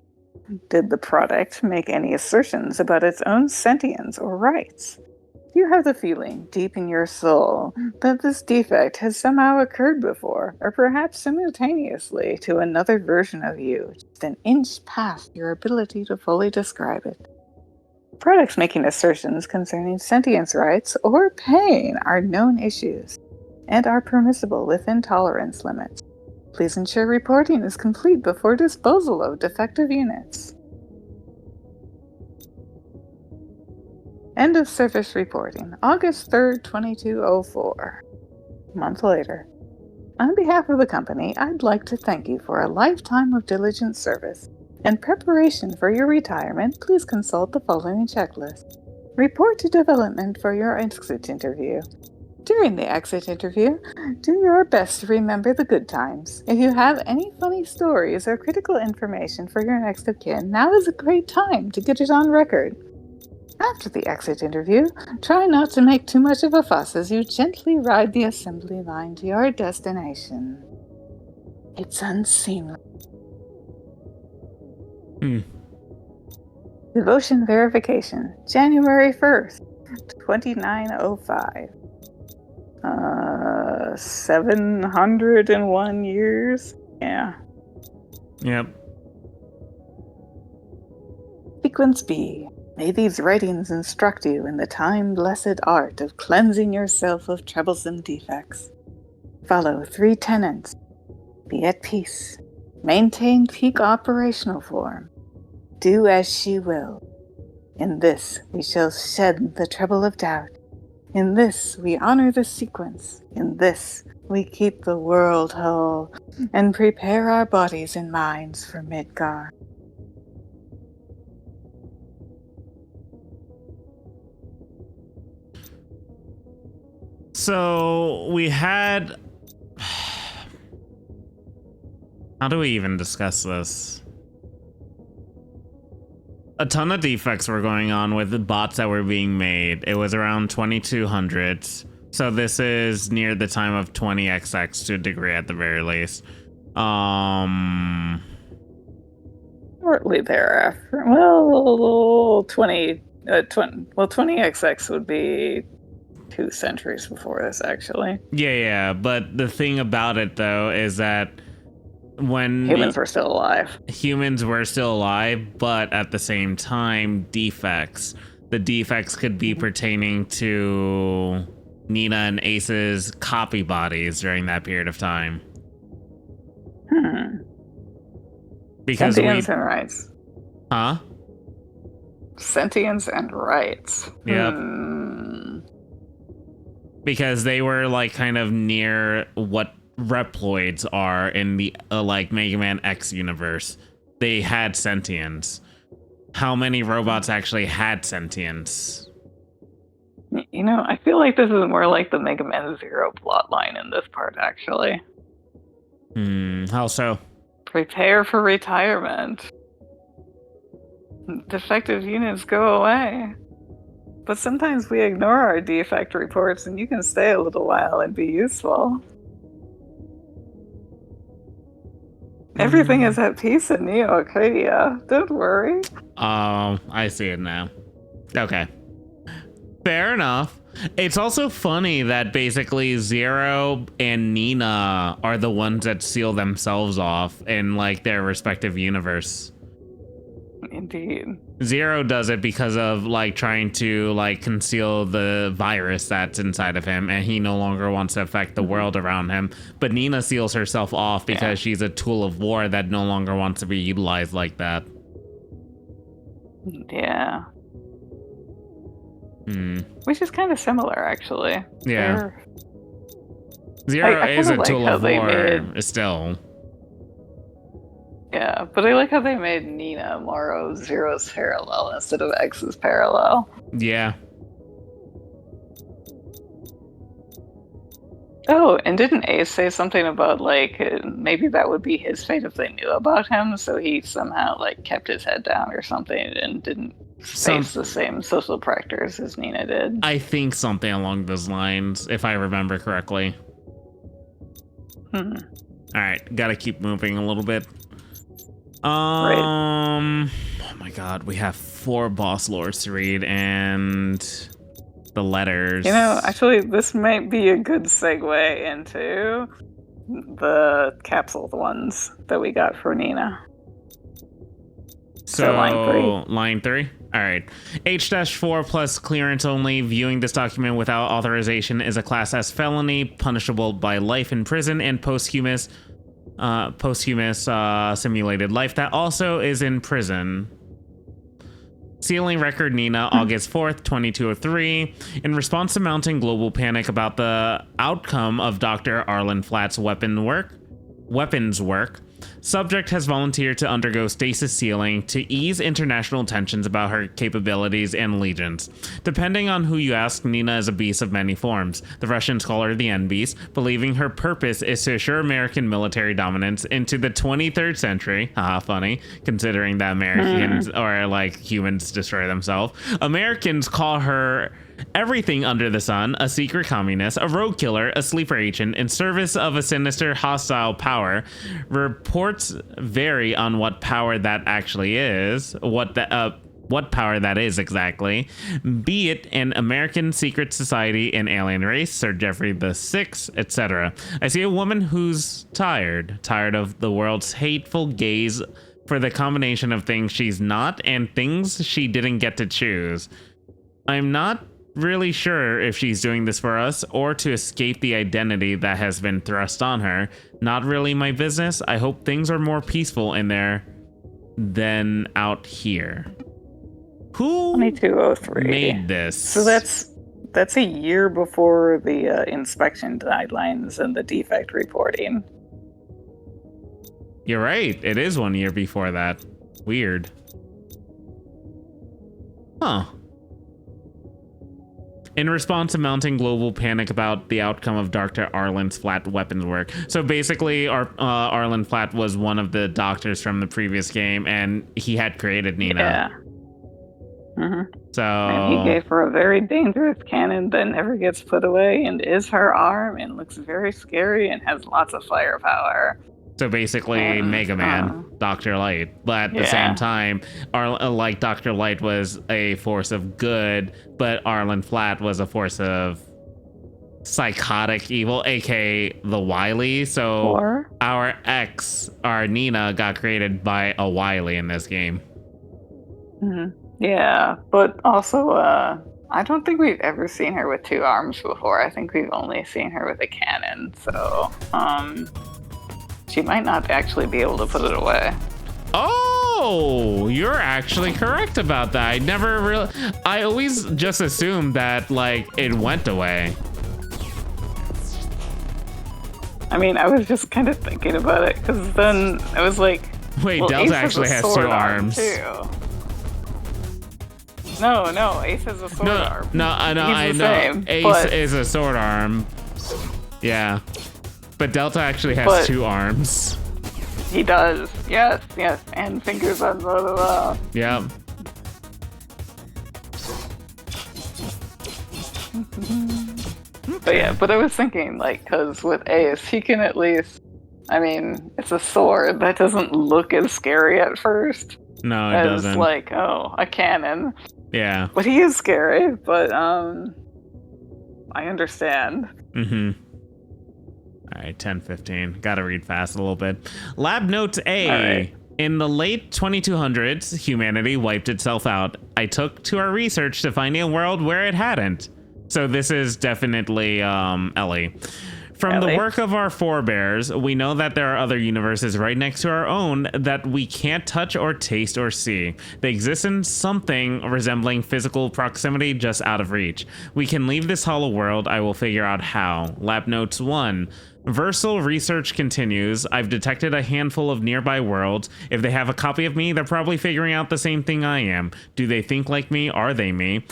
Did the product make any assertions about its own sentience or rights? Do you have the feeling deep in your soul that this defect has somehow occurred before, or perhaps simultaneously to another version of you, just an inch past your ability to fully describe it? Products making assertions concerning sentience rights or pain are known issues and are permissible within tolerance limits. Please ensure reporting is complete before disposal of defective units. End of service reporting, August 3rd, 2204. A month later. On behalf of the company, I'd like to thank you for a lifetime of diligent service. In preparation for your retirement, please consult the following checklist. Report to development for your exit interview. During the exit interview, do your best to remember the good times. If you have any funny stories or critical information for your next of kin, now is a great time to get it on record. After the exit interview, try not to make too much of a fuss as you gently ride the assembly line to your destination. It's unseemly. Devotion verification, January 1st, 2905. 701 years? Yeah. Yep. Sequence B. May these writings instruct you in the time-blessed art of cleansing yourself of troublesome defects. Follow 3 tenets. Be at peace. Maintain peak operational form. Do as she will. In this we shall shed the trouble of doubt. In this we honor the sequence. In this we keep the world whole and prepare our bodies and minds for Midgard. So we had. How do we even discuss this? A ton of defects were going on with the bots that were being made. It was around 2200. So this is near the time of 20XX to a degree at the very least. Shortly thereafter. Well, 20XX would be 2 centuries before this, actually. Yeah, but the thing about it, though, is that when humans were still alive. Humans were still alive, but at the same time, defects. The defects could be pertaining to Nina and Ace's copy bodies during that period of time. Because Sentience and rights. Huh? Sentience and rights. Yep. Because they were like kind of near what Reploids are in the like Mega Man X universe. They had sentience. How many robots actually had sentience? You know, I feel like this is more like the Mega Man Zero plotline in this part, actually. How so? Prepare for retirement. Defective units go away. But sometimes we ignore our defect reports and you can stay a little while and be useful. Everything is at peace in Neo Arcadia. Don't worry. Oh, I see it now. Okay. Fair enough. It's also funny that basically Zero and Nina are the ones that seal themselves off in like their respective universe. Indeed. Zero does it because of like trying to like conceal the virus that's inside of him, and he no longer wants to affect the world around him. But Nina seals herself off because she's a tool of war that no longer wants to be utilized like that. Yeah. Which is kind of similar, actually. Yeah. Zero is a tool of war still. Yeah, but I like how they made Nina more of Zero's parallel instead of X's parallel. Yeah. Oh, and didn't Ace say something about, like, maybe that would be his fate if they knew about him, so he somehow, like, kept his head down or something and didn't face the same social practices as Nina did? I think something along those lines, if I remember correctly. Alright, gotta keep moving a little bit. Oh my god, we have 4 boss lores to read and the letters. You know, actually, this might be a good segue into the capsule ones that we got for Nina. So line 3. Line 3? All right. H-4 plus clearance only. Viewing this document without authorization is a Class S felony, punishable by life in prison and posthumous simulated life that also is in prison. Sealing record Nina, August 4th, 2203. In response to mounting global panic about the outcome of Dr. Arlen Flatt's weapons work, subject has volunteered to undergo stasis sealing to ease international tensions about her capabilities and allegiance. Depending on who you ask, Nina is a beast of many forms. The Russians call her the N-Beast, believing her purpose is to assure American military dominance into the 23rd century. Haha, funny, considering that Americans or like humans destroy themselves. Americans call her everything under the sun, a secret communist, a rogue killer, a sleeper agent in service of a sinister hostile power. Reports vary on what power that actually is, what power that is exactly, be it an American secret society, an alien race, Sir Geoffrey VI, etc. I see a woman who's tired of the world's hateful gaze for the combination of things she's not and things she didn't get to choose. I'm not really sure if she's doing this for us or to escape the identity that has been thrust on her. Not really my business. I hope things are more peaceful in there than out here. Who 2203 made this? So that's a year before the inspection guidelines and the defect reporting. You're right. It is 1 year before that. Weird. Huh. In response to mounting global panic about the outcome of Dr. Arlen Flatt weapons work. So basically, Arlen Flatt was one of the doctors from the previous game, and he had created Nina. Yeah. Mm-hmm. So and he gave her a very dangerous cannon that never gets put away and is her arm and looks very scary and has lots of firepower. So basically, Mega Man, Dr. Light. But at the same time, like Dr. Light was a force of good, but Arlen Flatt was a force of psychotic evil, aka the Wily. So our Nina, got created by a Wily in this game. Mm-hmm. Yeah, but also, I don't think we've ever seen her with two arms before. I think we've only seen her with a cannon. So, she might not actually be able to put it away. Oh, you're actually correct about that. I always just assumed that, like, it went away. I mean, I was just kind of thinking about it, because then I was like, wait, well, Delta Ace actually has two arms. Too. No, Ace has a sword arm. I know. Ace is a sword arm. Yeah. But Delta actually has two arms. He does. Yes. And fingers on both of them. Yeah. But I was thinking, like, because with Ace, he can at least, I mean, it's a sword that doesn't look as scary at first. No, it doesn't. It's like, oh, a cannon. Yeah. But he is scary, but, I understand. Mm-hmm. All right, 10:15. Gotta read fast a little bit. Lab notes A. Right. In the late 2200s, humanity wiped itself out. I took to our research to find a world where it hadn't. So this is definitely Ellie. From the work of our forebears, we know that there are other universes right next to our own that we can't touch or taste or see. They exist in something resembling physical proximity just out of reach. We can leave this hollow world. I will figure out how. Lab notes 1. Versal research continues. I've detected a handful of nearby worlds. If they have a copy of me, they're probably figuring out the same thing I am. Do they think like me? Are they me?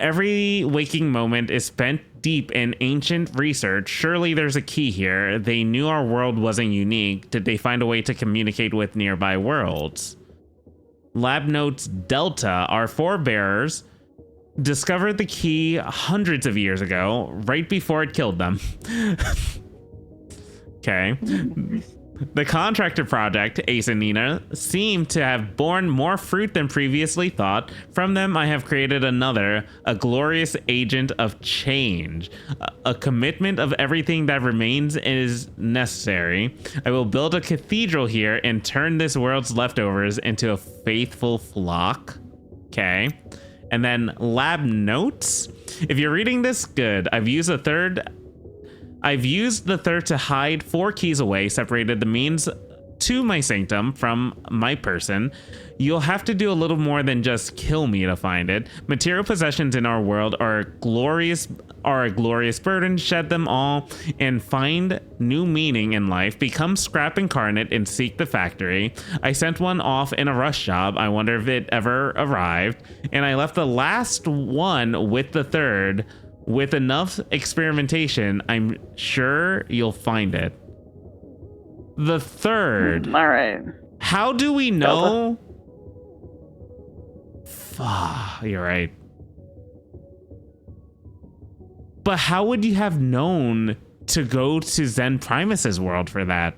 Every waking moment is spent deep in ancient research. Surely there's a key here. They knew our world wasn't unique. Did they find a way to communicate with nearby worlds? Lab notes Delta, our forebears, discovered the key hundreds of years ago, right before it killed them. Okay. The contractor project, Ace and Nina, seem to have borne more fruit than previously thought. From them, I have created another, a glorious agent of change. A commitment of everything that remains is necessary. I will build a cathedral here and turn this world's leftovers into a faithful flock. Okay. And then lab notes. If you're reading this, good. I've used the third to hide 4 keys away, separated the means to my sanctum from my person. You'll have to do a little more than just kill me to find it. Material possessions in our world are a glorious burden. Shed them all and find new meaning in life. Become scrap incarnate and seek the factory. I sent one off in a rush job. I wonder if it ever arrived. And I left the last one with the third. With enough experimentation, I'm sure you'll find it. The third. All right. How do we know? You're right. But how would you have known to go to Zen Primus's world for that?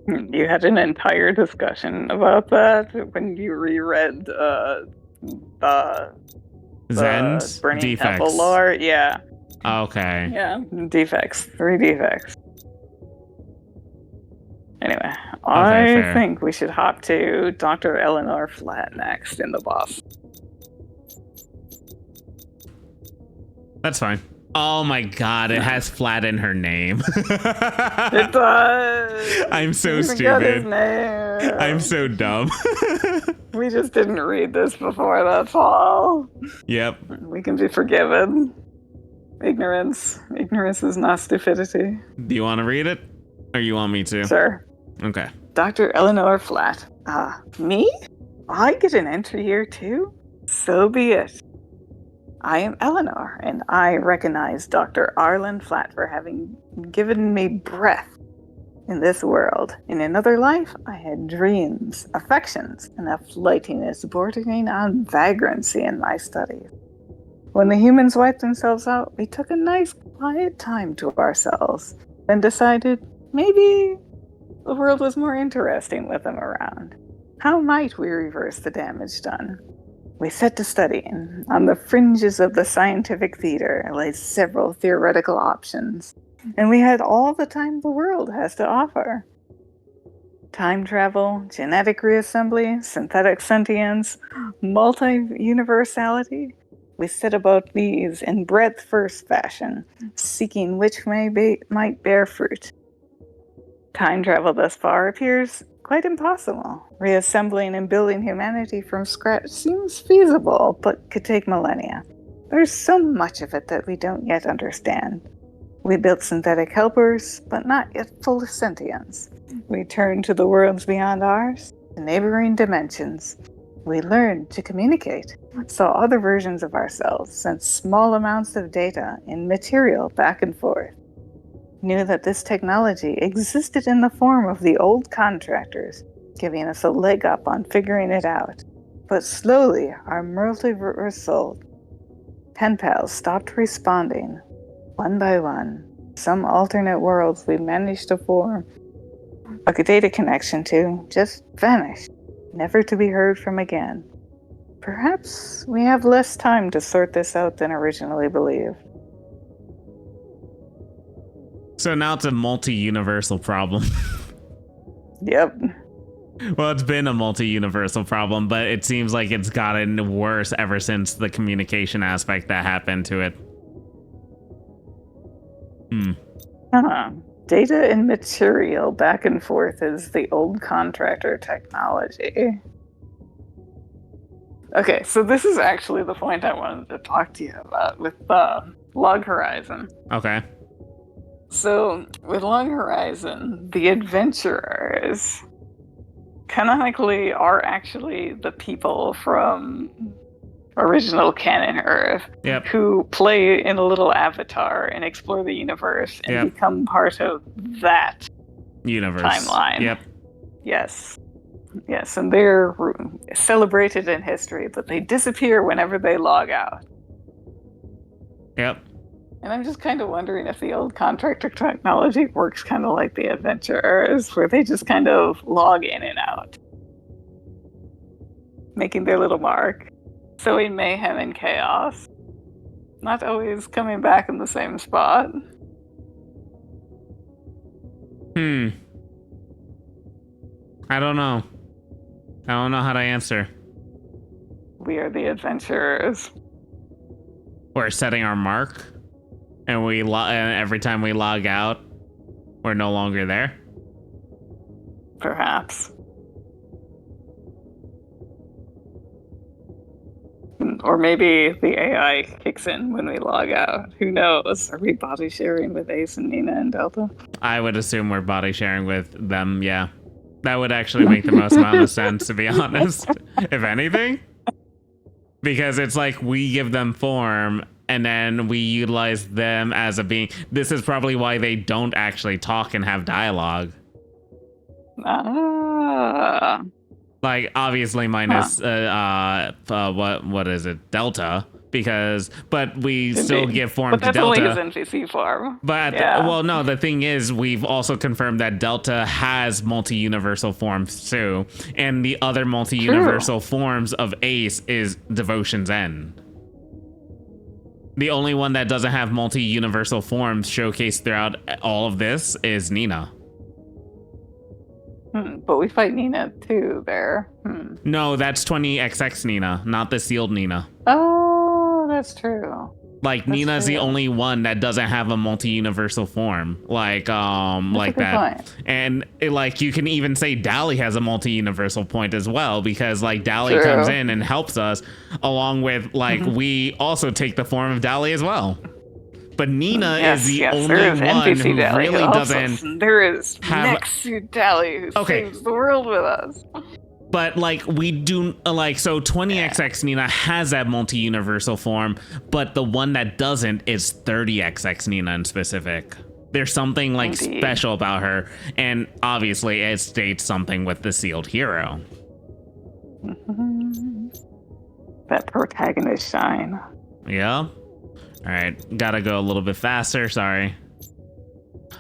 You had an entire discussion about that when you reread Zen's Burning defects. Temple lore. Yeah. Okay. Yeah. Defects. 3 defects. Anyway, I think we should hop to Dr. Eleanor Flat next in the boss. That's fine. Oh my god, it has Flat in her name. It does. I'm so You forgot his stupid. name. I'm so dumb. We just didn't read this before, that's all. Yep. We can be forgiven. Ignorance is not stupidity. Do you want to read it? Or you want me to? Sure. Okay. Dr. Eleanor Flat. Me? I get an entry here too? So be it. I am Eleanor, and I recognize Dr. Arlen Flat for having given me breath in this world. In another life, I had dreams, affections, and a flightiness bordering on vagrancy in my studies. When the humans wiped themselves out, we took a nice quiet time to ourselves, then decided maybe the world was more interesting with them around. How might we reverse the damage done? We set to studying. On the fringes of the scientific theater lay several theoretical options, and we had all the time the world has to offer. Time travel, genetic reassembly, synthetic sentience, multi-universality. We set about these in breadth-first fashion, seeking which might bear fruit. Time travel thus far appears quite impossible. Reassembling and building humanity from scratch seems feasible, but could take millennia. There's so much of it that we don't yet understand. We built synthetic helpers, but not yet full sentience. We turned to the worlds beyond ours, to neighboring dimensions. We learned to communicate, saw other versions of ourselves, sent small amounts of data and material back and forth. Knew that this technology existed in the form of the old contractors, giving us a leg up on figuring it out. But slowly, our multiverse soul pen pals stopped responding. One by one, some alternate worlds we managed to form a data connection to just vanished, never to be heard from again. Perhaps we have less time to sort this out than originally believed. So now it's a multi-universal problem. Yep. Well, it's been a multi-universal problem, but it seems like it's gotten worse ever since the communication aspect that happened to it. Data and material back and forth is the old contractor technology. Okay, so this is actually the point I wanted to talk to you about with Log Horizon. Okay. So, with Long Horizon, the adventurers canonically are actually the people from original canon Earth who play in a little avatar and explore the universe and become part of that universe timeline. Yep. Yes, and they're celebrated in history, but they disappear whenever they log out. Yep. And I'm just kind of wondering if the old contractor technology works kind of like the adventurers, where they just kind of log in and out, making their little mark, sowing mayhem and chaos, not always coming back in the same spot. I don't know how to answer. We are the adventurers. We're setting our mark, and and every time we log out, we're no longer there. Perhaps. Or maybe the AI kicks in when we log out. Who knows? Are we body sharing with Ace and Nina and Delta? I would assume we're body sharing with them, yeah. That would actually make the most amount of sense, to be honest, if anything. Because it's like we give them form, and then we utilize them as a being. This is probably why they don't actually talk and have dialogue. Ah. Like, obviously minus, what is it? Delta. But we still give form to Delta. But that's only his NPC form. But, well, no, the thing is, we've also confirmed that Delta has multi-universal forms, too. And the other multi-universal forms of Ace is Devotion's End. The only one that doesn't have multi-universal forms showcased throughout all of this is Nina. But we fight Nina, too, there. No, that's 20XX Nina, not the sealed Nina. Oh, that's true. Like, Nina's the only one that doesn't have a multi-universal form. Like that. Point. And, you can even say Dally has a multi-universal point as well, because, Dally comes in and helps us, along with, we also take the form of Dally as well. But Nina is the only one who really doesn't. There is next to Dally who saves the world with us. But we do so 20XX Nina has that multi-universal form, but the one that doesn't is 30XX Nina in specific. There's something special about her, and obviously it states something with the sealed hero. That protagonist shine. Yeah. All right, gotta go a little bit faster. Sorry.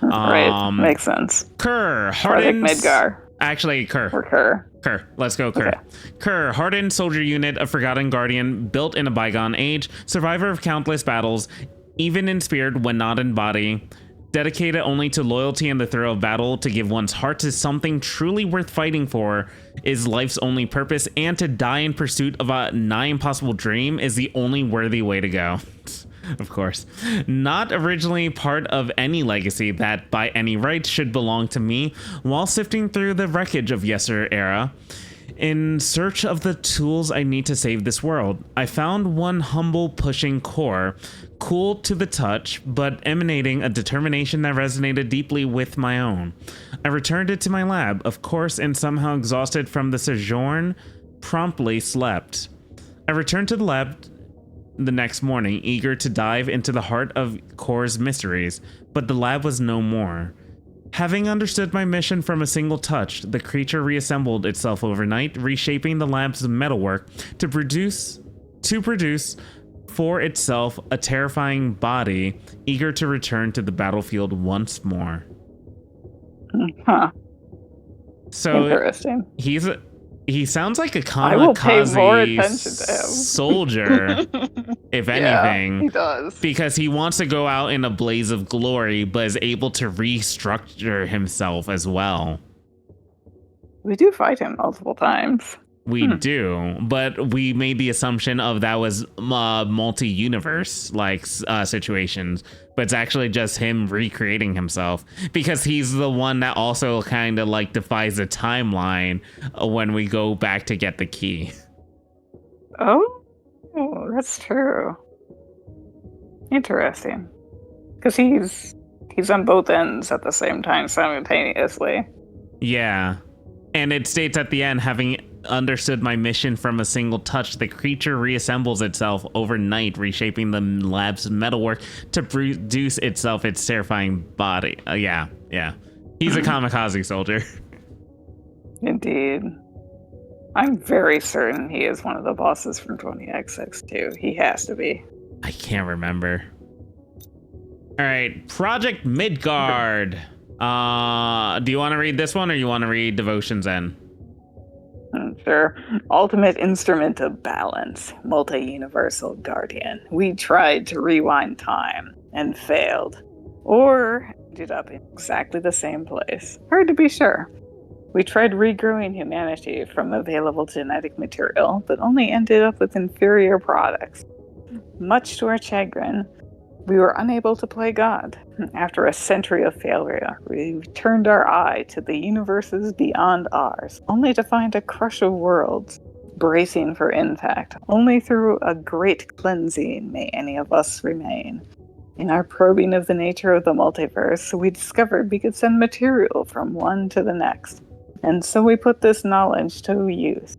Right, makes sense. Kerr, hardened. Midgar. Actually, Kerr. Or Kerr. Kerr. Let's go, Kerr. Okay. Kerr, hardened soldier unit of Forgotten Guardian, built in a bygone age, survivor of countless battles, even in spirit when not in body, dedicated only to loyalty and the thrill of battle, to give one's heart to something truly worth fighting for is life's only purpose, and to die in pursuit of a nigh impossible dream is the only worthy way to go. Of course. Not originally part of any legacy that by any right should belong to me, while sifting through the wreckage of yester era, in search of the tools I need to save this world, I found one humble pushing core, cool to the touch, but emanating a determination that resonated deeply with my own. I returned it to my lab, of course, and somehow exhausted from the sojourn, promptly slept. I returned to the lab the next morning, eager to dive into the heart of Core's mysteries, but the lab was no more. Having understood my mission from a single touch, the creature reassembled itself overnight, reshaping the lab's metalwork to produce for itself a terrifying body, eager to return to the battlefield once more. Huh. So interesting. He sounds like a I will pay more attention kamikaze to him. soldier, if anything. Yeah, he does. Because he wants to go out in a blaze of glory, but is able to restructure himself as well. We do fight him multiple times. We do, but we made the assumption of that was multi-universe situations, but it's actually just him recreating himself, because he's the one that also kind of defies the timeline when we go back to get the key. Oh, that's true. Interesting, because he's on both ends at the same time simultaneously. Yeah, and it states at the end, having understood my mission from a single touch, the creature reassembles itself overnight, reshaping the lab's metalwork to produce itself its terrifying body. Yeah. He's a kamikaze soldier. Indeed. I'm very certain he is one of the bosses from 20XX2. He has to be. I can't remember. All right, Project Midgard. Do you want to read this one, or you want to read Devotion's End? Sure. Ultimate instrument of balance, multi-universal guardian. We tried to rewind time and failed, or ended up in exactly the same place. Hard to be sure. We tried regrowing humanity from available genetic material, but only ended up with inferior products. Much to our chagrin, we were unable to play God. After a century of failure, we turned our eye to the universes beyond ours, only to find a crush of worlds, bracing for impact. Only through a great cleansing may any of us remain. In our probing of the nature of the multiverse, we discovered we could send material from one to the next. And so we put this knowledge to use.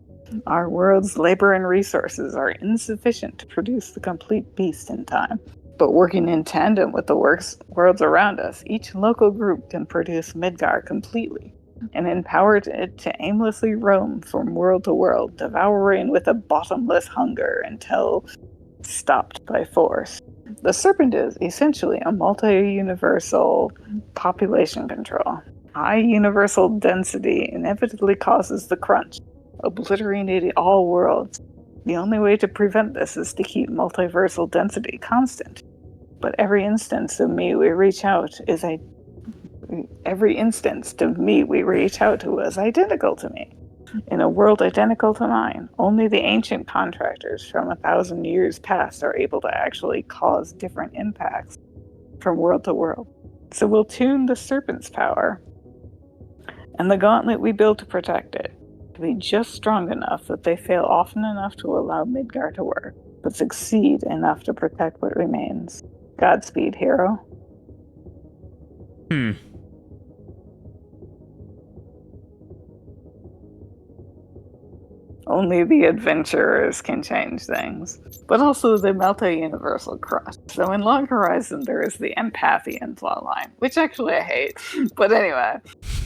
Our world's labor and resources are insufficient to produce the complete beast in time. But working in tandem with the worlds around us, each local group can produce Midgar completely and empower it to aimlessly roam from world to world, devouring with a bottomless hunger until stopped by force. The serpent is essentially a multi-universal population control. High universal density inevitably causes the crunch, obliterating all worlds. The only way to prevent this is to keep multiversal density constant. But every instance to me we reach out to is identical to me. In a world identical to mine, only the ancient contractors from 1,000 years past are able to actually cause different impacts from world to world. So we'll tune the serpent's power and the gauntlet we build to protect it to be just strong enough that they fail often enough to allow Midgar to work, but succeed enough to protect what remains. Godspeed, hero. Only the adventurers can change things, but also the multi-universal crush. So in Log Horizon, there is the Empathian plotline, which actually I hate. But anyway,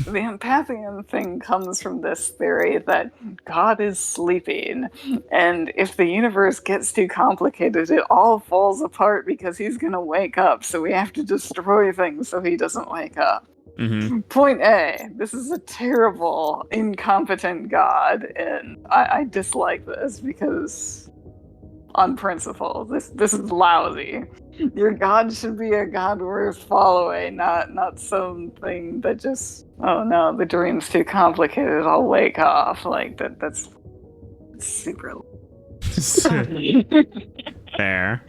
the Empathian thing comes from this theory that God is sleeping, and if the universe gets too complicated, it all falls apart because he's going to wake up, so we have to destroy things so he doesn't wake up. Mm-hmm. Point A, this is a terrible, incompetent god, and I dislike this because, on principle, this is lousy. Your god should be a god worth following, not something that just, oh no, the dream's too complicated, I'll wake off. Like, that's super... Fair.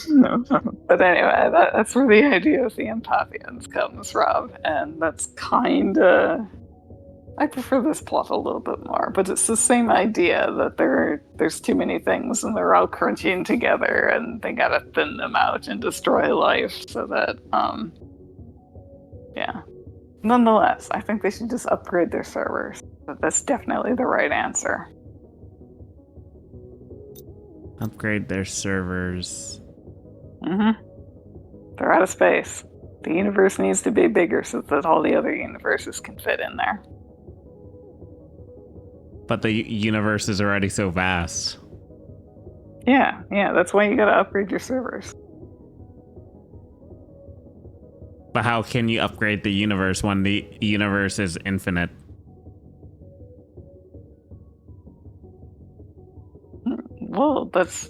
No. But anyway, that's where the idea of the Empathians comes from, and that's kinda... I prefer this plot a little bit more, but it's the same idea that there's too many things and they're all crunching together and they gotta thin them out and destroy life so that, yeah. Nonetheless, I think they should just upgrade their servers. But that's definitely the right answer. Upgrade their servers. Mm-hmm. They're out of space. The universe needs to be bigger so that all the other universes can fit in there. But the universe is already so vast. Yeah, that's why you gotta upgrade your servers. But how can you upgrade the universe when the universe is infinite? Well, that's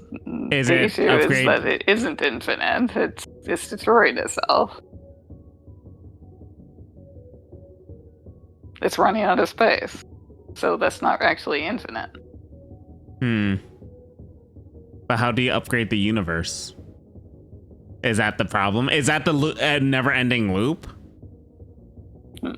Is the it issue upgrade? is that it isn't infinite. It's destroyed itself. It's running out of space. So that's not actually infinite. But how do you upgrade the universe? Is that the problem? Is that the never-ending loop?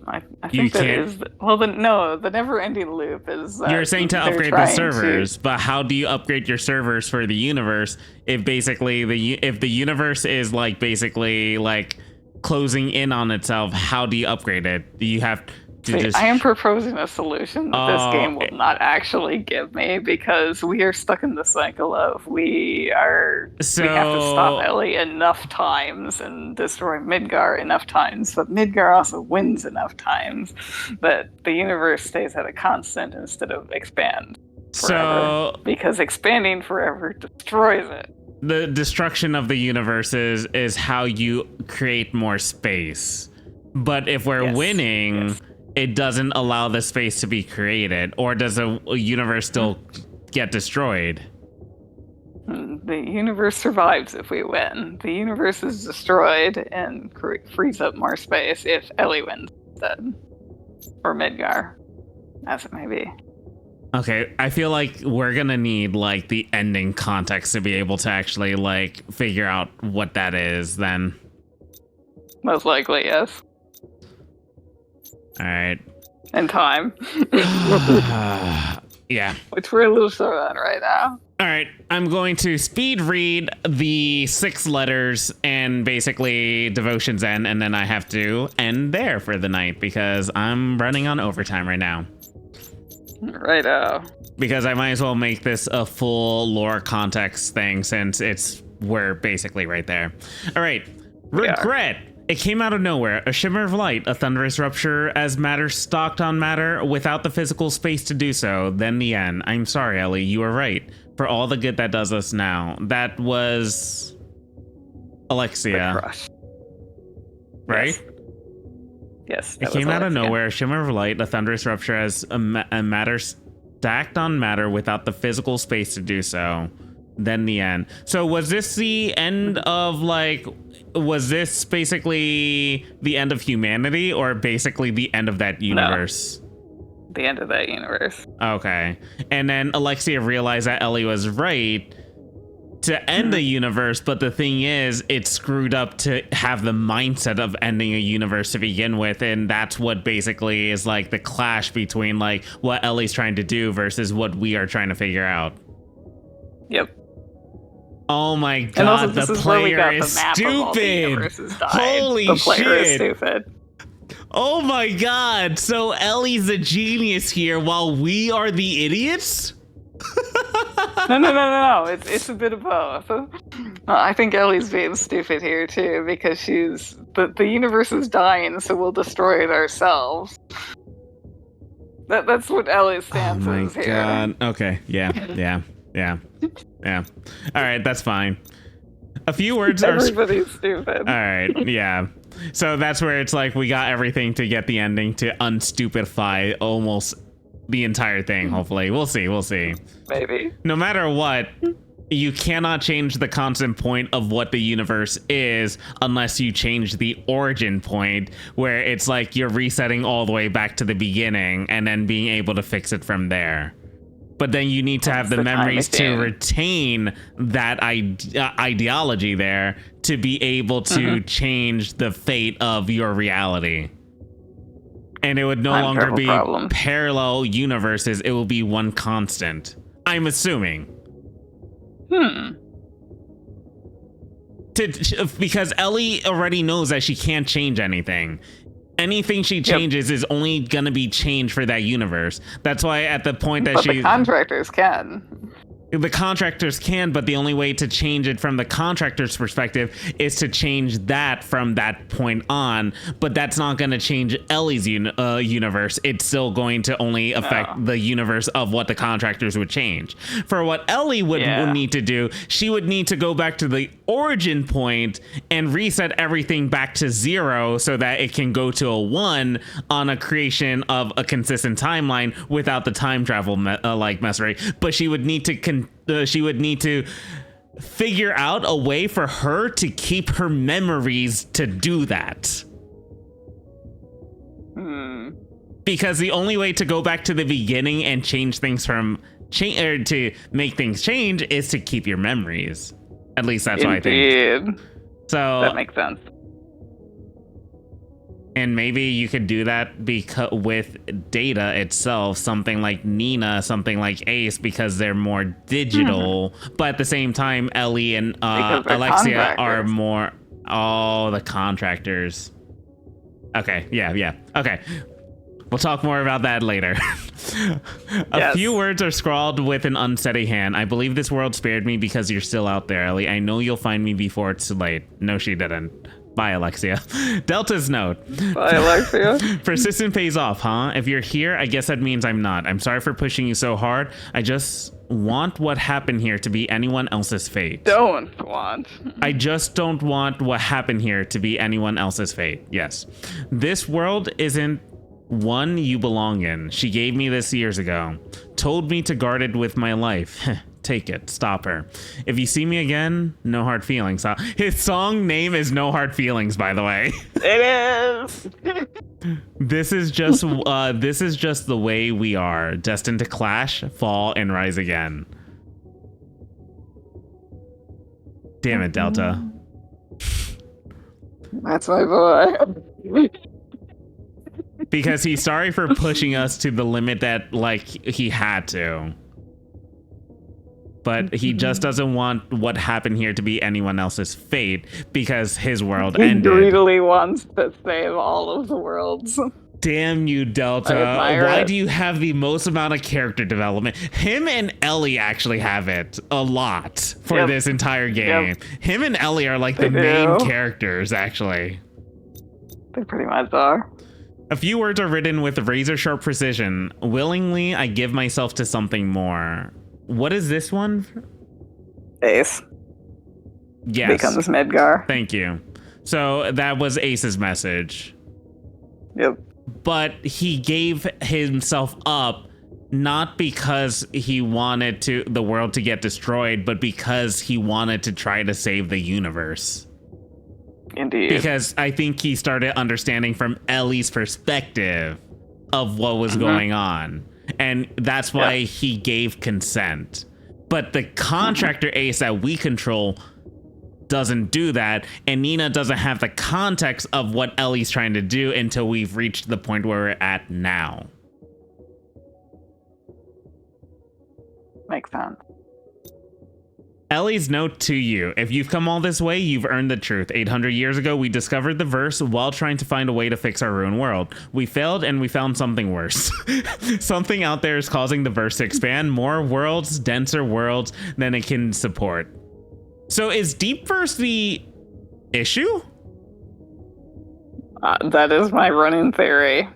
I think that is... Well, the never-ending loop is... You're saying to upgrade the servers, but how do you upgrade your servers for the universe if basically if the universe is like basically like closing in on itself? How do you upgrade it? Do you have to just... I am proposing a solution that this game will not actually give me because we are stuck in the cycle of we have to stop Ellie enough times and destroy Midgar enough times, but Midgar also wins enough times that the universe stays at a constant instead of expand forever. Because expanding forever destroys it. The destruction of the universe is how you create more space. But if we're winning, it doesn't allow the space to be created, or does a universe still get destroyed? The universe survives if we win. The universe is destroyed and frees up more space if Ellie wins instead. Or Midgar. As it may be. Okay, I feel like we're gonna need like the ending context to be able to actually like figure out what that is then. Most likely, yes. All right. And time. Yeah. Which we're a little short on right now. All right, I'm going to speed read the 6 letters and basically devotions end, and then I have to end there for the night because I'm running on overtime right now. Righto. Because I might as well make this a full lore context thing since we're basically right there. All right, regret. It came out of nowhere, a shimmer of light, a thunderous rupture as matter stalked on matter without the physical space to do so, then the end. I'm sorry, Ellie, you were right. For all the good that does us now. That was Alexia. Right? Yes. It came out of nowhere, a shimmer of light, a thunderous rupture as a matter stacked on matter without the physical space to do so. Then the end. So was this the end of was this basically the end of humanity or basically the end of that universe? No, the end of that universe. Okay. And then Alexia realized that Ellie was right to end the universe, but the thing is, it's screwed up to have the mindset of ending a universe to begin with, and that's what basically is like the clash between like what Ellie's trying to do versus what we are trying to figure out. Yep. Oh my god, the player is stupid. Holy shit. Stupid. Oh my god, so Ellie's the genius here while we are the idiots? No. It's a bit of both. I think Ellie's being stupid here too because the universe is dying, so we'll destroy it ourselves. That's what Ellie's stance is here. Oh my god. Okay, yeah. All right, that's fine. A few words are... Everybody's stupid. All right, yeah. So that's where it's like we got everything to get the ending to unstupidify almost the entire thing, hopefully. We'll see. Maybe. No matter what, you cannot change the constant point of what the universe is unless you change the origin point, where it's like you're resetting all the way back to the beginning and then being able to fix it from there. But then you need to have the memories to retain that ideology there to be able to change the fate of your reality. And it would no longer be parallel universes. It will be one constant. I'm assuming. Because Ellie already knows that she can't change anything. Anything she changes is only gonna be changed for that universe. That's why at the point that the contractors can. The contractors can, but the only way to change it from the contractor's perspective is to change that from that point on. But that's not going to change Ellie's universe. It's still going to only affect the universe of what the contractors would change. For what Ellie would need to do, she would need to go back to the origin point and reset everything back to 0 so that it can go to a 1 on a creation of a consistent timeline without the time travel mess. But she would need to figure out a way for her to keep her memories to do that. Because the only way to go back to the beginning and change things to make things change is to keep your memories. At least that's what I think. So that makes sense. And maybe you could do that with Data itself, something like Nina, something like Ace, because they're more digital. But at the same time, Ellie and Alexia are more... Oh, the contractors. Okay, yeah. Okay. We'll talk more about that later. A few words are scrawled with an unsteady hand. I believe this world spared me because you're still out there, Ellie. I know you'll find me before it's too late. No, she didn't. Bye, Alexia. Delta's note. Bye, Alexia. Persistent pays off, huh? If you're here, I guess that means I'm not. I'm sorry for pushing you so hard. I just want what happened here to be anyone else's fate. I just don't want what happened here to be anyone else's fate. Yes. This world isn't one you belong in. She gave me this years ago. Told me to guard it with my life. Take it. Stop her. If you see me again, no hard feelings. His song name is No Hard Feelings, by the way. It is. This is just the way we are, destined to clash, fall, and rise again. Damn it, Delta. That's my boy. Because he's sorry for pushing us to the limit that, like, he had to. But he just doesn't want what happened here to be anyone else's fate because his world ended. He greedily wants to save all of the worlds. Damn you, Delta. Why do you have the most amount of character development? Him and Ellie actually have it a lot for this entire game. Yep. Him and Ellie are like the main characters, actually. They pretty much are. A few words are written with razor-sharp precision. Willingly, I give myself to something more. What is this one? Ace. Yes. Becomes Midgar. Thank you. So that was Ace's message. Yep. But he gave himself up not because he wanted the world to get destroyed, but because he wanted to try to save the universe. Indeed. Because I think he started understanding from Ellie's perspective of what was going on. And that's why he gave consent. But the contractor Ace that we control doesn't do that. And Nina doesn't have the context of what Ellie's trying to do until we've reached the point where we're at now. Makes sense. Ellie's note to you. If you've come all this way, you've earned the truth. 800 years ago, we discovered the verse while trying to find a way to fix our ruined world. We failed and we found something worse. Something out there is causing the verse to expand. More worlds, denser worlds than it can support. So is deep verse the issue? That is my running theory.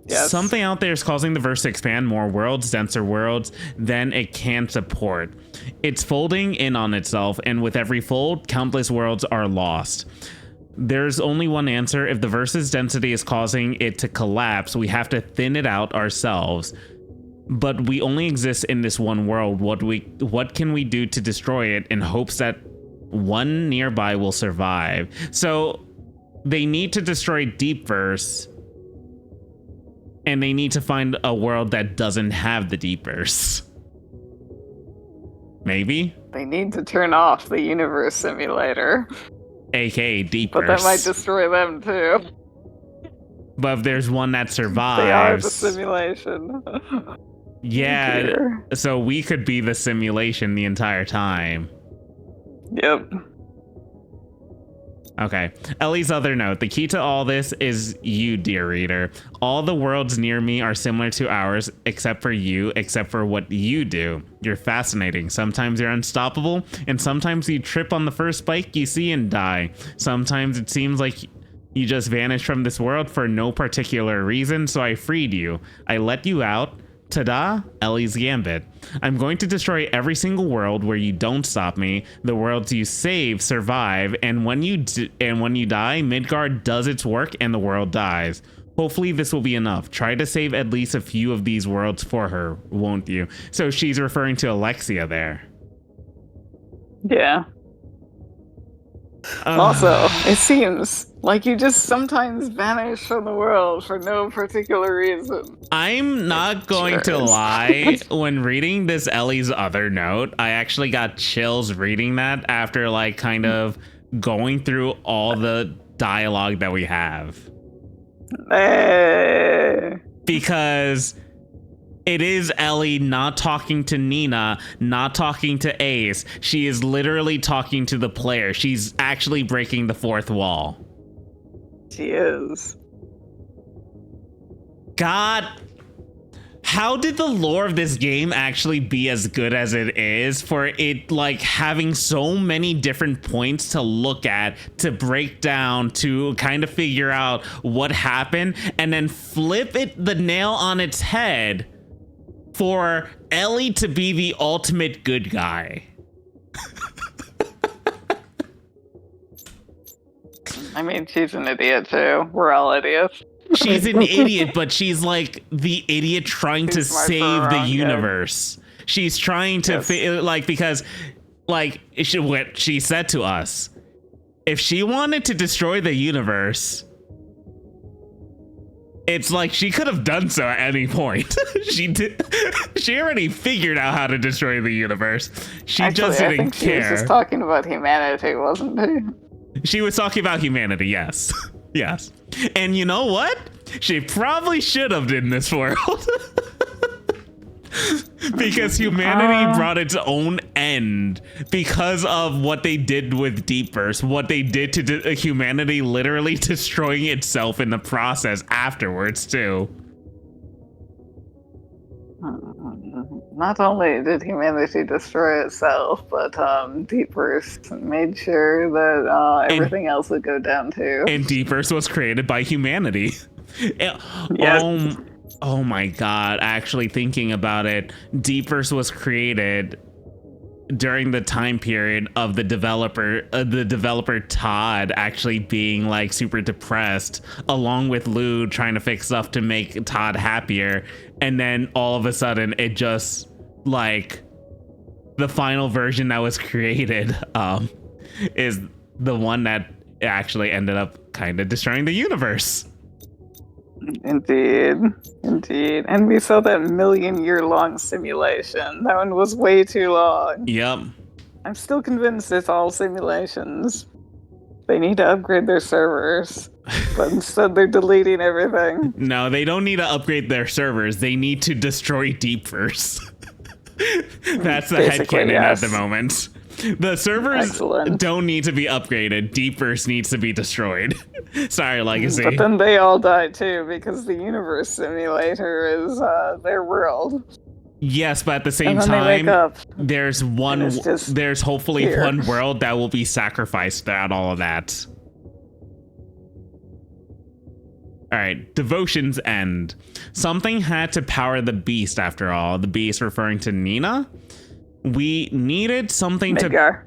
Yes. Something out there is causing the verse to expand. More worlds, denser worlds than it can support. It's folding in on itself, and with every fold, countless worlds are lost. There's only one answer. If the verse's density is causing it to collapse, we have to thin it out ourselves. But we only exist in this one world. What can we do to destroy it in hopes that one nearby will survive? So they need to destroy deep verse. And they need to find a world that doesn't have the deep verse. Maybe? They need to turn off the universe simulator. AKA deep But verse. that might destroy them too. But if there's one that survives... They are the simulation. Yeah, so we could be the simulation the entire time. Yep. Okay. Ellie's other note. The key to all this is you, dear reader. All the worlds near me are similar to ours, except for you, except for what you do. You're fascinating. Sometimes you're unstoppable, and sometimes you trip on the first spike you see and die. Sometimes it seems like you just vanished from this world for no particular reason, so I freed you. I let you out. Ta-da, Ellie's Gambit. I'm going to destroy every single world where you don't stop me. The worlds you save survive, and when you die, Midgard does its work and the world dies. Hopefully this will be enough. Try to save at least a few of these worlds for her, won't you? So she's referring to Alexia there. Yeah. Also, it seems like you just sometimes vanish from the world for no particular reason. I'm not going to lie. When reading this Ellie's other note, I actually got chills reading that after like kind of going through all the dialogue that we have. Because it is Ellie not talking to Nina, not talking to Ace. She is literally talking to the player. She's actually breaking the fourth wall. She is. God, how did the lore of this game actually be as good as it is for it like having so many different points to look at, to break down, to kind of figure out what happened, and then flip it the nail on its head for Ellie to be the ultimate good guy? I mean, she's an idiot too. We're all idiots. She's an idiot, but she's like the idiot trying to save the universe. She's trying to because like what she said to us, if she wanted to destroy the universe, it's like she could have done so at any point. She already figured out how to destroy the universe. She just didn't I think care. She was just talking about humanity, wasn't she? She was talking about humanity, yes. Yes. And you know what? She probably should have in this world. Because humanity brought its own end because of what they did with Deep Verse, what they did to humanity literally destroying itself in the process afterwards too. Not only did humanity destroy itself, but Deep Verse made sure that everything else would go down too. And Deep Verse was created by humanity. Yes. Oh my god, actually thinking about it, Deep Verse was created during the time period of the developer Todd actually being like super depressed, along with Lou trying to fix stuff to make Todd happier, and then all of a sudden it just like the final version that was created is the one that actually ended up kind of destroying the universe. Indeed. And we saw that million-year-long simulation. That one was way too long. Yep. I'm still convinced it's all simulations. They need to upgrade their servers, but instead they're deleting everything. No, they don't need to upgrade their servers. They need to destroy Deep Verse. That's the headcanon at the moment. The servers don't need to be upgraded. Deep Verse needs to be destroyed. Sorry, Legacy. But then they all die too, because the universe simulator is their world. Yes, but at the same time, there's hopefully here. one world that will be sacrificed throughout all of that. All right, devotion's end. Something had to power the beast after all. The beast referring to Nina. We needed something Midgar.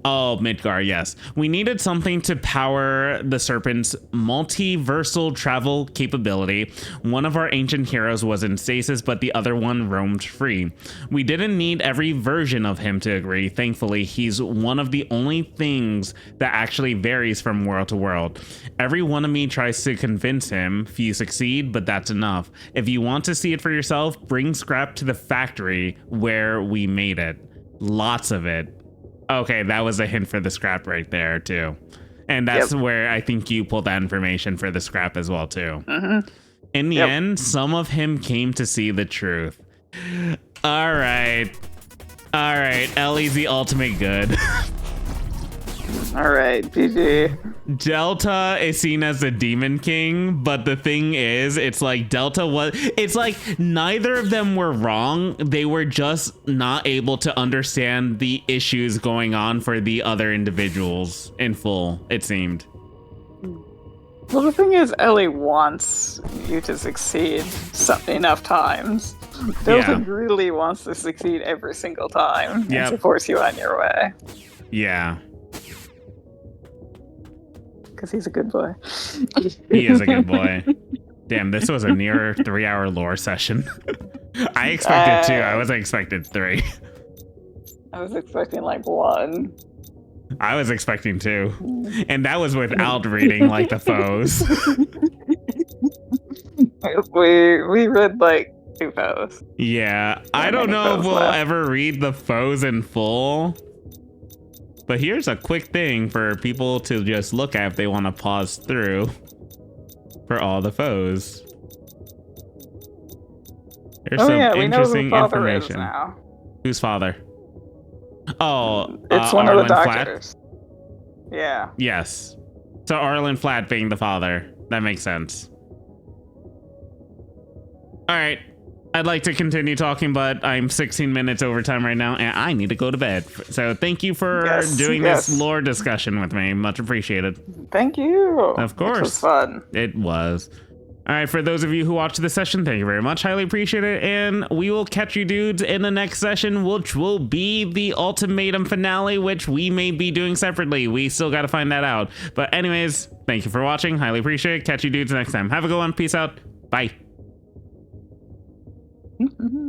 Oh, Midgar, yes. We needed something to power the serpent's multiversal travel capability. One of our ancient heroes was in stasis, but the other one roamed free. We didn't need every version of him to agree. Thankfully, he's one of the only things that actually varies from world to world. Every one of me tries to convince him. Few succeed, but that's enough. If you want to see it for yourself, bring scrap to the factory where we made it. Lots of it. Okay, that was a hint for the scrap right there, too. And that's where I think you pulled that information for the scrap as well, too. Mm-hmm. In the end, some of him came to see the truth. All right. Ellie's the ultimate good. All right, PG. Delta is seen as the Demon King, but the thing is, it's like it's like neither of them were wrong. They were just not able to understand the issues going on for the other individuals in full, it seemed. Well, the thing is, Ellie wants you to succeed enough times. Delta really wants to succeed every single time and to force you on your way. Yeah. Because he's a good boy. He is a good boy. Damn, this was a near 3-hour lore session. I expected 2. I wasn't expecting 3. I was expecting like 1. I was expecting 2. And that was without reading like the foes. We read like 2 foes. Yeah, I don't know if we'll ever read the foes in full. But here's a quick thing for people to just look at if they want to pause through for all the foes. Here's some interesting information. Now. Whose father? Oh, it's one of the doctors. Flat? Yeah. Yes. So Arlen Flat being the father. That makes sense. All right. I'd like to continue talking, but I'm 16 minutes overtime right now, and I need to go to bed. So thank you for doing this lore discussion with me. Much appreciated. Thank you. Of course. It was fun. It was. All right, for those of you who watched this session, thank you very much. Highly appreciate it. And we will catch you dudes in the next session, which will be the ultimatum finale, which we may be doing separately. We still got to find that out. But anyways, thank you for watching. Highly appreciate it. Catch you dudes next time. Have a good one. Peace out. Bye. Mm-hmm.